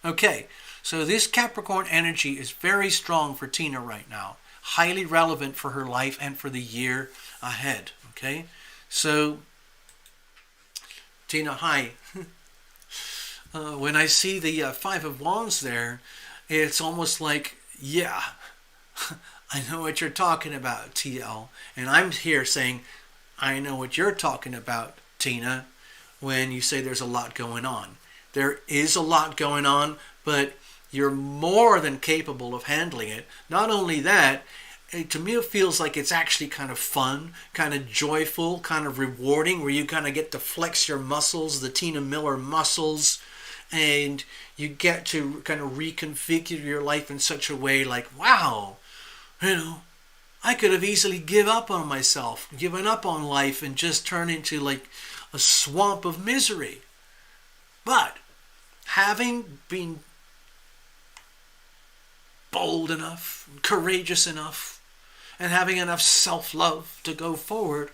Okay, so this Capricorn energy is very strong for Tina right now, highly relevant for her life and for the year ahead. Okay, so Tina, hi. When I see the Five of Wands there, it's almost like, yeah, I know what you're talking about, TL. And I'm here saying, I know what you're talking about, Tina, when you say there's a lot going on. There is a lot going on, but you're more than capable of handling it. Not only that, to me it feels like it's actually kind of fun, kind of joyful, kind of rewarding, where you kind of get to flex your muscles, the Tina Miller muscles, and you get to kind of reconfigure your life in such a way like, wow, I could have easily given up on life and just turn into like a swamp of misery. But having been bold enough, courageous enough, and having enough self-love to go forward,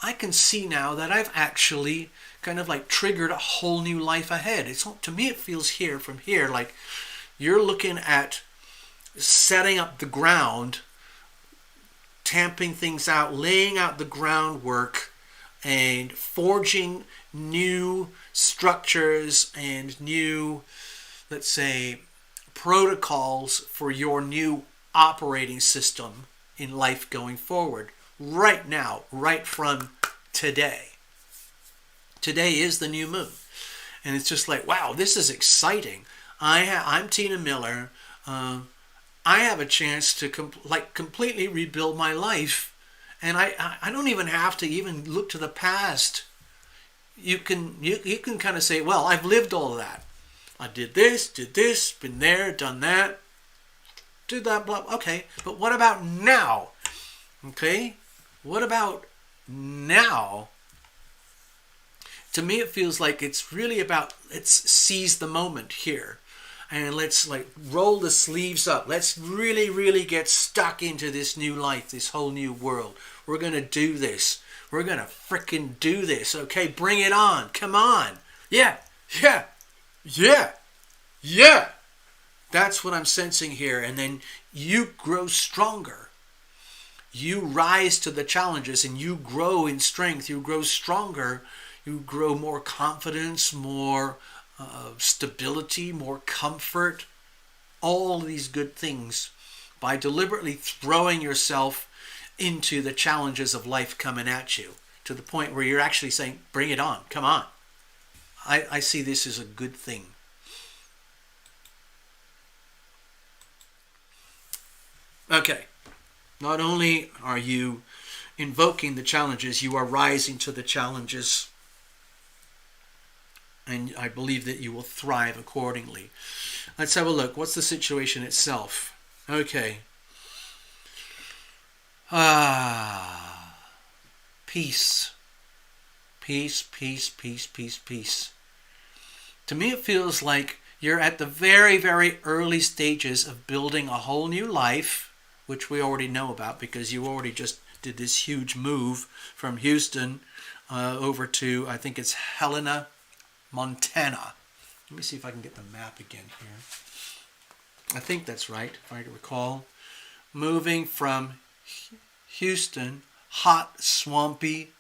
I can see now that I've actually kind of like triggered a whole new life ahead. To me, it feels from here like you're looking at setting up the ground, tamping things out, laying out the groundwork, and forging new structures and new, let's say, protocols for your new operating system in life going forward. Right now, right from today. Today is the new moon. And it's just like, wow, this is exciting. I'm Tina Miller. I have a chance to completely rebuild my life. And I don't even have to even look to the past. You can kind of say, well, I've lived all of that. I did this, been there, done that, did that, blah. Okay, but what about now? Okay, what about now? To me, it feels like it's really about, let's seize the moment here. And let's like roll the sleeves up. Let's really, really get stuck into this new life, this whole new world. We're going to do this. We're going to frickin' do this. Okay, bring it on. Come on. Yeah, yeah, yeah, yeah. That's what I'm sensing here. And then you grow stronger. You rise to the challenges and you grow in strength. You grow stronger. You grow more confidence, more stability, more comfort. All these good things by deliberately throwing yourself into the challenges of life coming at you to the point where you're actually saying, bring it on, come on. I see this as a good thing. Okay, not only are you invoking the challenges, you are rising to the challenges, and I believe that you will thrive accordingly. Let's have a look. What's the situation itself? Okay. Peace. Peace, peace, peace, peace, peace. To me, it feels like you're at the very, very early stages of building a whole new life, which we already know about because you already just did this huge move from Houston over to, I think it's Helena, Montana. Let me see if I can get the map again here. I think that's right, if I can recall. Moving from Houston, hot, swampy,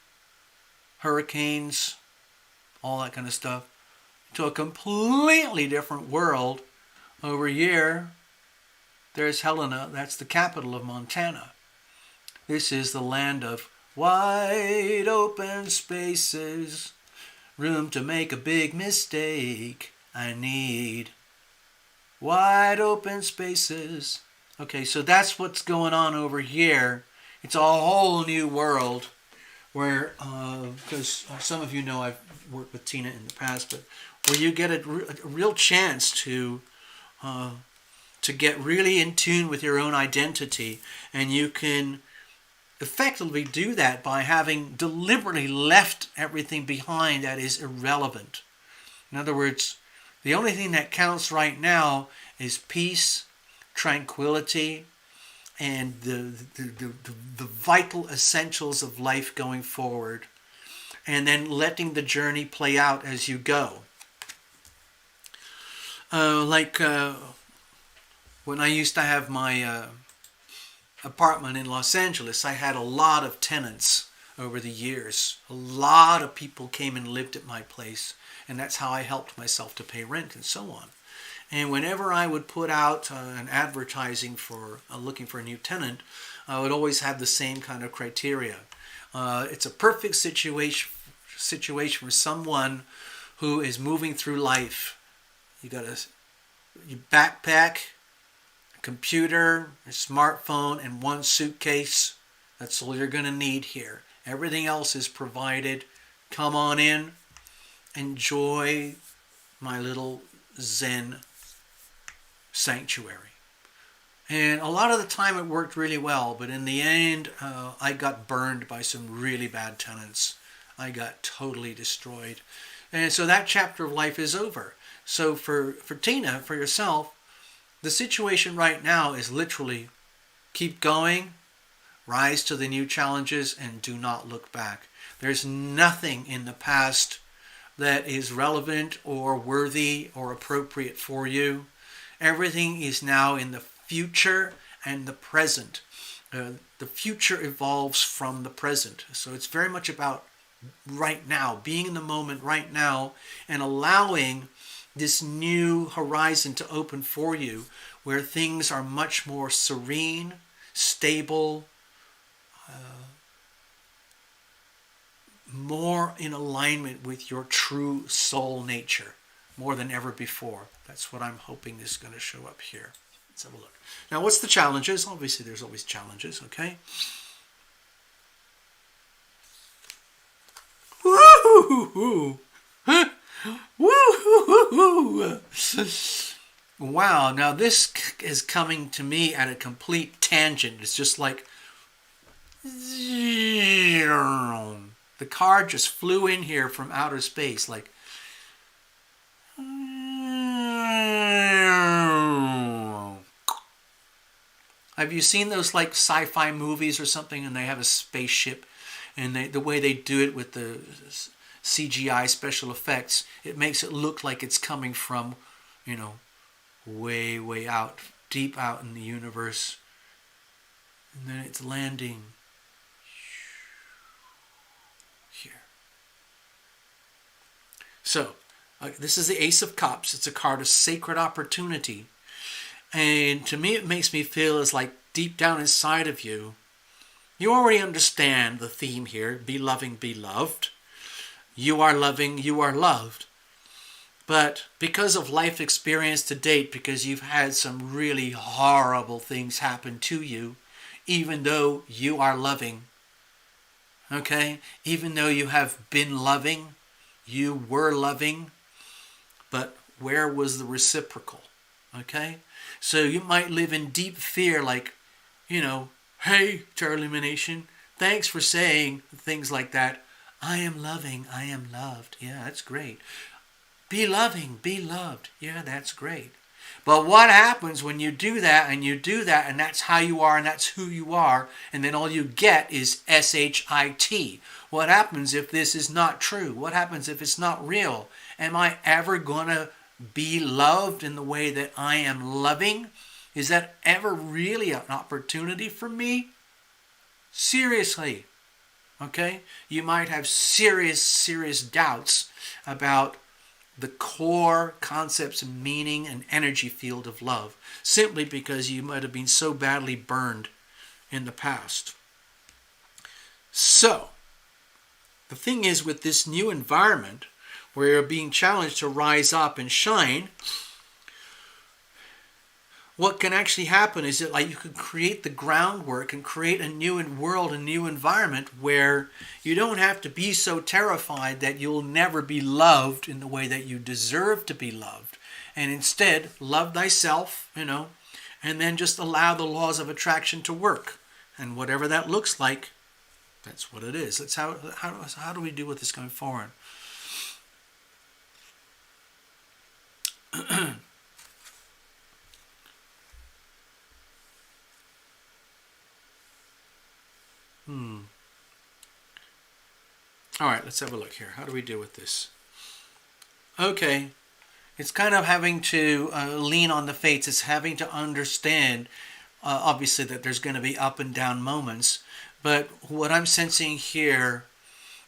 hurricanes, all that kind of stuff, to a completely different world. Over here, there's Helena. That's the capital of Montana. This is the land of wide open spaces, room to make a big mistake. I need wide open spaces. Okay, so that's what's going on over here. It's a whole new world where, because some of you know I've worked with Tina in the past, but where you get a real chance to get really in tune with your own identity, and you can effectively do that by having deliberately left everything behind that is irrelevant. In other words, the only thing that counts right now is peace, tranquility, and the vital essentials of life going forward, and then letting the journey play out as you go. When I used to have my apartment in Los Angeles, I had a lot of tenants over the years. A lot of people came and lived at my place, and that's how I helped myself to pay rent and so on. And whenever I would put out an advertising for looking for a new tenant, I would always have the same kind of criteria. It's a perfect situation for someone who is moving through life. You got your backpack, a computer, a smartphone, and one suitcase. That's all you're going to need here. Everything else is provided. Come on in. Enjoy my little Zen sanctuary. And a lot of the time it worked really well, but in the end, I got burned by some really bad tenants. I got totally destroyed. And so that chapter of life is over. So for Tina, for yourself, the situation right now is literally keep going, rise to the new challenges, and do not look back. There's nothing in the past that is relevant or worthy or appropriate for you. Everything is now in the future and the present. The future evolves from the present. So it's very much about right now, being in the moment right now, and allowing this new horizon to open for you where things are much more serene, stable, more in alignment with your true soul nature, more than ever before. That's what I'm hoping is going to show up here. Let's have a look. Now, what's the challenges? Obviously, there's always challenges, okay? Woo-hoo-hoo-hoo! Woo-hoo-hoo-hoo! Wow, now this is coming to me at a complete tangent. It's just like the car just flew in here from outer space, like have you seen those like sci-fi movies or something, and they have a spaceship And the way they do it with the CGI special effects, it makes it look like it's coming from, way, way out, deep out in the universe. And then it's landing here. So, this is the Ace of Cups. It's a card of sacred opportunity. And to me, it makes me feel as like deep down inside of you, you already understand the theme here. Be loving, be loved. You are loving, you are loved. But because of life experience to date, because you've had some really horrible things happen to you, even though you are loving, okay? Even though you have been loving, you were loving, but where was the reciprocal, okay? So you might live in deep fear like, hey, to Lumination, thanks for saying things like that. I am loving, I am loved. Yeah, that's great. Be loving, be loved. Yeah, that's great. But what happens when you do that and you do that and that's how you are and that's who you are, and then all you get is SHIT? What happens if this is not true? What happens if it's not real? Am I ever going to be loved in the way that I am loving? Is that ever really an opportunity for me? Seriously. Okay? You might have serious, serious doubts about the core concepts and meaning and energy field of love, simply because you might have been so badly burned in the past. So, the thing is, with this new environment where you're being challenged to rise up and shine, what can actually happen is that you can create the groundwork and create a new world, a new environment where you don't have to be so terrified that you'll never be loved in the way that you deserve to be loved. And instead, love thyself, and then just allow the laws of attraction to work. And whatever that looks like, that's what it is. That's how do we do with this going forward? All right, let's have a look here. How do we deal with this? Okay, it's kind of having to lean on the fates. It's having to understand, obviously, that there's going to be up and down moments. But what I'm sensing here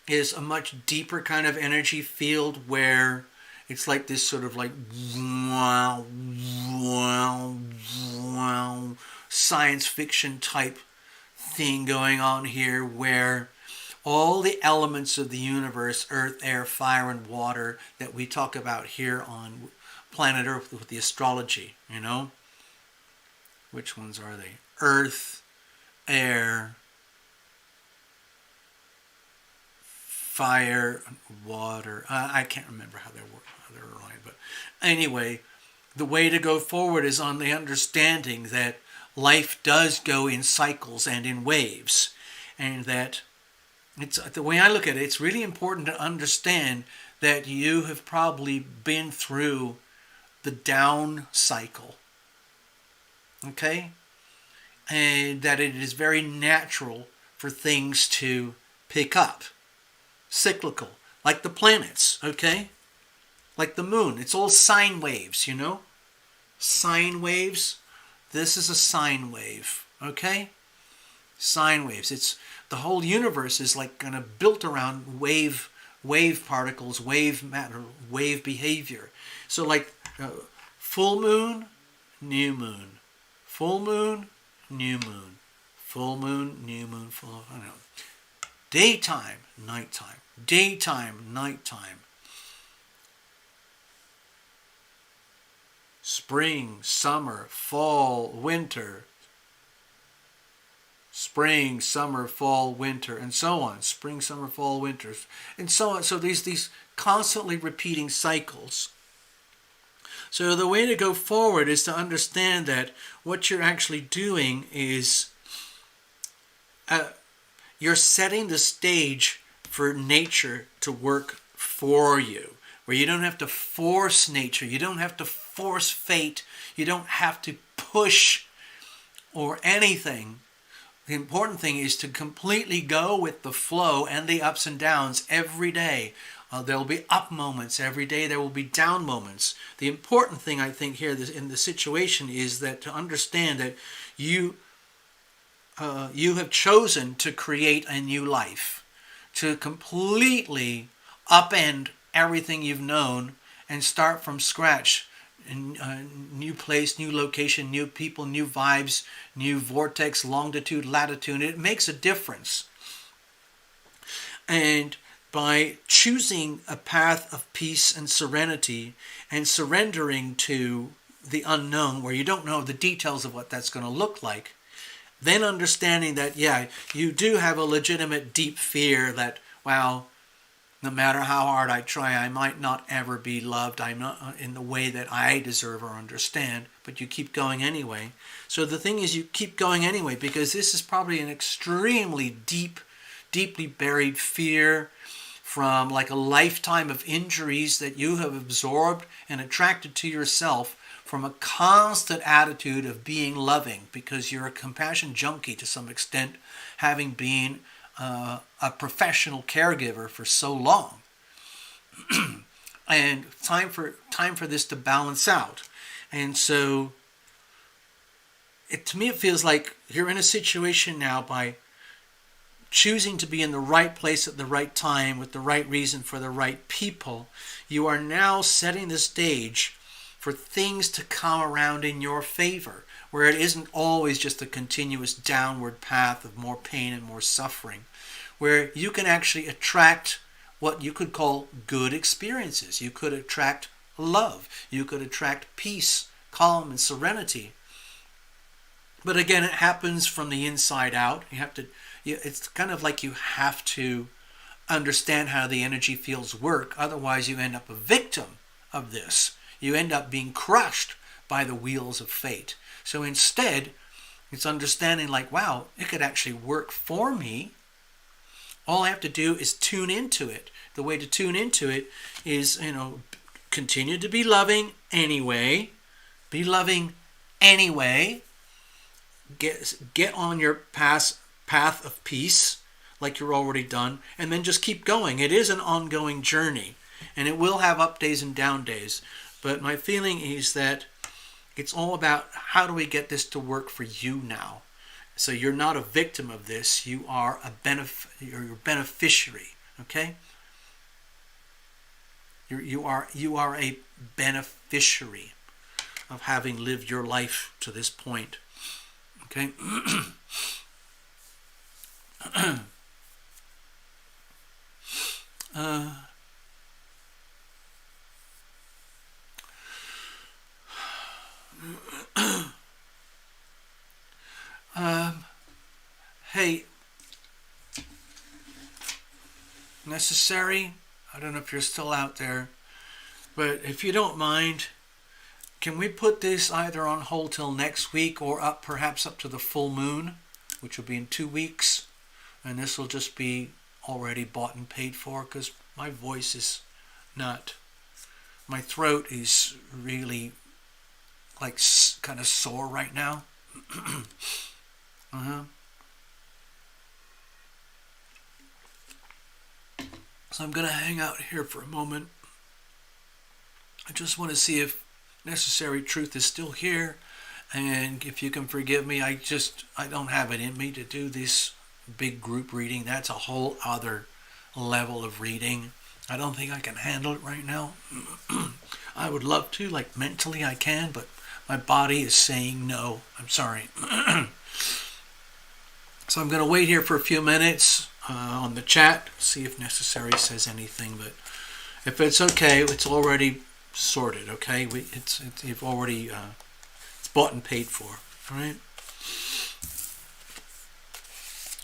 is a much deeper kind of energy field where it's like this sort of like wow, wow, wow, science fiction type thing going on here, where all the elements of the universe, earth, air, fire, and water that we talk about here on planet Earth with the astrology, Which ones are they? Earth, air, fire, water. I can't remember how they work, how they're aligned. But anyway, the way to go forward is on the understanding that life does go in cycles and in waves, and that it's the way I look at it, it's really important to understand that you have probably been through the down cycle, okay? And that it is very natural for things to pick up. Cyclical, like the planets, okay? Like the moon. It's all sine waves, Sine waves. This is a sine wave, okay? Sine waves. It's the whole universe is like kind of built around wave particles, wave matter, wave behavior. So like full moon, new moon, full moon, new moon, full moon, new moon, full. I don't know. Daytime, nighttime, daytime, nighttime. Spring, summer, fall, winter. Spring, summer, fall, winter, and so on. Spring, summer, fall, winter, and so on. So these constantly repeating cycles. So the way to go forward is to understand that what you're actually doing is you're setting the stage for nature to work for you, where you don't have to force nature, you don't have to force fate, you don't have to push or anything. The important thing is to completely go with the flow and the ups and downs every day. There will be up moments every day. There will be down moments. The important thing, I think, here in the situation is that to understand that you have chosen to create a new life, to completely upend everything you've known and start from scratch. New place, new location, new people, new vibes, new vortex, longitude, latitude. It makes a difference. And by choosing a path of peace and serenity and surrendering to the unknown, where you don't know the details of what that's going to look like, then understanding that, yeah, you do have a legitimate deep fear that, wow, no matter how hard I try, I might not ever be loved. I'm not in the way that I deserve or understand, but you keep going anyway. So the thing is, you keep going anyway, because this is probably an extremely deeply buried fear from like a lifetime of injuries that you have absorbed and attracted to yourself from a constant attitude of being loving, because you're a compassion junkie to some extent, having been a professional caregiver for so long. And time for this to balance out. And so to me it feels like you're in a situation now, by choosing to be in the right place at the right time with the right reason for the right people, you are now setting the stage for things to come around in your favor, where it isn't always just a continuous downward path of more pain and more suffering, where you can actually attract what you could call good experiences. You could attract love. You could attract peace, calm, and serenity. But again, it happens from the inside out. It's kind of like you have to understand how the energy fields work. Otherwise, you end up a victim of this. You end up being crushed by the wheels of fate. So instead, it's understanding like, wow, it could actually work for me. All I have to do is tune into it. The way to tune into it is, continue to be loving anyway. Be loving anyway. Get on your path of peace like you're already done, and then just keep going. It is an ongoing journey, and it will have up days and down days. But my feeling is that it's all about how do we get this to work for you now. So you're not a victim of this. You are you're a beneficiary. Okay. You are a beneficiary of having lived your life to this point. Okay. Hey, Necessary, I don't know if you're still out there, but if you don't mind, can we put this either on hold till next week or perhaps up to the full moon, which will be in 2 weeks, and this will just be already bought and paid for, because my voice is not, my throat is really like kind of sore right now. So I'm going to hang out here for a moment. I just want to see if Necessary Truth is still here, and if you can forgive me, I don't have it in me to do this big group reading. That's a whole other level of reading. I don't think I can handle it right now. I would love to, like mentally I can, but my body is saying no. I'm sorry. So I'm going to wait here for a few minutes on the chat, see if Necessary says anything. But if it's okay, it's already sorted. Okay, you've already it's bought and paid for. All right.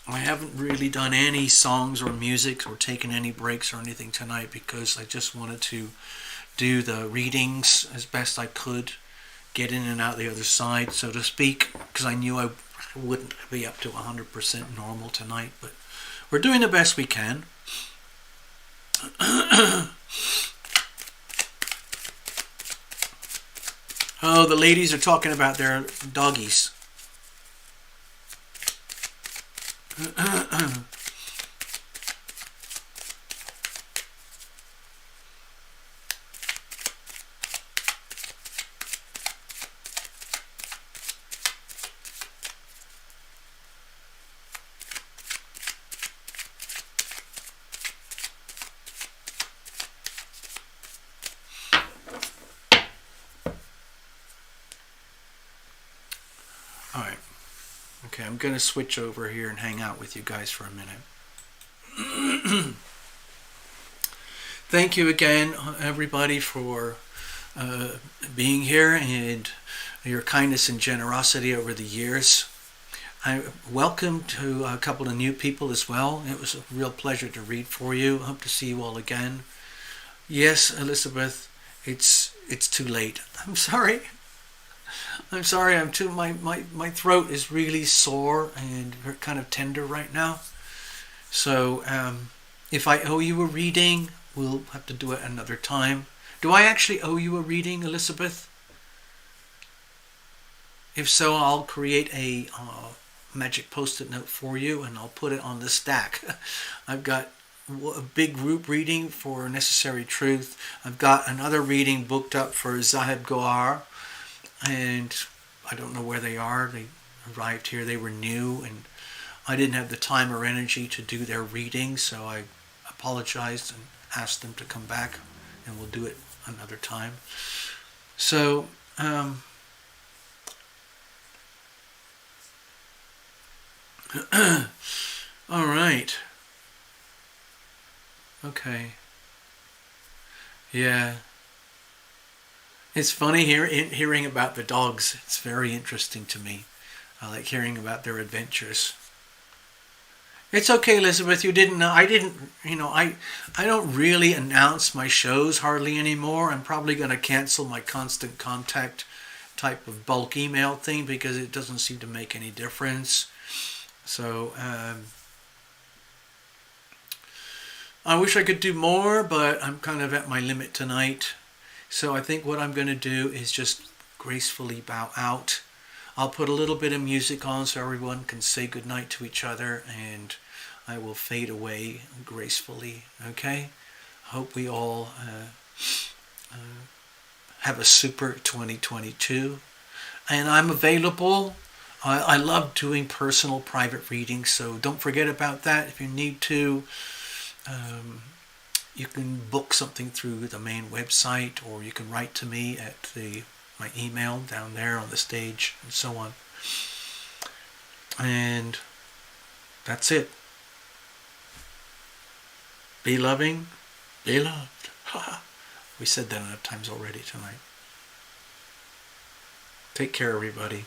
I haven't really done any songs or music or taken any breaks or anything tonight, because I just wanted to do the readings as best I could, get in and out the other side, so to speak, because I knew I wouldn't be up to 100% normal tonight, but we're doing the best we can. Oh, the ladies are talking about their doggies. All right. Okay, I'm going to switch over here and hang out with you guys for a minute. Thank you again, everybody, for being here and your kindness and generosity over the years. I welcome to a couple of new people as well. It was a real pleasure to read for you. Hope to see you all again. Yes, Elizabeth, it's too late. I'm sorry. I'm sorry. My throat is really sore and kind of tender right now. So if I owe you a reading, we'll have to do it another time. Do I actually owe you a reading, Elizabeth? If so, I'll create a magic post-it note for you and I'll put it on the stack. I've got a big group reading for Necessary Truth. I've got another reading booked up for Zaheb Goar, and I don't know where they are. They arrived here, they were new, and I didn't have the time or energy to do their reading, so I apologized and asked them to come back, and we'll do it another time. So, all right. Okay. Yeah. It's funny hearing about the dogs. It's very interesting to me. I like hearing about their adventures. It's okay, Elizabeth. You didn't know. I didn't. I don't really announce my shows hardly anymore. I'm probably going to cancel my constant contact type of bulk email thing because it doesn't seem to make any difference. So I wish I could do more, but I'm kind of at my limit tonight. So I think what I'm going to do is just gracefully bow out. I'll put a little bit of music on so everyone can say goodnight to each other, and I will fade away gracefully. Okay? Hope we all have a super 2022. And I'm available. I love doing personal private readings, so don't forget about that. If you need to, you can book something through the main website, or you can write to me at my email down there on the stage, and so on. And that's it. Be loving, be loved. We said that enough times already tonight. Take care, everybody.